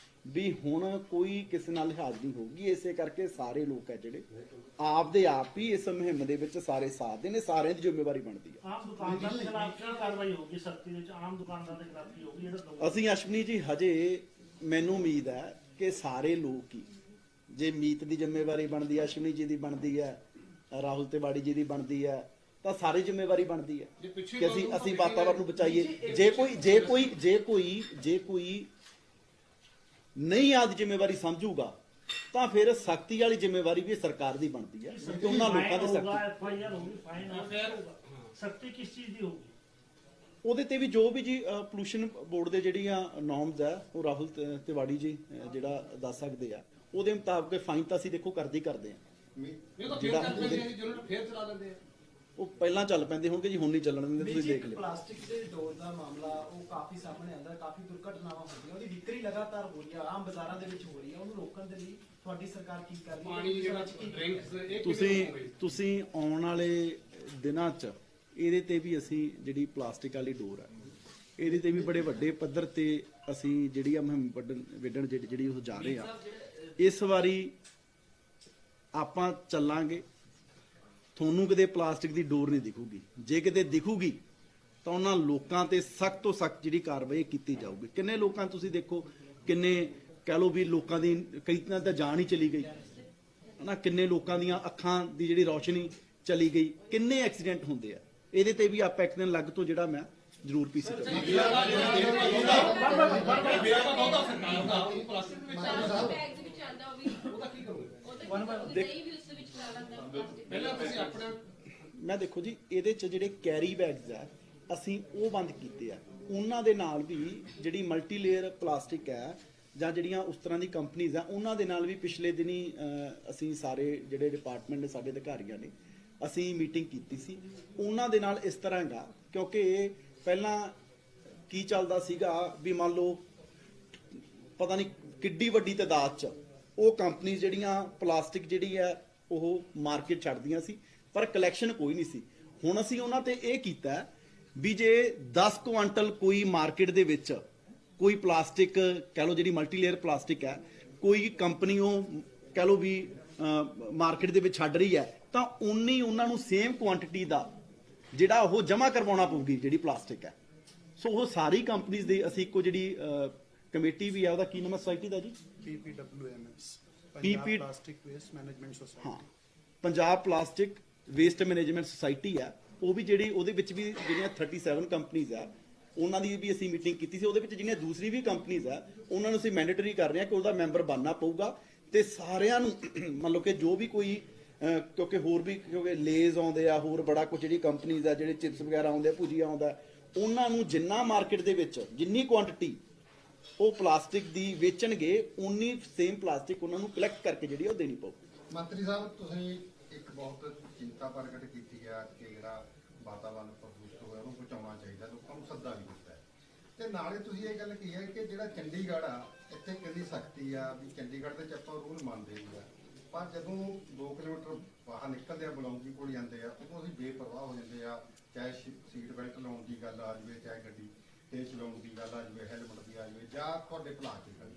ਵੀ ਹੁਣ ਕੋਈ ਕਿਸੇ ਨਾਲ ਲਿਹਾਜ਼ ਨਹੀਂ ਹੋਊਗੀ। ਇਸੇ ਕਰਕੇ ਸਾਰੇ ਲੋਕ ਹੈ ਜਿਹੜੇ ਆਪ ਦੇ ਆਪ ਹੀ ਇਸ ਮੁਹਿੰਮ ਦੇ ਵਿੱਚ ਸਾਰੇ ਸਾਥ ਦੇ ਨੇ, ਸਾਰਿਆਂ ਦੀ ਜ਼ਿੰਮੇਵਾਰੀ ਬਣਦੀ ਹੈ। ਆਮ ਦੁਕਾਨਦਾਰ ਦੇ ਖਿਲਾਫ ਕੀ ਕਾਰਵਾਈ ਹੋਊਗੀ? ਸਖਤੀ ਵਿੱਚ ਆਮ ਦੁਕਾਨਦਾਰ ਦੇ ਖਿਲਾਫ ਕੀ ਹੋਊਗੀ? ਇਹਦਾ ਅਸੀਂ ਅਸ਼ਵਨੀ ਜੀ ਹਜੇ ਮੈਨੂੰ ਉਮੀਦ ਹੈ ਕਿ ਸਾਰੇ ਲੋਕ ਹੀ, ਜੇ ਮੀਤ ਦੀ ਜ਼ਿੰਮੇਵਾਰੀ ਬਣਦੀ ਹੈ, ਅਸ਼ਵਨੀ ਜੀ ਦੀ ਬਣਦੀ ਹੈ, ਰਾਹੁਲ ਤਿਵਾੜੀ ਜੀ ਦੀ ਬਣਦੀ ਹੈ, ਤਾਂ ਸਾਰੀ ਜ਼ਿੰਮੇਵਾਰੀ ਬਣਦੀ ਹੈ ਜੇ ਪਿੱਛੇ ਕਿ ਅਸੀਂ ਵਾਤਾਵਰਨ ਨੂੰ ਬਚਾਈਏ। ਜੇ ਕੋਈ ਨਹੀਂ ਆਦ ਜ਼ਿੰਮੇਵਾਰੀ ਸਮਝੂਗਾ ਤਾਂ ਫਿਰ ਸਖਤੀ ਵਾਲੀ ਜ਼ਿੰਮੇਵਾਰੀ ਵੀ ਸਰਕਾਰ ਦੀ ਬਣਦੀ ਹੈ ਕਿ ਉਹਨਾਂ ਲੋਕਾਂ ਦੇ ਹੋਗਾ, ਸਖਤੀ FIR ਹੋਗੀ, ਫਾਈਨ ਹੋਗਾ। ਸਖਤੀ ਕਿਸ ਚੀਜ਼ ਦੀ ਹੋਊਗੀ? ਉਹਦੇ ਤੇ ਵੀ ਜੋ ਵੀ ਜੀ ਪੋਲੂਸ਼ਨ ਬੋਰਡ ਦੇ ਜਿਹੜੀਆਂ ਨੋਰਮਸ ਹੈ ਉਹ ਰਾਹੁਲ ਤਿਵਾੜੀ ਜੀ ਜਿਹੜਾ ਦੱਸ ਸਕਦੇ ਆ, ਉਹਦੇ ਮੁਤਾਬਕ ਫਾਈਨ ਤਾਂ ਅਸੀਂ ਦੇਖੋ ਕਰਦੇ ਆ ਇਹ ਤਾਂ ਫੇਰ ਚੱਲ ਪੈਂਦੇ ਆ ਜੀ, ਯੂਨਿਟ ਫੇਰ ਚਲਾ ਦਿੰਦੇ ਆ। ਉਹ ਪਹਿਲਾਂ ਚੱਲ ਪੈਂਦੇ ਹੋਣਗੇ ਜੀ, ਹੁਣ ਨਹੀਂ ਚੱਲਣ ਦਿੰਦੇ, ਤੁਸੀਂ ਦੇਖ ਲਿਓ। ਪਲਾਸਟਿਕ ਦੇ ਡੋਰ ਦਾ ਮਾਮਲਾ ਉਹ ਕਾਫੀ ਸਾਹਮਣੇ ਆਉਂਦਾ, ਕਾਫੀ ਦੁਰਘਟਨਾਵਾਂ ਹੁੰਦੀਆਂ, ਉਹਦੀ ਵਿਕਰੀ ਲਗਾਤਾਰ ਹੋ ਰਹੀ ਹੈ, ਆਮ ਬਾਜ਼ਾਰਾਂ ਦੇ ਵਿੱਚ ਹੋ ਰਹੀ ਹੈ। ਉਹਨੂੰ ਰੋਕਣ ਦੇ ਲਈ ਤੁਹਾਡੀ ਸਰਕਾਰ ਕੀ ਕਰ ਰਹੀ ਹੈ? ਪਾਣੀ ਜਿਹੜਾ ਡਰਿੰਕਸ ਇਹ ਤੁਸੀਂ ਆਉਣ ਵਾਲੇ ਦਿਨਾਂ 'ਚ ਇਹਦੇ ਤੇ ਵੀ ਅਸੀਂ ਜਿਹੜੀ ਪਲਾਸਟਿਕ ਵਾਲੀ ਡੋਰ ਹੈ ਇਹਦੇ ਤੇ ਵੀ ਬੜੇ ਵੱਡੇ ਪੱਧਰ ਤੇ ਅਸੀਂ ਜਿਹੜੀ ਆ ਮੁਹਿੰਮ ਵਿੱਢਣ ਜਿਹੜੀ ਉਹ ਜਾ ਰਹੇ ਆ। ਇਸ ਵਾਰੀ ਆਪਾਂ ਚੱਲਾਂਗੇ, ਤੁਹਾਨੂੰ ਕਿਤੇ ਪਲਾਸਟਿਕ ਦੀ ਡੋਰ ਨਹੀਂ ਦਿਖੂਗੀ, ਜੇ ਕਿਤੇ ਦਿਖੂਗੀ ਤਾਂ ਉਹਨਾਂ ਲੋਕਾਂ ਤੇ ਸਖਤ ਤੋਂ ਸਖਤ ਜਿਹੜੀ ਕਾਰਵਾਈ ਕੀਤੀ ਜਾਊਗੀ। ਕਿੰਨੇ ਲੋਕਾਂ ਤੁਸੀਂ ਦੇਖੋ, ਕਿੰਨੇ ਕਹਿ ਲਓ ਵੀ ਲੋਕਾਂ ਦੀ ਕਈ ਤਾਂ ਜਾਨ ਹੀ ਚਲੀ ਗਈ ਹਨਾ, ਕਿੰਨੇ ਲੋਕਾਂ ਦੀਆਂ ਅੱਖਾਂ ਦੀ ਜਿਹੜੀ ਰੌਸ਼ਨੀ ਚਲੀ ਗਈ, ਕਿੰਨੇ ਐਕਸੀਡੈਂਟ ਹੁੰਦੇ ਆ। ਇਹਦੇ ਤੇ ਵੀ ਆਪਾਂ ਇੱਕ ਦਿਨ ਲੱਗ ਤੋਂ ਜਿਹੜਾ ਮੈਂ ਜ਼ਰੂਰ ਪੀਸੀ ਕਰਾਂਗੇ। ਮੈਂ ਦੇਖੋ ਜੀ ਇਹਦੇ ਚ ਜਿਹੜੇ ਕੈਰੀ ਬੈਗਸ ਆ ਅਸੀਂ ਉਹ ਬੰਦ ਕੀਤੇ ਆ, ਉਹਨਾਂ ਦੇ ਨਾਲ ਵੀ ਜਿਹੜੀ ਮਲਟੀ ਲੇਅਰ ਪਲਾਸਟਿਕ ਹੈ ਜਾਂ ਜਿਹੜੀਆਂ ਉਸ ਤਰ੍ਹਾਂ ਦੀ ਕੰਪਨੀਆਂ ਆ ਉਹਨਾਂ ਦੇ ਨਾਲ ਵੀ ਪਿਛਲੇ ਦਿਨੀ ਅਸੀਂ ਸਾਰੇ ਜਿਹੜੇ ਡਿਪਾਰਟਮੈਂਟ ਦੇ ਸਾਡੇ ਅਧਿਕਾਰੀਆਂ ਨੇ ਅਸੀਂ ਮੀਟਿੰਗ ਕੀਤੀ ਸੀ। ਉਹਨਾਂ ਦੇ ਨਾਲ ਇਸ ਤਰ੍ਹਾਂ ਹੈਗਾ, ਕਿਉਂਕਿ ਪਹਿਲਾਂ ਕੀ ਚੱਲਦਾ ਸੀਗਾ ਵੀ ਮੰਨ ਲਓ ਪਤਾ ਨਹੀਂ ਕਿੱਡੀ ਵੱਡੀ ਤਾਦਾਦ 'ਚ ਉਹ ਕੰਪਨੀ ਜਿਹੜੀਆਂ ਪਲਾਸਟਿਕ ਜਿਹੜੀ ਹੈ ਉਹ ਮਾਰਕੀਟ ਛੱਡਦੀਆਂ ਸੀ, ਪਰ ਕਲੈਕਸ਼ਨ ਕੋਈ ਨਹੀਂ ਸੀ। ਹੁਣ ਅਸੀਂ ਉਹਨਾਂ ਤੇ ਇਹ ਕੀਤਾ ਵੀ ਜੇ 10 ਕੁਆਂਟਲ ਕੋਈ ਮਾਰਕੀਟ ਦੇ ਵਿੱਚ ਕੋਈ ਪਲਾਸਟਿਕ ਕਹਿ ਲਓ ਜਿਹੜੀ ਮਲਟੀ ਲੇਅਰ ਪਲਾਸਟਿਕ ਹੈ ਕੋਈ ਕੰਪਨੀ ਉਹ ਕਹਿ ਲਓ ਵੀ ਮਾਰਕੀਟ ਦੇ ਵਿੱਚ ਛੱਡ ਰਹੀ ਹੈ ਤਾਂ ਉਨੀ ਉਹਨਾਂ ਨੂੰ ਸੇਮ ਕੁਆਂਟੀਟੀ ਦਾ ਜਿਹੜਾ ਉਹ ਜਮ੍ਹਾਂ ਕਰਵਾਉਣਾ ਪਊਗੀ ਜਿਹੜੀ ਪਲਾਸਟਿਕ ਹੈ। ਸੋ ਉਹ ਸਾਰੀ ਕੰਪਨੀਆਂ ਦੇ ਅਸੀਂ ਇੱਕੋ ਜਿਹੜੀ ਕਮੇਟੀ ਵੀ ਆ, ਉਹਦਾ ਕੀ ਨਾਮ ਹੈ ਸੋਸਾਇਟੀ ਦਾ ਜੀ? PPWMS, PP plastic waste management society. ਹਾਂ, Punjab plastic waste management society ਆ, ਉਹ ਵੀ ਜਿਹੜੀ ਉਹਦੇ ਵਿੱਚ ਵੀ ਜਿਹੜੀਆਂ 37 ਕੰਪਨੀਆਂ ਆ ਉਹਨਾਂ ਦੀ ਵੀ ਅਸੀਂ ਮੀਟਿੰਗ ਕੀਤੀ ਸੀ। ਉਹਦੇ ਵਿੱਚ ਜਿਹੜੀਆਂ ਦੂਸਰੀ ਵੀ ਕੰਪਨੀਆਂ ਆ ਉਹਨਾਂ ਨੂੰ ਅਸੀਂ ਮੈਂਡੇਟਰੀ ਕਰ ਰਹੇ ਹਾਂ ਕਿ ਉਹਦਾ ਮੈਂਬਰ ਬਣਨਾ ਪਊਗਾ ਤੇ ਸਾਰਿਆਂ ਨੂੰ ਮੰਨ ਲਓ ਕਿ ਜੋ ਵੀ ਕੋਈ ਕਿਉਂਕਿ ਹੋਰ ਵੀ ਕਿਉਂਕਿ ਲੇਜ਼ ਆਉਂਦੇ ਆ, ਹੋਰ ਬੜਾ ਕੁਝ ਜਿਹੜੀ ਕੰਪਨੀਆਂ ਆ ਜਿਹੜੇ ਚਿਪਸ ਵਗੈਰਾ ਆਉਂਦੇ ਆ, ਭੁਜੀਆ ਆਉਂਦਾ, ਉਹਨਾਂ ਨੂੰ ਜਿੰਨਾ ਮਾਰਕੀਟ ਦੇ ਵਿੱਚ ਜਿੰਨੀ ਕੁਆਂਟੀਟੀ ਉਹ ਪਲਾਸਟਿਕ ਦੀ ਵੇਚਣਗੇ ਉਨੀ ਸੇਮ ਪਲਾਸਟਿਕ ਉਹਨਾਂ ਨੂੰ ਕਲੈਕਟ ਕਰਕੇ ਜਿਹੜੀ ਉਹ ਦੇਣੀ ਪਊ। ਮੰਤਰੀ ਸਾਹਿਬ ਤੁਸੀਂ ਇੱਕ ਬਹੁਤ ਚਿੰਤਾ ਪ੍ਰਗਟ ਕੀਤੀ ਹੈ ਕਿ ਜਿਹੜਾ ਵਾਤਾਵਰਨ ਪ੍ਰਦੂਸ਼ਿਤ ਹੋਇਆ ਉਹਨੂੰ ਬਚਾਉਣਾ ਚਾਹੀਦਾ, ਲੋਕਾਂ ਨੂੰ ਸੱਦਾ ਵੀ ਦਿੱਤਾ ਹੈ ਤੇ ਨਾਲੇ ਤੁਸੀਂ ਇਹ ਗੱਲ ਕਹੀ ਹੈ ਕਿ ਜਿਹੜਾ ਚੰਡੀਗੜ੍ਹ ਆ ਇੱਥੇ ਕਿੰਨੀ ਸਖਤੀ ਆ ਵੀ ਚੰਡੀਗੜ੍ਹ ਦੇ ਚ ਆਪਾਂ ਰੂਲ ਮੰਨਦੇ ਹੀ ਆ, ਪਰ ਜਦੋਂ 2 ਕਿਲੋਮੀਟਰ ਬਾਹਰ ਨਿਕਲਦੇ ਆ ਬਲੌਂਗੀ ਕੋਲ ਜਾਂਦੇ ਆ ਉਦੋਂ ਅਸੀਂ ਬੇਪਰਵਾਹ ਹੋ ਜਾਂਦੇ ਆ, ਚਾਹੇ ਸੀਟ ਬੈਲਟ ਲਾਉਣ ਦੀ ਗੱਲ ਆ ਜਾਵੇ, ਚਾਹੇ ਗੱਡੀ ਤੇ ਚਲਾਉਣ ਦੀ ਗੱਲ ਆ ਜਾਵੇ, ਹੈਲਮਟ ਦੀ ਆ ਜਾਵੇ ਜਾਂ ਤੁਹਾਡੇ ਭਲਾ ਦੀ ਗੱਲ।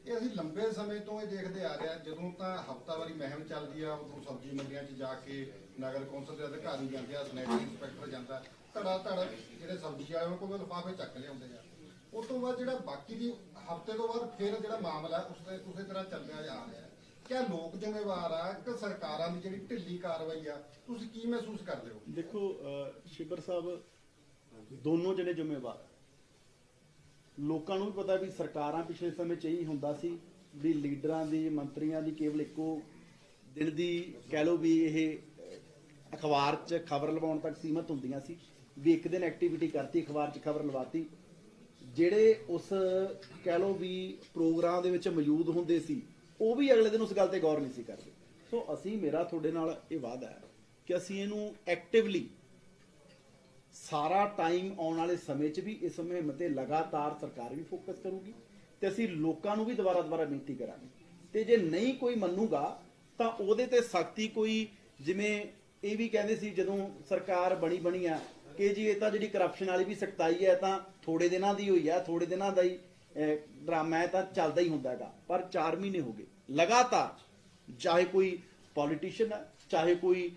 ਇਹ ਅਸੀਂ ਲੰਬੇ ਸਮੇਂ ਤੋਂ ਇਹ ਦੇਖਦੇ ਆ ਰਹੇ ਆ, ਜਦੋਂ ਤਾਂ ਹਫ਼ਤਾਵਾਰੀ ਮੁਹਿੰਮ ਚੱਲਦੀ ਆ ਉਦੋਂ ਸਬਜ਼ੀ ਮੰਡੀਆਂ 'ਚ ਜਾ ਕੇ ਨਗਰ ਕੌਂਸਲ ਦੇ ਅਧਿਕਾਰੀ ਜਾਂਦੇ ਆ, ਸਨੈਟਰੀ ਇੰਸਪੈਕਟਰ ਜਾਂਦਾ, ਧੜਾ ਧੜ ਜਿਹੜੇ ਸਬਜ਼ੀ ਵਾਲੇ ਉਹਨਾਂ ਕੋਲ ਲਿਫਾਫੇ ਚੱਕ ਲਿਆਉਂਦੇ ਆ। ਉਸ ਤੋਂ ਬਾਅਦ ਜਿਹੜਾ ਬਾਕੀ ਦੀ ਹਫ਼ਤੇ ਤੋਂ ਬਾਅਦ ਫਿਰ ਜਿਹੜਾ ਮਾਮਲਾ ਉਸੇ ਤਰ੍ਹਾਂ ਚੱਲਿਆ ਜਾ ਰਿਹਾ। ਕਿਆ ਲੋਕ ਜ਼ਿੰਮੇਵਾਰ ਆ ਕਿ ਸਰਕਾਰਾਂ ਦੀ ਜਿਹੜੀ ਢਿੱਲੀ ਕਾਰਵਾਈ ਆ, ਤੁਸੀਂ ਕੀ ਮਹਿਸੂਸ ਕਰਦੇ ਹੋ? ਦੇਖੋ ਸ਼ਿਬਰ ਸਾਹਿਬ, ਦੋਨੋਂ ਜਿਹੜੇ ਜ਼ਿੰਮੇਵਾਰ, ਲੋਕਾਂ ਨੂੰ ਵੀ ਪਤਾ ਵੀ ਸਰਕਾਰਾਂ ਪਿਛਲੇ ਸਮੇਂ 'ਚ ਇਹੀ ਹੁੰਦਾ ਸੀ ਵੀ ਲੀਡਰਾਂ ਦੀ ਮੰਤਰੀਆਂ ਦੀ ਕੇਵਲ ਇੱਕੋ ਦਿਨ ਦੀ ਕਹਿ ਲਓ ਵੀ ਇਹ ਅਖਬਾਰ 'ਚ ਖਬਰ ਲਵਾਉਣ ਤੱਕ ਸੀਮਤ ਹੁੰਦੀਆਂ ਸੀ ਵੀ ਇੱਕ ਦਿਨ ਐਕਟੀਵਿਟੀ ਕਰਤੀ, ਅਖਬਾਰ 'ਚ ਖਬਰ ਲਵਾਤੀ। ਜਿਹੜੇ ਉਸ ਕਹਿ ਲਓ ਵੀ ਪ੍ਰੋਗਰਾਮ ਦੇ ਵਿੱਚ ਮੌਜੂਦ ਹੁੰਦੇ ਸੀ ਉਹ ਵੀ ਅਗਲੇ ਦਿਨ ਉਸ ਗੱਲ ਤੇ ਗੌਰ ਨਹੀਂ ਸੀ ਕਰਦੇ। ਸੋ ਅਸੀਂ ਮੇਰਾ ਤੁਹਾਡੇ ਨਾਲ ਇਹ ਵਾਅਦਾ ਹੈ ਕਿ ਅਸੀਂ ਇਹਨੂੰ ਐਕਟਿਵਲੀ ਸਾਰਾ ਟਾਈਮ ਆਉਣ ਵਾਲੇ ਸਮੇਂ 'ਚ ਵੀ ਇਸ ਮੁਹਿੰਮ ਤੇ ਲਗਾਤਾਰ ਸਰਕਾਰ ਵੀ ਫੋਕਸ ਕਰੂਗੀ ਤੇ ਅਸੀਂ ਲੋਕਾਂ ਨੂੰ ਵੀ ਦੁਬਾਰਾ ਬੇਨਤੀ ਕਰਾਂਗੇ ਤੇ ਜੇ ਨਹੀਂ ਕੋਈ ਮੰਨੂਗਾ ਤਾਂ ਉਹਦੇ ਤੇ ਸਖਤੀ ਕੋਈ, ਜਿਵੇਂ ਇਹ ਵੀ ਕਹਿੰਦੇ ਸੀ ਜਦੋਂ ਸਰਕਾਰ ਬਣੀ ਆ ਕਿ ਜੀ ਇਹ ਤਾਂ ਜਿਹੜੀ ਕਰਪਸ਼ਨ ਵਾਲੀ ਵੀ ਸਖਤਾਈ ਹੈ ਤਾਂ ਥੋੜੇ ਦਿਨਾਂ ਦੀ ਹੋਈ ਹੈ, ਥੋੜੇ ਦਿਨਾਂ ਦਾ ਹੀ ਡਰਾਮਾ ਹੈ ਤਾਂ ਚੱਲਦਾ ਹੀ ਹੁੰਦਾ ਹੈਗਾ। ਪਰ 4 ਮਹੀਨੇ ਹੋ ਗਏ ਲਗਾਤਾਰ, ਚਾਹੇ ਕੋਈ ਪੋਲੀਟੀਸ਼ੀਅਨ ਹੈ, ਚਾਹੇ ਕੋਈ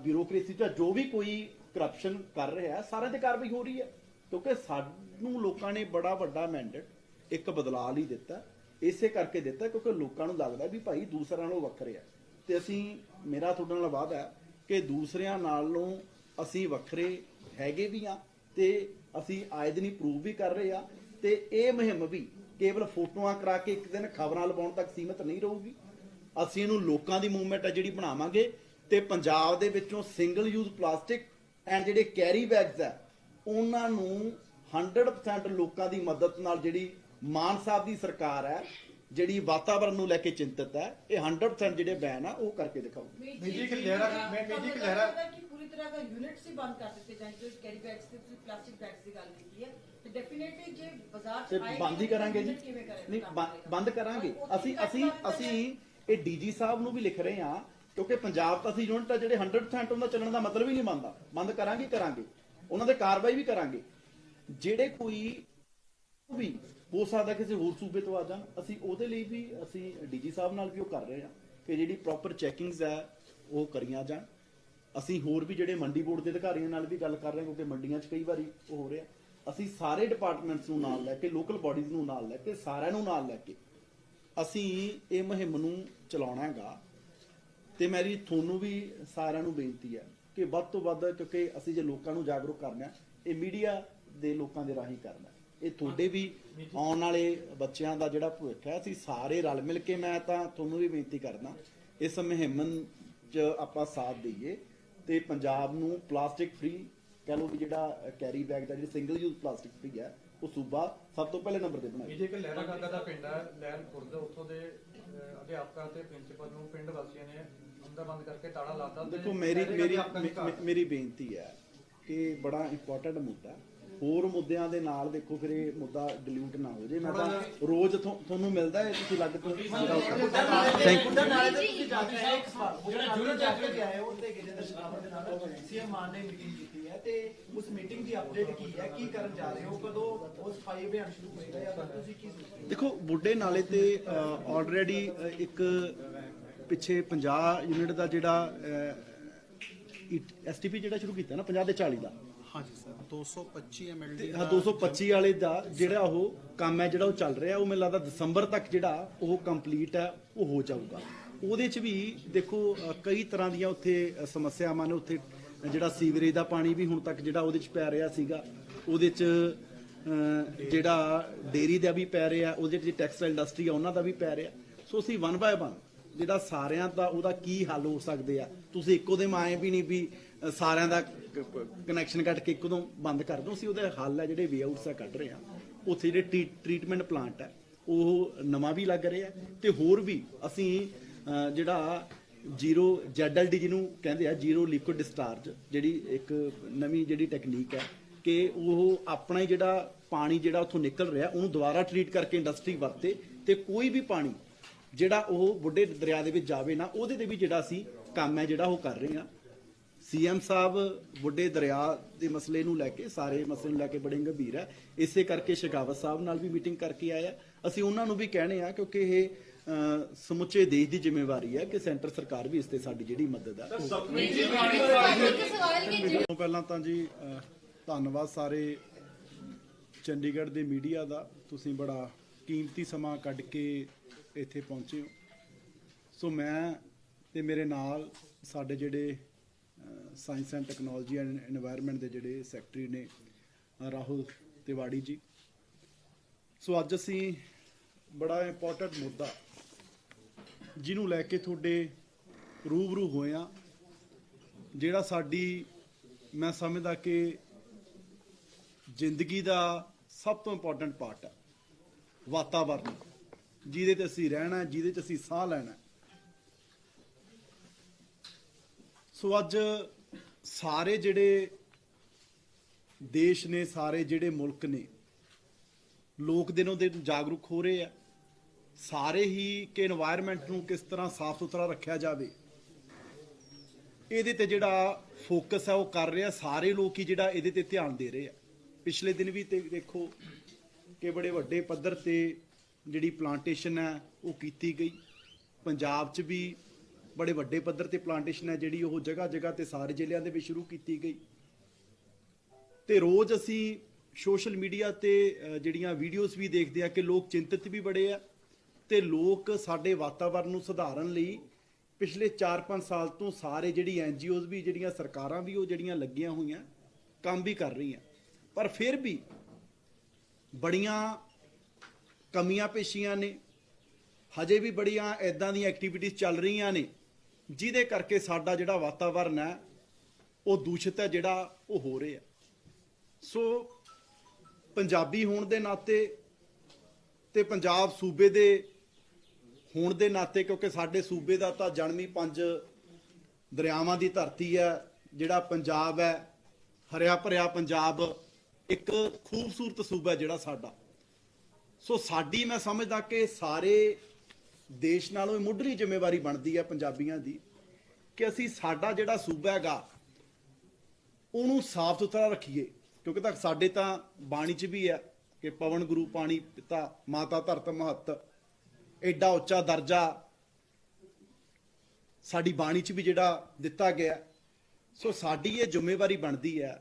ਬਿਊਰੋਕ੍ਰੇਸੀ ਜਾਂ ਜੋ ਵੀ ਕੋਈ ਕਰਪਸ਼ਨ ਕਰ ਰਿਹਾ ਹੈ, ਸਾਰਿਆਂ ਤੇ ਕਾਰਵਾਈ ਹੋ ਰਹੀ ਹੈ ਕਿਉਂਕਿ ਸਾਨੂੰ ਲੋਕਾਂ ਨੇ ਬੜਾ ਵੱਡਾ ਮੈਂਡੇਟ ਇੱਕ ਬਦਲਾਅ ਲਈ ਦਿੱਤਾ। ਇਸੇ ਕਰਕੇ ਦਿੱਤਾ ਕਿਉਂਕਿ ਲੋਕਾਂ ਨੂੰ ਲੱਗਦਾ ਵੀ ਭਾਈ ਦੂਸਰਿਆਂ ਨਾਲੋਂ ਵੱਖਰੇ ਆ ਤੇ ਅਸੀਂ, ਮੇਰਾ ਤੁਹਾਡੇ ਨਾਲ ਵਾਅਦਾ ਹੈ ਕਿ ਦੂਸਰਿਆਂ ਨਾਲੋਂ ਅਸੀਂ ਵੱਖਰੇ ਹੈਗੇ ਵੀ ਆ ਤੇ ਅਸੀਂ ਆਏ ਦਿਨ ਹੀ ਪ੍ਰੂਵ ਵੀ ਕਰ ਰਹੇ ਆ ਤੇ ਇਹ ਮੁਹਿੰਮ ਵੀ ਕੇਵਲ ਫੋਟੋਆਂ ਕਰਾ ਕੇ ਇੱਕ ਦਿਨ ਖਬਰਾਂ ਲਵਾਉਣ ਤੱਕ ਸੀਮਿਤ ਨਹੀਂ ਰਹੂਗੀ। ਅਸੀਂ ਇਹਨੂੰ ਲੋਕਾਂ ਦੀ ਮੂਵਮੈਂਟ ਹੈ ਜਿਹੜੀ ਬਣਾਵਾਂਗੇ ਤੇ ਪੰਜਾਬ ਦੇ ਵਿੱਚੋਂ ਸਿੰਗਲ ਯੂਜ਼ ਪਲਾਸਟਿਕ ਐਂਡ ਜਿਹੜੇ ਕੈਰੀ ਬੈਗਸ ਆ ਉਹਨਾਂ ਨੂੰ 100% ਲੋਕਾਂ ਦੀ ਮਦਦ ਨਾਲ ਜਿਹੜੀ ਮਾਨ ਸਾਹਿਬ ਦੀ ਸਰਕਾਰ ਹੈ ਜਿਹੜੀ ਵਾਤਾਵਰਣ ਨੂੰ ਲੈ ਕੇ ਚਿੰਤਤ ਹੈ ਇਹ 100% ਜਿਹੜੇ ਬੈਨ ਆ ਉਹ ਕਰਕੇ ਦਿਖਾਓ। निजी के लहरा मैं निजी के लहरा कि पूरी तरह का यूनिट्स ही बंद कर ਦਿੱਤੇ ਜਾਣ ਜੋ ਕੈਰੀ ਬੈਗਸ ਤੇ ਤੁਸੀਂ ਪਲਾਸਟਿਕ ਬੈਗਸ ਦੀ ਗੱਲ ਕੀਤੀ ਹੈ ਤੇ ਡੈਫੀਨਿਟਲੀ ਜੇ ਬਾਜ਼ਾਰ ਤੇ ਚ ਆਏ ਬੰਦ ਹੀ ਕਰਾਂਗੇ ਜੀ ਨਹੀਂ ਬੰਦ ਕਰਾਂਗੇ ਅਸੀਂ ਇਹ ਡੀਜੀ ਸਾਹਿਬ ਨੂੰ ਵੀ ਲਿਖ ਰਹੇ ਹਾਂ ਕਿਉਂਕਿ ਪੰਜਾਬ ਤਾਂ ਅਸੀਂ ਯੂਨਿਟ ਆ ਜਿਹੜੇ 100% ਉਹਨਾਂ ਚੱਲਣ ਦਾ ਮਤਲਬ ਹੀ ਨਹੀਂ ਬਣਦਾ। ਬੰਦ ਕਰਾਂਗੇ ਉਹਨਾਂ ਦੇ ਕਾਰਵਾਈ ਵੀ ਕਰਾਂਗੇ। ਜਿਹੜੇ ਕੋਈ ਵੀ ਹੋ ਸਕਦਾ ਕਿਸੇ ਹੋਰ ਸੂਬੇ ਤੋਂ ਆ ਜਾਣ ਅਸੀਂ ਉਹਦੇ ਲਈ ਵੀ ਅਸੀਂ ਡੀਜੀ ਸਾਹਿਬ ਨਾਲ ਵੀ ਉਹ ਕਰ ਰਹੇ ਹਾਂ ਕਿ ਜਿਹੜੀ ਪ੍ਰੋਪਰ ਚੈਕਿੰਗਸ ਹੈ ਉਹ ਕਰੀਆਂ ਜਾਣ। ਅਸੀਂ ਹੋਰ ਵੀ ਜਿਹੜੇ ਮੰਡੀ ਬੋਰਡ ਦੇ ਅਧਿਕਾਰੀਆਂ ਨਾਲ ਵੀ ਗੱਲ ਕਰ ਰਹੇ ਹਾਂ ਕਿਉਂਕਿ ਮੰਡੀਆਂ 'ਚ ਕਈ ਵਾਰੀ ਉਹ ਹੋ ਰਿਹਾ। ਅਸੀਂ ਸਾਰੇ ਡਿਪਾਰਟਮੈਂਟਸ ਨੂੰ ਨਾਲ ਲੈ ਕੇ ਲੋਕਲ ਬਾਡੀਜ਼ ਨੂੰ ਨਾਲ ਲੈ ਕੇ ਸਾਰਿਆਂ ਨੂੰ ਨਾਲ ਲੈ ਕੇ ਅਸੀਂ ਇਹ ਮੁਹਿੰਮ ਨੂੰ ਚਲਾਉਣਾ ਹੈਗਾ ਤੇ ਮੇਰੀ ਤੁਹਾਨੂੰ ਵੀ ਸਾਰਿਆਂ ਨੂੰ ਬੇਨਤੀ ਹੈ ਕਿ ਵੱਧ ਤੋਂ ਵੱਧ ਕਿਉਂਕਿ ਅਸੀਂ ਜੇ ਲੋਕਾਂ ਨੂੰ ਜਾਗਰੂਕ ਕਰਨਾ ਇਹ ਮੀਡੀਆ ਦੇ ਲੋਕਾਂ ਦੇ ਰਾਹੀਂ ਕਰਨਾ ਇਹ ਤੁਹਾਡੇ ਵੀ ਆਉਣ ਵਾਲੇ ਬੱਚਿਆਂ ਦਾ ਜਿਹੜਾ ਭਵਿੱਖ ਹੈ ਅਸੀਂ ਸਾਰੇ ਰਲ ਮਿਲ ਕੇ ਮੈਂ ਤਾਂ ਤੁਹਾਨੂੰ ਵੀ ਬੇਨਤੀ ਕਰਦਾ ਇਸ ਮੁਹਿੰਮ 'ਚ ਆਪਾਂ ਸਾਥ ਦਈਏ ਤੇ ਪੰਜਾਬ ਨੂੰ ਪਲਾਸਟਿਕ ਫ੍ਰੀ ਕਹ ਲਓ ਵੀ ਜਿਹੜਾ ਕੈਰੀ ਬੈਗ ਦਾ ਜਿਹੜੀ ਸਿੰਗਲ ਯੂਜ਼ ਪਲਾਸਟਿਕ ਫ੍ਰੀ ਹੈ ਉਹ ਸੂਬਾ ਸਭ ਤੋਂ ਪਹਿਲੇ ਨੰਬਰ ਤੇ ਬਣਾਏ। ਇਹ ਇੱਕ ਲਹਿਰਾ ਗਾਗਾ ਦਾ ਪਿੰਡ ਹੈ ਲੈਲ ਖੁਰਦ ਉੱਥੋਂ ਦੇ ਅਧਿਆਪਕਾਂ ਤੇ ਪ੍ਰਿੰਸੀਪਲ ਨੂੰ ਪਿੰਡ ਵਾਸੀਆਂ ਨੇ ਅੰਦਰ ਬੰਦ ਕਰਕੇ ਤਾਲਾ ਲਾਤਾ। ਦੇਖੋ ਮੇਰੀ ਬੇਨਤੀ ਹੈ ਕਿ ਬੜਾ ਇੰਪੋਰਟੈਂਟ ਮੁੱਦਾ ਹੋਰ ਮੁੱਦਿਆਂ ਦੇ ਨਾਲ ਦੇਖੋ ਫਿਰ ਇਹ ਮੁੱਦਾ ਡਿਲੂਟ ਨਾ ਹੋ ਜੇ। ਮੈਂ ਤਾਂ ਰੋਜ਼ ਤੁਹਾਨੂੰ ਮਿਲਦਾ ਹੈ ਤੁਸੀਂ ਲੱਗ ਤੋਂ ਬੁੱਢਾ ਨਾਲੇ ਤੇ ਤੁਸੀਂ ਜਾ ਕੇ ਆਏ ਇੱਕ ਸਵਾਲ ਬੁੱਢਾ ਨਾਲੇ ਜਾ ਕੇ ਆਏ ਉਹਦੇ ਗਜੇਂਦਰ ਸ਼ੇਖਾਵਤ ਦੇ ਨਾਲ ਸੀਐਮ ਮਾਨ ਨੇ ਮੀਟਿੰਗ ਕੀਤੀ ਹੈ ਤੇ ਉਸ ਮੀਟਿੰਗ ਦੀ ਅਪਡੇਟ ਕੀ ਹੈ ਕੀ ਕਰਨ ਜਾ ਰਹੇ ਹੋ ਕਦੋਂ ਉਹ ਸਫਾਈ ਅਭਿਆਨ ਸ਼ੁਰੂ ਹੋਏਗਾ ਜਾਂ ਫਿਰ ਤੁਸੀਂ ਕੀ ਸੋਚਦੇ ਹੋ? ਦੇਖੋ ਬੁੱਢੇ ਨਾਲੇ ਤੇ ਆਲਰੇਡੀ ਇੱਕ ਪਿੱਛੇ 50 ਯੂਨਿਟ ਦਾ ਜਿਹੜਾ ਐਸਟੀਪੀ ਜਿਹੜਾ ਸ਼ੁਰੂ ਕੀਤਾ ਨਾ 50 ਦੇ 40 ਦਾ हाँ जी सर 225 MLD ਹਾਂ 225 ਵਾਲੇ ਦਾ ਜਿਹੜਾ ਉਹ ਕੰਮ ਹੈ ਜਿਹੜਾ ਉਹ ਚੱਲ ਰਿਹਾ ਉਹ ਮੈਨੂੰ ਲੱਗਦਾ ਦਸੰਬਰ ਤੱਕ ਜਿਹੜਾ ਉਹ ਕੰਪਲੀਟ ਹੈ ਉਹ ਹੋ ਜਾਊਗਾ। ਉਹਦੇ 'ਚ ਵੀ ਦੇਖੋ ਕਈ ਤਰ੍ਹਾਂ ਦੀਆਂ ਉੱਥੇ ਸਮੱਸਿਆਵਾਂ ਨੇ। ਉੱਥੇ ਜਿਹੜਾ ਸੀਵਰੇਜ ਦਾ ਪਾਣੀ ਵੀ ਹੁਣ ਤੱਕ ਜਿਹੜਾ ਉਹਦੇ 'ਚ ਪੈ ਰਿਹਾ ਸੀਗਾ ਉਹਦੇ 'ਚ ਜਿਹੜਾ ਡੇਰੀ ਦਾ ਵੀ ਪੈ ਰਿਹਾ ਉਹਦੇ 'ਚ ਟੈਕਸਟਾਈਲ ਇੰਡਸਟਰੀ ਆ ਉਹਨਾਂ ਦਾ ਵੀ ਪੈ ਰਿਹਾ। ਸੋ ਅਸੀਂ 1 ਬਾਏ 1 ਜਿਹੜਾ ਸਾਰਿਆਂ ਦਾ ਉਹਦਾ ਕੀ ਹੱਲ ਹੋ ਸਕਦੇ ਆ ਤੁਸੀਂ ਇੱਕੋ ਦੇ ਮਾਏ ਵੀ ਨਹੀਂ ਵੀ ਸਾਰਿਆਂ ਦਾ ਕਨੈਕਸ਼ਨ ਕੱਟ ਕੇ ਇੱਕਦੋਂ ਬੰਦ ਕਰ ਦੋ। ਅਸੀਂ ਉਹਦੇ ਹੱਲ ਹੈ ਜਿਹੜੇ ਵੇ ਆਊਟਸ ਆ ਕੱਢ ਰਹੇ ਆ। ਉੱਥੇ ਜਿਹੜੇ ਟ੍ਰੀਟਮੈਂਟ ਪਲਾਂਟ ਹੈ ਉਹ ਨਵਾਂ ਵੀ ਲੱਗ ਰਿਹਾ ਤੇ ਹੋਰ ਵੀ ਅਸੀਂ ਜਿਹੜਾ ਜ਼ੀਰੋ ZLD ਜਿਹਨੂੰ ਕਹਿੰਦੇ ਆ ਜ਼ੀਰੋ ਲਿਕੁਇਡ ਡਿਸਚਾਰਜ ਜਿਹੜੀ ਇੱਕ ਨਵੀਂ ਜਿਹੜੀ ਟੈਕਨੀਕ ਹੈ ਕਿ ਉਹ ਆਪਣਾ ਹੀ ਜਿਹੜਾ ਪਾਣੀ ਜਿਹੜਾ ਉੱਥੋਂ ਨਿਕਲ ਰਿਹਾ ਉਹਨੂੰ ਦੁਬਾਰਾ ਟ੍ਰੀਟ ਕਰਕੇ ਇੰਡਸਟਰੀ ਵਰਤੇ ਤੇ ਕੋਈ ਵੀ ਪਾਣੀ ਜਿਹੜਾ ਉਹ ਬੁੱਢੇ ਦਰਿਆ ਦੇ ਵਿੱਚ ਜਾਵੇ ਨਾ ਉਹਦੇ ਤੇ ਵੀ ਜਿਹੜਾ ਅਸੀਂ ਕੰਮ ਹੈ ਜਿਹੜਾ ਉਹ ਕਰ ਰਹੇ ਹਾਂ। ਸੀਐਮ ਸਾਹਿਬ ਬੁੱਢੇ ਦਰਿਆ ਦੇ ਮਸਲੇ ਨੂੰ ਲੈ ਕੇ ਸਾਰੇ ਮਸਲੇ ਨੂੰ ਲੈ ਕੇ ਬੜੇ ਗੰਭੀਰ ਹੈ। ਇਸੇ ਕਰਕੇ ਸ਼ੇਖਾਵਤ ਸਾਹਿਬ ਨਾਲ ਵੀ ਮੀਟਿੰਗ ਕਰਕੇ ਆਏ ਆ। ਅਸੀਂ ਉਹਨਾਂ ਨੂੰ ਵੀ ਕਹਿਣੇ ਆ ਕਿਉਂਕਿ ਇਹ ਸਮੁੱਚੇ ਦੇਸ਼ ਦੀ ਜ਼ਿੰਮੇਵਾਰੀ ਹੈ ਕਿ ਸੈਂਟਰ ਸਰਕਾਰ ਵੀ ਇਸ ਤੇ ਸਾਡੀ ਜਿਹੜੀ ਮਦਦ ਹੈ ਪਹਿਲਾਂ ਤਾਂ ਜੀ ਧੰਨਵਾਦ ਸਾਰੇ ਚੰਡੀਗੜ੍ਹ ਦੇ ਮੀਡੀਆ ਦਾ। ਤੁਸੀਂ ਬੜਾ ਕੀਮਤੀ ਸਮਾਂ ਕੱਢ ਕੇ ਇੱਥੇ ਪਹੁੰਚੇ ਹੋ। ਸੋ ਮੈਂ ਤੇ ਮੇਰੇ ਨਾਲ ਸਾਡੇ ਜਿਹੜੇ science and technology and environment ਦੇ ਜਿਹੜੇ ਸੈਕਟਰੀ ਨੇ ਰਾਹੁਲ ਤਿਵਾੜੀ ਜੀ। ਸੋ ਅੱਜ ਅਸੀਂ ਬੜਾ ਇੰਪੋਰਟੈਂਟ ਮੁੱਦਾ ਜਿਹਨੂੰ ਲੈ ਕੇ ਤੁਹਾਡੇ ਰੂਬਰੂ ਹੋਏ ਆ ਜਿਹੜਾ ਸਾਡੀ ਮੈਂ ਸਮਝਦਾ ਕਿ ਜ਼ਿੰਦਗੀ ਦਾ ਸਭ ਤੋਂ ਇੰਪੋਰਟੈਂਟ ਪਾਰਟ ਹੈ ਵਾਤਾਵਰਨ ਜਿਹਦੇ ਤੇ ਅਸੀਂ ਰਹਿਣਾ ਜਿਹਦੇ ਤੇ ਅਸੀਂ ਸਾਹ ਲੈਣਾ। ਸੋ ਅੱਜ ਸਾਰੇ ਜਿਹੜੇ ਦੇਸ਼ ਨੇ ਸਾਰੇ ਜਿਹੜੇ ਮੁਲਕ ਨੇ ਲੋਕ ਦਿਨੋਂ ਦਿਨ ਜਾਗਰੂਕ ਹੋ ਰਹੇ ਆ ਸਾਰੇ ਹੀ ਕਿ এনवायरमेंट ਨੂੰ ਕਿਸ ਤਰ੍ਹਾਂ ਸਾਫ਼ ਸੁਥਰਾ ਰੱਖਿਆ ਜਾਵੇ ਇਹਦੇ ਤੇ ਜਿਹੜਾ ਫੋਕਸ ਹੈ ਉਹ ਕਰ ਰਿਹਾ। ਸਾਰੇ ਲੋਕ ਹੀ ਜਿਹੜਾ ਇਹਦੇ ਤੇ ਧਿਆਨ ਦੇ ਰਹੇ ਆ। ਪਿਛਲੇ ਦਿਨ ਵੀ ਤੇ ਦੇਖੋ ਕਿ ਬੜੇ ਵੱਡੇ ਪੱਧਰ ਤੇ ਜਿਹੜੀ ਪਲਾਂਟੇਸ਼ਨ ਹੈ ਉਹ ਕੀਤੀ ਗਈ। ਪੰਜਾਬ 'ਚ ਵੀ ਬੜੇ ਵੱਡੇ ਪੱਧਰ ਤੇ ਪਲਾਂਟੇਸ਼ਨ ਹੈ ਜਿਹੜੀ ਉਹ ਜਗ੍ਹਾ ਜਗ੍ਹਾ ਤੇ ਸਾਰੇ ਜ਼ਿਲ੍ਹਿਆਂ ਦੇ ਵਿੱਚ ਸ਼ੁਰੂ ਕੀਤੀ ਗਈ। ਤੇ ਰੋਜ਼ ਅਸੀਂ ਸੋਸ਼ਲ ਮੀਡੀਆ ਤੇ ਜਿਹੜੀਆਂ ਵੀਡੀਓਜ਼ ਵੀ ਦੇਖਦੇ ਆ ਕਿ ਲੋਕ ਚਿੰਤਤ ਵੀ ਬੜੇ ਆ ਤੇ ਲੋਕ ਸਾਡੇ ਵਾਤਾਵਰਨ ਨੂੰ ਸੁਧਾਰਨ ਲਈ ਪਿਛਲੇ 4-5 ਸਾਲ ਤੋਂ ਸਾਰੇ ਜਿਹੜੀ ਐਨਜੀਓਜ਼ ਵੀ, ਜਿਹੜੀਆਂ ਸਰਕਾਰਾਂ ਵੀ, ਉਹ ਜਿਹੜੀਆਂ ਲੱਗੀਆਂ ਹੋਈਆਂ ਕੰਮ ਵੀ ਕਰ ਰਹੀਆਂ, ਪਰ ਫਿਰ ਵੀ ਬੜੀਆਂ ਕਮੀਆਂ ਪੇਸ਼ੀਆਂ ਨੇ। ਹਜੇ ਵੀ ਬੜੀਆਂ ਇਦਾਂ ਦੀਆਂ ਐਕਟੀਵਿਟੀਜ਼ ਚੱਲ ਰਹੀਆਂ ਨੇ ਜਿਹਦੇ ਕਰਕੇ ਸਾਡਾ ਜਿਹੜਾ ਵਾਤਾਵਰਨ ਹੈ ਉਹ ਦੂਸ਼ਿਤ ਹੈ, ਜਿਹੜਾ ਉਹ ਹੋ ਰਿਹਾ। ਸੋ ਪੰਜਾਬੀ ਹੋਣ ਦੇ ਨਾਤੇ ਤੇ ਪੰਜਾਬ ਸੂਬੇ ਦੇ ਹੋਣ ਦੇ ਨਾਤੇ, ਕਿਉਂਕਿ ਸਾਡੇ ਸੂਬੇ ਦਾ ਤਾਂ ਜਨਮ ਹੀ 5 ਦਰਿਆਵਾਂ ਦੀ ਧਰਤੀ ਹੈ, ਜਿਹੜਾ ਪੰਜਾਬ ਹੈ, ਹਰਿਆ ਭਰਿਆ ਪੰਜਾਬ, ਇੱਕ ਖੂਬਸੂਰਤ ਸੂਬਾ ਜਿਹੜਾ ਸਾਡਾ। ਸੋ ਸਾਡੀ, ਮੈਂ ਸਮਝਦਾ ਕਿ ਸਾਰੇ ਦੇਸ਼ ਨਾਲੋਂ ਮੁੱਢਲੀ ਜ਼ਿੰਮੇਵਾਰੀ ਬਣਦੀ ਹੈ ਪੰਜਾਬੀਆਂ ਦੀ ਕਿ ਅਸੀਂ ਸਾਡਾ ਜਿਹੜਾ ਸੂਬਾ ਹੈਗਾ ਉਹਨੂੰ ਸਾਫ਼ ਸੁਥਰਾ ਰੱਖੀਏ, ਕਿਉਂਕਿ ਤਾਂ ਸਾਡੇ ਤਾਂ ਬਾਣੀ 'ਚ ਵੀ ਹੈ ਕਿ ਪਵਨ ਗੁਰੂ ਪਾਣੀ ਪਿਤਾ ਮਾਤਾ ਧਰਤ ਮਹੱਤ, ਐਡਾ ਉੱਚਾ ਦਰਜਾ ਸਾਡੀ ਬਾਣੀ 'ਚ ਵੀ ਜਿਹੜਾ ਦਿੱਤਾ ਗਿਆ। ਸੋ ਸਾਡੀ ਇਹ ਜ਼ਿੰਮੇਵਾਰੀ ਬਣਦੀ ਹੈ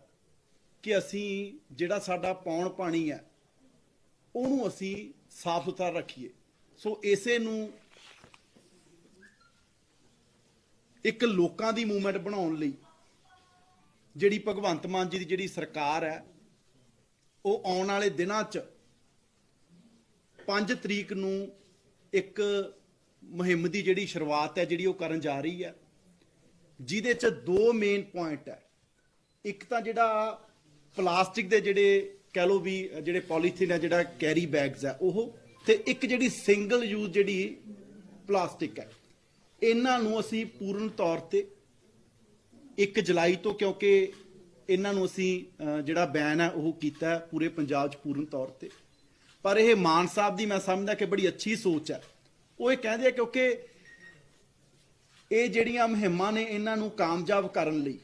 ਕਿ ਅਸੀਂ ਜਿਹੜਾ ਸਾਡਾ ਪੌਣ ਪਾਣੀ ਹੈ ਉਹਨੂੰ ਅਸੀਂ ਸਾਫ਼ ਸੁਥਰਾ ਰੱਖੀਏ। ਸੋ ਇਸੇ ਨੂੰ ਇੱਕ ਲੋਕਾਂ ਦੀ ਮੂਵਮੈਂਟ ਬਣਾਉਣ ਲਈ ਜਿਹੜੀ ਭਗਵੰਤ ਮਾਨ ਜੀ ਦੀ ਜਿਹੜੀ ਸਰਕਾਰ ਹੈ ਉਹ ਆਉਣ ਵਾਲੇ ਦਿਨਾਂ 'ਚ 5 ਤਰੀਕ ਨੂੰ ਇੱਕ ਮੁਹਿੰਮ ਦੀ ਜਿਹੜੀ ਸ਼ੁਰੂਆਤ ਹੈ ਜਿਹੜੀ ਉਹ ਕਰਨ ਜਾ ਰਹੀ ਹੈ, ਜਿਹਦੇ 'ਚ 2 ਮੇਨ ਪੁਆਇੰਟ ਹੈ। ਇੱਕ ਤਾਂ ਜਿਹੜਾ ਪਲਾਸਟਿਕ ਦੇ ਜਿਹੜੇ ਕਹਿ ਲਓ ਵੀ ਜਿਹੜੇ ਪੋਲੀਥੀਨ ਹੈ, ਜਿਹੜਾ ਕੈਰੀ ਬੈਗਸ ਹੈ ਉਹ, ਤੇ ਇੱਕ ਜਿਹੜੀ ਸਿੰਗਲ ਯੂਜ਼ ਜਿਹੜੀ ਪਲਾਸਟਿਕ ਹੈ, ਇਹਨਾਂ ਨੂੰ ਅਸੀਂ ਪੂਰਨ ਤੌਰ ਤੇ 1 ਜੁਲਾਈ ਤੋਂ, ਕਿਉਂਕਿ ਇਹਨਾਂ ਨੂੰ ਅਸੀਂ ਜਿਹੜਾ ਬੈਨ ਹੈ ਉਹ ਕੀਤਾ ਹੈ ਪੂਰੇ ਪੰਜਾਬ 'ਚ ਪੂਰਨ ਤੌਰ ਤੇ। ਪਰ ਇਹ ਮਾਨ ਸਾਹਿਬ ਦੀ ਮੈਂ ਸਮਝਦਾ ਕਿ ਬੜੀ ਅੱਛੀ ਸੋਚ ਹੈ। ਉਹ ਇਹ ਕਹਿੰਦੇ ਆ ਕਿਉਂਕਿ ਇਹ ਜਿਹੜੀਆਂ ਮੁਹਿੰਮਾਂ ਨੇ ਇਹਨਾਂ ਨੂੰ ਕਾਮਯਾਬ ਕਰਨ ਲਈ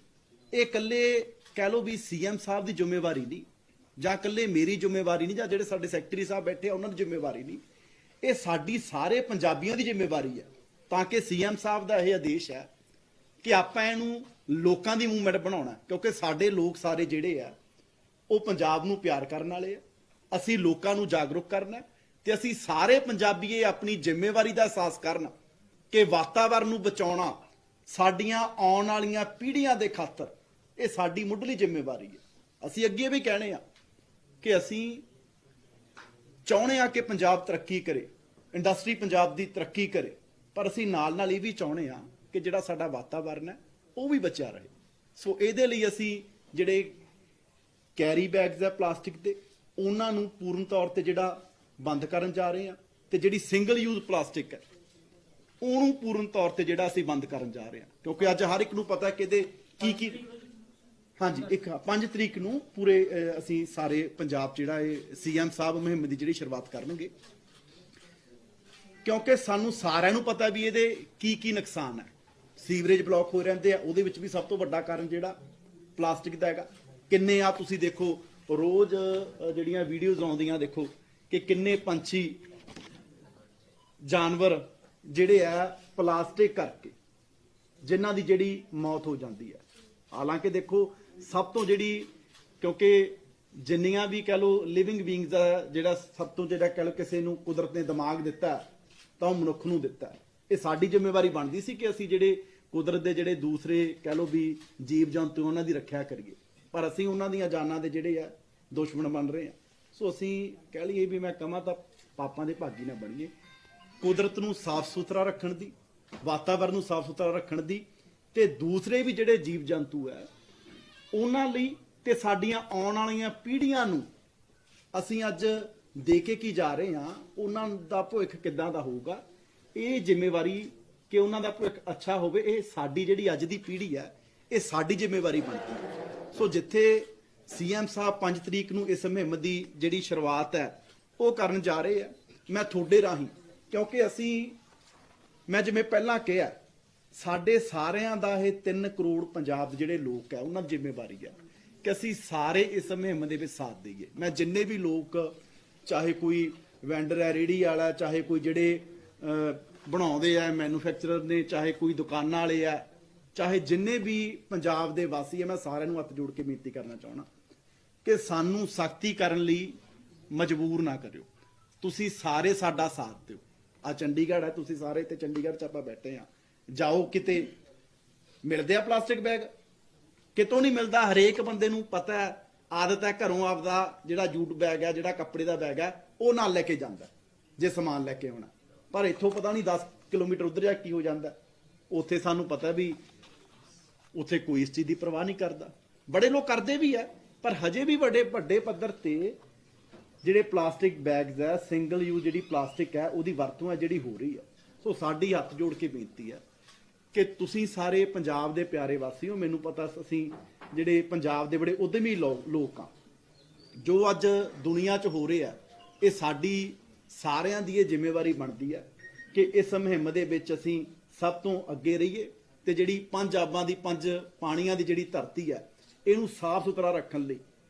ਇਹ ਇਕੱਲੇ ਕਹਿ ਲਓ ਵੀ ਸੀਐਮ ਸਾਹਿਬ ਦੀ ਜ਼ਿੰਮੇਵਾਰੀ ਨਹੀਂ, ਜਾਂ ਇਕੱਲੇ ਮੇਰੀ ਜ਼ਿੰਮੇਵਾਰੀ ਨਹੀਂ, ਜਾਂ ਜਿਹੜੇ ਸਾਡੇ ਸੈਕਟਰੀ ਸਾਹਿਬ ਬੈਠੇ ਆ ਉਹਨਾਂ ਦੀ ਜ਼ਿੰਮੇਵਾਰੀ ਨਹੀਂ, ਇਹ ਸਾਡੀ ਸਾਰੇ ਪੰਜਾਬੀਆਂ ਦੀ ਜ਼ਿੰਮੇਵਾਰੀ ਹੈ। ਤਾਂ ਕਿ ਸੀਐਮ ਸਾਹਿਬ ਦਾ ਇਹ ਆਦੇਸ਼ ਹੈ ਕਿ ਆਪਾਂ ਇਹਨੂੰ ਲੋਕਾਂ ਦੀ ਮੂਵਮੈਂਟ ਬਣਾਉਣਾ, ਕਿਉਂਕਿ ਸਾਡੇ ਲੋਕ ਸਾਰੇ ਜਿਹੜੇ ਆ ਉਹ ਪੰਜਾਬ ਨੂੰ ਪਿਆਰ ਕਰਨ ਵਾਲੇ ਆ। ਅਸੀਂ ਲੋਕਾਂ ਨੂੰ ਜਾਗਰੂਕ ਕਰਨਾ ਤੇ ਅਸੀਂ ਸਾਰੇ ਪੰਜਾਬੀ ਇਹ ਆਪਣੀ ਜ਼ਿੰਮੇਵਾਰੀ ਦਾ ਅਹਿਸਾਸ ਕਰਨ ਕਿ ਵਾਤਾਵਰਨ ਨੂੰ ਬਚਾਉਣਾ ਸਾਡੀਆਂ ਆਉਣ ਵਾਲੀਆਂ ਪੀੜ੍ਹੀਆਂ ਦੇ ਖਾਤਰ ਇਹ ਸਾਡੀ ਮੁੱਢਲੀ ਜ਼ਿੰਮੇਵਾਰੀ ਹੈ। ਅਸੀਂ ਅੱਗੇ ਵੀ ਕਹਿਣੇ ਆ ਕਿ ਅਸੀਂ ਚਾਹੁੰਦੇ ਆ ਕਿ ਪੰਜਾਬ ਤਰੱਕੀ ਕਰੇ, ਇੰਡਸਟਰੀ ਪੰਜਾਬ ਦੀ ਤਰੱਕੀ ਕਰੇ, ਪਰ ਅਸੀਂ ਨਾਲ ਨਾਲ ਇਹ ਵੀ ਚਾਹੁੰਦੇ ਆ ਕਿ ਜਿਹੜਾ ਸਾਡਾ ਵਾਤਾਵਰਨ ਹੈ ਉਹ ਵੀ ਬਚਿਆ ਰਹੇ। ਸੋ ਇਹਦੇ ਲਈ ਅਸੀਂ ਜਿਹੜੇ ਕੈਰੀ ਬੈਗਸ ਹੈ ਪਲਾਸਟਿਕ ਦੇ, ਉਹਨਾਂ ਨੂੰ ਪੂਰਨ ਤੌਰ ਤੇ ਜਿਹੜਾ ਬੰਦ ਕਰਨ ਜਾ ਰਹੇ ਆ, ਤੇ ਜਿਹੜੀ ਸਿੰਗਲ ਯੂਜ਼ ਪਲਾਸਟਿਕ ਹੈ ਉਹਨੂੰ ਪੂਰਨ ਤੌਰ ਤੇ ਜਿਹੜਾ ਅਸੀਂ ਬੰਦ ਕਰਨ ਜਾ ਰਹੇ ਆ, ਕਿਉਂਕਿ ਅੱਜ ਹਰ ਇੱਕ ਨੂੰ ਪਤਾ ਕਿ ਇਹਦੇ ਕੀ ਹਾਂਜੀ 5 ਤਰੀਕ ਨੂੰ ਪੂਰੇ ਅਸੀਂ ਸਾਰੇ ਪੰਜਾਬ 'ਚ ਜਿਹੜਾ ਇਹ ਸੀਐਮ ਸਾਹਿਬ ਮੁਹਿੰਮ ਦੀ ਜਿਹੜੀ ਸ਼ੁਰੂਆਤ ਕਰਨਗੇ, ਕਿਉਂਕਿ ਸਾਨੂੰ ਸਾਰਿਆਂ ਨੂੰ ਪਤਾ ਵੀ ਇਹਦੇ ਕੀ ਨੁਕਸਾਨ ਹੈ। ਸੀਵਰੇਜ ਬਲੌਕ ਹੋ ਰਹਿੰਦੇ ਆ, ਉਹਦੇ ਵਿੱਚ ਵੀ ਸਭ ਤੋਂ ਵੱਡਾ ਕਾਰਨ ਜਿਹੜਾ ਪਲਾਸਟਿਕ ਦਾ ਹੈਗਾ। ਕਿੰਨੇ ਆ ਤੁਸੀਂ ਦੇਖੋ ਰੋਜ਼ ਜਿਹੜੀਆਂ ਵੀਡੀਓਜ਼ ਆਉਂਦੀਆਂ, ਦੇਖੋ ਕਿ ਕਿੰਨੇ ਪੰਛੀ ਜਾਨਵਰ ਜਿਹੜੇ ਆ ਪਲਾਸਟਿਕ ਕਰਕੇ ਜਿਨ੍ਹਾਂ ਦੀ ਜਿਹੜੀ ਮੌਤ ਹੋ ਜਾਂਦੀ ਹੈ। ਹਾਲਾਂਕਿ ਦੇਖੋ ਸਭ ਤੋਂ ਜਿਹੜੀ, ਕਿਉਂਕਿ ਜਿੰਨੀਆਂ ਵੀ ਕਹਿ ਲਓ ਲਿਵਿੰਗ ਬੀਇੰਗਸ ਦਾ ਜਿਹੜਾ ਸਭ ਤੋਂ ਜਿਹੜਾ ਕਹਿ ਲਓ ਕਿਸੇ ਨੂੰ ਕੁਦਰਤ ਨੇ ਦਿਮਾਗ ਦਿੱਤਾ ਤਾਂ ਉਹ ਮਨੁੱਖ ਨੂੰ ਦਿੱਤਾ। ਇਹ ਸਾਡੀ ਜ਼ਿੰਮੇਵਾਰੀ ਬਣਦੀ ਸੀ ਕਿ ਅਸੀਂ ਜਿਹੜੇ ਕੁਦਰਤ ਦੇ ਜਿਹੜੇ ਦੂਸਰੇ ਕਹਿ ਲਓ ਵੀ ਜੀਵ ਜੰਤੂ ਉਹਨਾਂ ਦੀ ਰੱਖਿਆ ਕਰੀਏ, ਪਰ ਅਸੀਂ ਉਹਨਾਂ ਦੀਆਂ ਜਾਨਾਂ ਦੇ ਜਿਹੜੇ ਆ ਦੁਸ਼ਮਣ ਬਣ ਰਹੇ ਆ। ਸੋ ਅਸੀਂ ਕਹਿ ਲਈਏ ਵੀ ਮੈਂ ਕਹਾਂ ਤਾਂ ਪਾਪਾਂ ਦੇ ਭਾਗੀ ਨਾ ਬਣੀਏ। ਕੁਦਰਤ ਨੂੰ ਸਾਫ਼ ਸੁਥਰਾ ਰੱਖਣ ਦੀ, ਵਾਤਾਵਰਨ ਨੂੰ ਸਾਫ਼ ਸੁਥਰਾ ਰੱਖਣ ਦੀ, ਤੇ ਦੂਸਰੇ ਵੀ ਜਿਹੜੇ ਜੀਵ ਜੰਤੂ ਹੈ ਉਹਨਾਂ ਲਈ ਤੇ ਸਾਡੀਆਂ ਆਉਣ ਵਾਲੀਆਂ ਪੀੜ੍ਹੀਆਂ ਨੂੰ ਅਸੀਂ ਅੱਜ ਦੇ ਕੇ ਕੀ ਜਾ ਰਹੇ ਹਾਂ, ਉਹਨਾਂ ਦਾ ਭਵਿੱਖ ਕਿੱਦਾਂ ਦਾ ਹੋਊਗਾ, ਇਹ ਜ਼ਿੰਮੇਵਾਰੀ ਕਿ ਉਹਨਾਂ ਦਾ ਭਵਿੱਖ ਅੱਛਾ ਹੋਵੇ, ਇਹ ਸਾਡੀ ਜਿਹੜੀ ਅੱਜ ਦੀ ਪੀੜ੍ਹੀ ਹੈ ਇਹ ਸਾਡੀ ਜ਼ਿੰਮੇਵਾਰੀ ਬਣਦੀ ਹੈ। ਸੋ ਜਿੱਥੇ ਸੀਐਮ ਸਾਹਿਬ 5 ਤਰੀਕ ਨੂੰ ਇਸ ਮੁਹਿੰਮ ਦੀ ਜਿਹੜੀ ਸ਼ੁਰੂਆਤ ਹੈ ਉਹ ਕਰਨ ਜਾ ਰਹੇ ਆ, ਮੈਂ ਤੁਹਾਡੇ ਰਾਹੀਂ, ਕਿਉਂਕਿ ਮੈਂ ਜਿਵੇਂ ਪਹਿਲਾਂ ਕਿਹਾ ਸਾਡੇ ਸਾਰਿਆਂ ਦਾ ਇਹ 3 ਕਰੋੜ ਪੰਜਾਬ ਦੇ ਜਿਹੜੇ ਲੋਕ ਹੈ ਉਹਨਾਂ ਦੀ ਜ਼ਿੰਮੇਵਾਰੀ ਹੈ ਕਿ ਅਸੀਂ ਸਾਰੇ ਇਸ ਮੁਹਿੰਮ ਦੇ ਵਿੱਚ ਸਾਥ ਦੇਈਏ। ਮੈਂ ਜਿੰਨੇ ਵੀ ਲੋਕ, ਚਾਹੇ ਕੋਈ ਵੈਂਡਰ ਹੈ ਰੇਹੜੀ ਵਾਲਾ, ਚਾਹੇ ਕੋਈ ਜਿਹੜੇ ਬਣਾਉਂਦੇ ਆ ਮੈਨੂਫੈਕਚਰਰ ਨੇ, ਚਾਹੇ ਕੋਈ ਦੁਕਾਨਾਂ ਵਾਲੇ ਆ, ਚਾਹੇ ਜਿੰਨੇ ਵੀ ਪੰਜਾਬ ਦੇ ਵਾਸੀ ਆ, ਮੈਂ ਸਾਰਿਆਂ ਨੂੰ ਹੱਥ ਜੋੜ ਕੇ ਬੇਨਤੀ ਕਰਨਾ ਚਾਹੁੰਦਾ ਕਿ ਸਾਨੂੰ ਸਖਤੀ ਕਰਨ ਲਈ ਮਜਬੂਰ ਨਾ ਕਰਿਓ। ਤੁਸੀਂ ਸਾਰੇ ਸਾਡਾ ਸਾਥ ਦਿਓ। ਆ ਚੰਡੀਗੜ੍ਹ ਹੈ, ਤੁਸੀਂ ਸਾਰੇ ਇੱਥੇ ਚੰਡੀਗੜ੍ਹ 'ਚ ਆਪਾਂ ਬੈਠੇ ਆ, ਜਾਓ ਕਿਤੇ ਮਿਲਦੇ ਆ ਪਲਾਸਟਿਕ ਬੈਗ? ਕਿਤੋਂ ਨਹੀਂ ਮਿਲਦਾ। ਹਰੇਕ ਬੰਦੇ ਨੂੰ ਪਤਾ ਹੈ, ਆਦਤ ਹੈ, ਘਰੋਂ ਆਪਦਾ ਜਿਹੜਾ ਜੂਟ ਬੈਗ ਹੈ, ਜਿਹੜਾ ਕੱਪੜੇ ਦਾ ਬੈਗ ਹੈ, ਉਹ ਨਾਲ ਲੈ ਕੇ ਜਾਂਦਾ ਜੇ ਸਮਾਨ ਲੈ ਕੇ ਆਉਣਾ। ਪਰ ਇੱਥੋਂ ਪਤਾ ਨਹੀਂ 10 ਕਿਲੋਮੀਟਰ ਉੱਧਰ ਜਾ ਕੇ ਕੀ ਹੋ ਜਾਂਦਾ। ਉੱਥੇ ਸਾਨੂੰ ਪਤਾ ਵੀ ਉੱਥੇ ਕੋਈ ਇਸ ਚੀਜ਼ ਦੀ ਪਰਵਾਹ ਨਹੀਂ ਕਰਦਾ। ਬੜੇ ਲੋਕ ਕਰਦੇ ਵੀ ਹੈ, ਪਰ ਹਜੇ ਵੀ ਵੱਡੇ ਪੱਧਰ ਤੇ ਜਿਹੜੇ ਪਲਾਸਟਿਕ ਬੈਗਸ ਹੈ, ਸਿੰਗਲ ਯੂਜ਼ ਜਿਹੜੀ ਪਲਾਸਟਿਕ ਹੈ, ਉਹਦੀ ਵਰਤੋਂ ਹੈ ਜਿਹੜੀ ਹੋ ਰਹੀ ਹੈ। ਸੋ ਸਾਡੀ ਹੱਥ ਜੋੜ ਕੇ ਬੇਨਤੀ ਹੈ ਕਿ ਤੁਸੀਂ ਸਾਰੇ ਪੰਜਾਬ ਦੇ ਪਿਆਰੇ ਵਾਸੀਓ, ਮੈਨੂੰ ਪਤਾ ਅਸੀਂ ਜਿਹੜੇ ਪੰਜਾਬ ਦੇ ਬੜੇ ਉਦਮੀ ਲੋਕ ਆ, ਜੋ ਅੱਜ ਦੁਨੀਆ 'ਚ ਹੋ ਰਿਹਾ, ਇਹ ਸਾਡੀ ਸਾਰਿਆਂ ਦੀ ਇਹ ਜ਼ਿੰਮੇਵਾਰੀ ਬਣਦੀ ਹੈ ਕਿ ਇਸ ਮੁਹਿੰਮ ਦੇ ਵਿੱਚ ਅਸੀਂ ਸਭ ਤੋਂ ਅੱਗੇ ਰਹੀਏ ਤੇ ਜਿਹੜੀ 5 ਆਬਾਂ ਦੀ 5 ਪਾਣੀਆਂ ਦੀ ਜਿਹੜੀ ਧਰਤੀ ਹੈ, ਇਹਨੂੰ ਸਾਫ਼ ਸੁਥਰਾ ਰੱਖਣ ਲਈ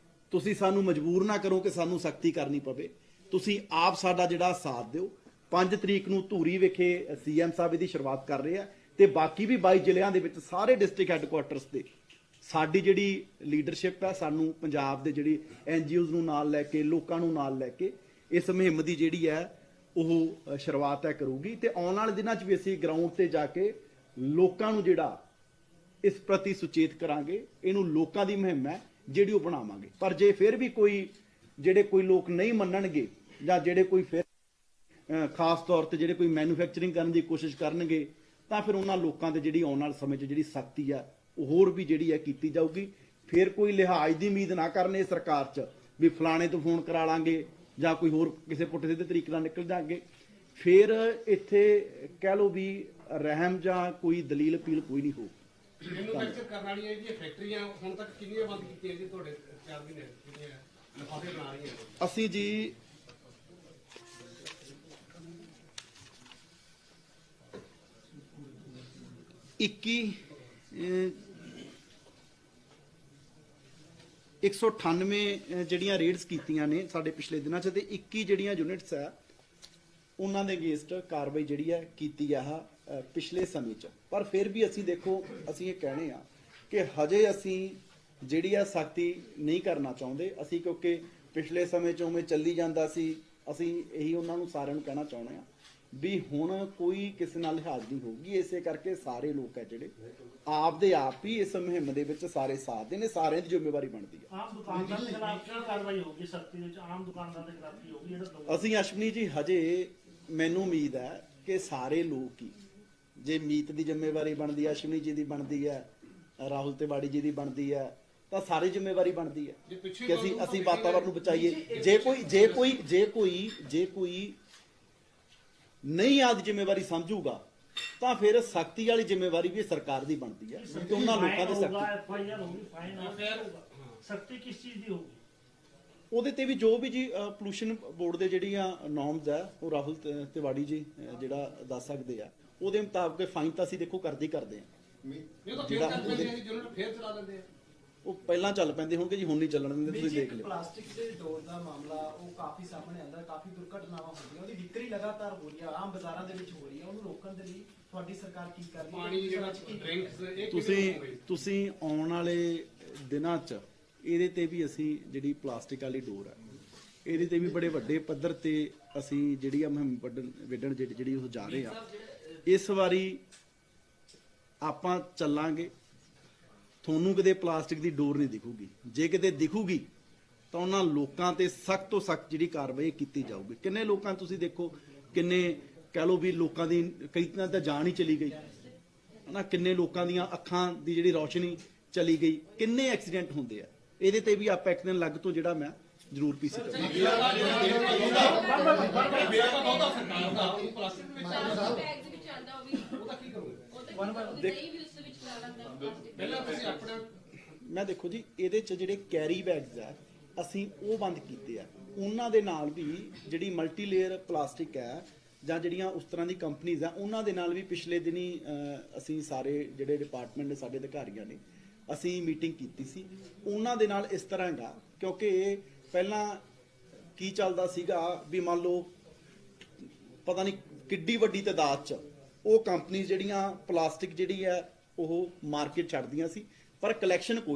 ਤੁਸੀਂ ਸਾਨੂੰ ਮਜਬੂਰ ਨਾ ਕਰੋ ਕਿ ਸਾਨੂੰ ਸਖਤੀ ਕਰਨੀ ਪਵੇ। ਤੁਸੀਂ ਆਪ ਸਾਡਾ ਜਿਹੜਾ ਸਾਥ ਦਿਓ। 5 ਤਰੀਕ ਨੂੰ ਧੂਰੀ ਵਿਖੇ ਸੀਐਮ ਸਾਹਿਬ ਦੀ ਸ਼ੁਰੂਆਤ ਕਰ ਰਹੇ ਆ ਤੇ ਬਾਕੀ ਵੀ 22 ਜ਼ਿਲ੍ਹਿਆਂ ਦੇ ਵਿੱਚ ਸਾਰੇ ਡਿਸਟ੍ਰਿਕਟ ਹੈੱਡਕੁਆਟਰਸ ਤੇ ਸਾਡੀ ਜਿਹੜੀ ਲੀਡਰਸ਼ਿਪ ਹੈ, ਸਾਨੂੰ ਪੰਜਾਬ ਦੇ ਜਿਹੜੀ NGOs ਨੂੰ ਨਾਲ ਲੈ ਕੇ, ਲੋਕਾਂ ਨੂੰ ਨਾਲ ਲੈ ਕੇ ਇਸ ਮੁਹਿੰਮ ਦੀ ਜਿਹੜੀ ਹੈ ਉਹ ਸ਼ੁਰੂਆਤ ਹੈ ਕਰੂਗੀ। ਤੇ ਆਉਣ ਵਾਲੇ ਦਿਨਾਂ 'ਚ ਵੀ ਅਸੀਂ ਗਰਾਊਂਡ ਤੇ ਜਾ ਕੇ ਲੋਕਾਂ ਨੂੰ ਜਿਹੜਾ ਇਸ ਪ੍ਰਤੀ ਸੁਚੇਤ ਕਰਾਂਗੇ। ਇਹਨੂੰ ਲੋਕਾਂ ਦੀ ਮੁਹਿੰਮ ਹੈ ਜਿਹੜੀ ਉਹ ਬਣਾਵਾਂਗੇ। ਪਰ ਜੇ ਫਿਰ ਵੀ ਕੋਈ ਲੋਕ ਨਹੀਂ ਮੰਨਣਗੇ ਜਾਂ ਜਿਹੜੇ ਕੋਈ ਫਿਰ ਖਾਸ ਤੌਰ ਤੇ ਜਿਹੜੇ ਕੋਈ ਮੈਨੂਫੈਕਚਰਿੰਗ ਕਰਨ ਦੀ ਕੋਸ਼ਿਸ਼ ਕਰਨਗੇ, ਤਾਂ ਫਿਰ ਉਹਨਾਂ ਲੋਕਾਂ ਤੇ ਜਿਹੜੀ ਆਉਣ ਵਾਲੇ ਸਮੇਂ 'ਚ ਜਿਹੜੀ ਸਖਤੀ ਆ ਉਹ ਹੋਰ ਵੀ ਜਿਹੜੀ ਹੈ ਕੀਤੀ ਜਾਊਗੀ। ਫਿਰ ਕੋਈ ਲਿਹਾਜ਼ ਦੀ ਉਮੀਦ ਨਾ ਕਰਨੇ ਸਰਕਾਰ 'ਚ ਵੀ ਫਲਾਣੇ ਤੋਂ ਫੋਨ ਕਰਾ ਲਾਂਗੇ ਜਾਂ ਕੋਈ ਹੋਰ ਕਿਸੇ ਪੁੱਠੇ ਸਿੱਧੇ ਤਰੀਕੇ ਨਾਲ ਨਿਕਲ ਜਾਣਗੇ। ਫਿਰ ਇੱਥੇ ਕਹਿ ਲਓ ਵੀ ਰਹਿਮ ਜਾਂ ਕੋਈ ਦਲੀਲ ਅਪੀਲ ਕੋਈ ਨਹੀਂ ਹੋਊ। ਮੈਨੂਫੈਕਚਰ ਕਰਨ ਵਾਲੀਆਂ ਜਿਹੜੀਆਂ ਫੈਕਟਰੀਆਂ ਹੁਣ ਤੱਕ ਕਿੰਨੀਆਂ ਬੰਦ ਕੀਤੀਆਂ ਜੀ ਤੁਹਾਡੇ 4 ਮਹੀਨੇ ਜਿਹੜੀਆਂ ਲਿਫਾਫੇ ਬਣਾ ਰਹੀਆਂ? ਅਸੀਂ ਜੀ ਇੱਕੀ 198 ਜਿਹੜੀਆਂ ਰੇਡਸ ਕੀਤੀਆਂ ਨੇ ਸਾਡੇ ਪਿਛਲੇ ਦਿਨਾਂ 'ਚ, ਤੇ 21 ਜਿਹੜੀਆਂ ਯੂਨਿਟਸ ਆ ਉਹਨਾਂ ਦੇ ਅਗੇਂਸਟ ਕਾਰਵਾਈ ਜਿਹੜੀ ਹੈ ਕੀਤੀ ਆ ਪਿਛਲੇ ਸਮੇਂ 'ਚ। ਪਰ ਫਿਰ ਵੀ ਅਸੀਂ ਦੇਖੋ, ਅਸੀਂ ਇਹ ਕਹਿਣੇ ਆ ਕਿ ਹਜੇ ਅਸੀਂ ਜਿਹੜੀ ਆ ਸਖਤੀ ਨਹੀਂ ਕਰਨਾ ਚਾਹੁੰਦੇ ਅਸੀਂ, ਕਿਉਂਕਿ ਪਿਛਲੇ ਸਮੇਂ 'ਚ ਉਵੇਂ ਚੱਲੀ ਜਾਂਦਾ ਸੀ। ਅਸੀਂ ਇਹੀ ਉਹਨਾਂ ਨੂੰ ਸਾਰਿਆਂ ਨੂੰ ਕਹਿਣਾ ਚਾਹੁੰਦੇ ਆ ਵੀ ਹੁਣ ਕੋਈ ਕਿਸੇ ਨਾਲ ਲਿਹਾਜ਼ ਨਹੀਂ ਹੋਊਗੀ। ਇਸੇ ਕਰਕੇ ਸਾਰੇ ਲੋਕ ਹੈ ਜਿਹੜੇ ਆਪ ਦੇ ਆਪ ਹੀ ਇਸ ਮੁਹਿੰਮ ਦੇ ਵਿੱਚ ਸਾਰੇ ਸਾਥ ਦੇ ਨੇ, ਸਾਰਿਆਂ ਦੀ ਜ਼ਿੰਮੇਵਾਰੀ ਬਣਦੀ ਹੈ। ਆਮ ਦੁਕਾਨਦਾਰ ਦੇ ਖਿਲਾਫ ਕੀ ਕਾਰਵਾਈ ਹੋਊਗੀ ਸਖਤੀ ਵਿੱਚ? ਆਮ ਦੁਕਾਨਦਾਰ ਦੇ ਖਿਲਾਫ ਕੀ ਹੋਊਗੀ ਇਹਦਾ? ਅਸੀਂ ਅਸ਼ਵਨੀ ਜੀ ਹਜੇ ਮੈਨੂੰ ਉਮੀਦ ਹੈ ਕਿ ਸਾਰੇ ਲੋਕ ਹੀ, ਜੇ ਮੀਤ ਦੀ ਜ਼ਿੰਮੇਵਾਰੀ ਬਣਦੀ ਹੈ, ਅਸ਼ਵਨੀ ਜੀ ਦੀ ਬਣਦੀ ਹੈ, ਰਾਹੁਲ ਤਿਵਾੜੀ ਜੀ ਦੀ ਬਣਦੀ ਹੈ, ਤਾਂ ਸਾਰੀ ਜ਼ਿੰਮੇਵਾਰੀ ਬਣਦੀ ਹੈ ਕਿ ਅਸੀਂ ਵਾਤਾਵਰਨ ਨੂੰ ਬਚਾਈਏ। ਜੇ ਕੋਈ ਨਹੀਂ ਆਦੀ ਜ਼ਿੰਮੇਵਾਰੀ ਸਮਝੂਗਾ ਤਾਂ ਫਿਰ ਸਖਤੀ ਵਾਲੀ ਜ਼ਿੰਮੇਵਾਰੀ ਵੀ ਸਰਕਾਰ ਦੀ ਬਣਦੀ ਹੈ ਕਿ ਉਹਨਾਂ ਲੋਕਾਂ ਦੇ FIR ਹੋਊਗੀ, ਫਾਈਨ ਹੋਊਗਾ। ਸਖਤੀ ਕਿਸ ਚੀਜ਼ ਦੀ ਹੋਊਗੀ? ਉਹਦੇ ਤੇ ਵੀ ਜੋ ਵੀ ਜੀ ਪੋਲੂਸ਼ਨ ਬੋਰਡ ਦੇ ਜਿਹੜੀਆਂ ਨੋਰਮਸ ਆ ਉਹ ਰਾਹੁਲ ਤਿਵਾੜੀ ਜੀ ਜਿਹੜਾ ਦੱਸ ਸਕਦੇ ਆ, ਉਹਦੇ ਮੁਤਾਬਕ ਫਾਈਨ ਤਾਂ ਅਸੀਂ ਦੇਖੋ ਕਰਦੇ ਆ। ਇਹ ਤਾਂ ਫੇਰ ਚੱਲ ਪੈਂਦੇ ਆ ਜੀ, ਯੂਨਿਟ ਫੇਰ ਚਲਾ ਲੈਂਦੇ ਆ। ਉਹ ਪਹਿਲਾਂ ਚੱਲ ਪੈਂਦੇ ਹੋਣਗੇ ਜੀ, ਹੁਣ ਨਹੀਂ ਚੱਲਣ ਦਿੰਦੇ, ਤੁਸੀਂ ਦੇਖ ਲਿਓ। ਪਲਾਸਟਿਕ ਦੇ ਡੋਰ ਦਾ ਮਾਮਲਾ ਉਹ ਕਾਫੀ ਸਾਹਮਣੇ ਆਉਂਦਾ, ਕਾਫੀ ਦੁਰਘਟਨਾਵਾਂ ਹੁੰਦੀਆਂ, ਉਹਦੀ ਵਿਕਰੀ ਲਗਾਤਾਰ ਹੋ ਰਹੀ ਹੈ, ਆਮ ਬਾਜ਼ਾਰਾਂ ਦੇ ਵਿੱਚ ਹੋ ਰਹੀ ਹੈ। ਉਹਨੂੰ ਰੋਕਣ ਦੇ ਲਈ ਤੁਹਾਡੀ ਸਰਕਾਰ ਕੀ ਕਰ ਰਹੀ ਹੈ? ਪਾਣੀ ਜਿਹੜਾ ਡਰਿੰਕਸ ਇਹ ਤੁਸੀਂ ਆਉਣ ਵਾਲੇ ਦਿਨਾਂ 'ਚ ਇਹਦੇ ਤੇ ਵੀ ਅਸੀਂ ਜਿਹੜੀ ਪਲਾਸਟਿਕ ਵਾਲੀ ਡੋਰ ਹੈ, ਇਹਦੇ ਤੇ ਵੀ ਬੜੇ ਵੱਡੇ ਪੱਧਰ ਤੇ ਅਸੀਂ ਜਿਹੜੀ ਆ ਮੁਹਿੰਮ ਵਿੱਢਣ ਜਿਹੜੀ ਉਹ ਜਾ ਰਹੇ ਆ। ਇਸ ਵਾਰੀ ਆਪਾਂ ਚੱਲਾਂਗੇ, ਤੁਹਾਨੂੰ ਕਿਤੇ ਪਲਾਸਟਿਕ ਦੀ ਡੋਰ ਨਹੀਂ ਦਿਖੂਗੀ। ਜੇ ਕਿਤੇ ਦਿਖੂਗੀ ਤਾਂ ਉਹਨਾਂ ਲੋਕਾਂ ਤੇ ਸਖਤ ਤੋਂ ਸਖਤ ਜਿਹੜੀ ਕਾਰਵਾਈ ਕੀਤੀ ਜਾਊਗੀ। ਕਿੰਨੇ ਲੋਕਾਂ ਤੁਸੀਂ ਦੇਖੋ, ਕਿੰਨੇ ਕਹਿ ਲਓ ਵੀ ਲੋਕਾਂ ਦੀ ਕਈ ਤਾਂ ਜਾਨ ਹੀ ਚਲੀ ਗਈ ਹਨਾ, ਕਿੰਨੇ ਲੋਕਾਂ ਦੀਆਂ ਅੱਖਾਂ ਦੀ ਜਿਹੜੀ ਰੌਸ਼ਨੀ ਚਲੀ ਗਈ, ਕਿੰਨੇ ਐਕਸੀਡੈਂਟ ਹੁੰਦੇ ਆ। ਇਹਦੇ ਤੇ ਵੀ ਆਪਾਂ ਇੱਕ ਦਿਨ ਲੱਗ ਤੋਂ ਜਿਹੜਾ ਮੈਂ ਜ਼ਰੂਰ ਪੀਸੀ ਕਰਾਂਗਾ। ਮੈਂ ਦੇਖੋ ਜੀ, ਇਹਦੇ ਚ ਜਿਹੜੇ ਕੈਰੀ ਬੈਗਸ ਆ ਅਸੀਂ ਉਹ ਬੰਦ ਕੀਤੇ ਆ। ਉਹਨਾਂ ਦੇ ਨਾਲ ਵੀ ਜਿਹੜੀ ਮਲਟੀ ਲੇਅਰ ਪਲਾਸਟਿਕ ਹੈ ਜਾਂ ਜਿਹੜੀਆਂ ਉਸ ਤਰ੍ਹਾਂ ਦੀ ਕੰਪਨੀਆਂ ਆ, ਉਹਨਾਂ ਦੇ ਨਾਲ ਵੀ ਪਿਛਲੇ ਦਿਨੀ ਅਸੀਂ ਸਾਰੇ ਜਿਹੜੇ ਡਿਪਾਰਟਮੈਂਟ ਨੇ, ਸਾਡੇ ਅਧਿਕਾਰੀਆਂ ਨੇ, ਅਸੀਂ ਮੀਟਿੰਗ ਕੀਤੀ ਸੀ। ਉਹਨਾਂ ਦੇ ਨਾਲ ਇਸ ਤਰ੍ਹਾਂ ਹੈਗਾ, ਕਿਉਂਕਿ ਪਹਿਲਾਂ ਕੀ ਚੱਲਦਾ ਸੀਗਾ ਵੀ ਮੰਨ ਲਓ ਪਤਾ ਨਹੀਂ ਕਿੱਡੀ ਵੱਡੀ ਤਾਦਾਦ 'ਚ ਉਹ ਕੰਪਨੀ ਜਿਹੜੀਆਂ ਪਲਾਸਟਿਕ ਜਿਹੜੀ ਹੈ ਉਹ ਮਾਰਕੀਟ ਛੱਡਦੀਆਂ ਸੀ, ਪਰ ਕਲੈਕਸ਼ਨ ਕੋਈ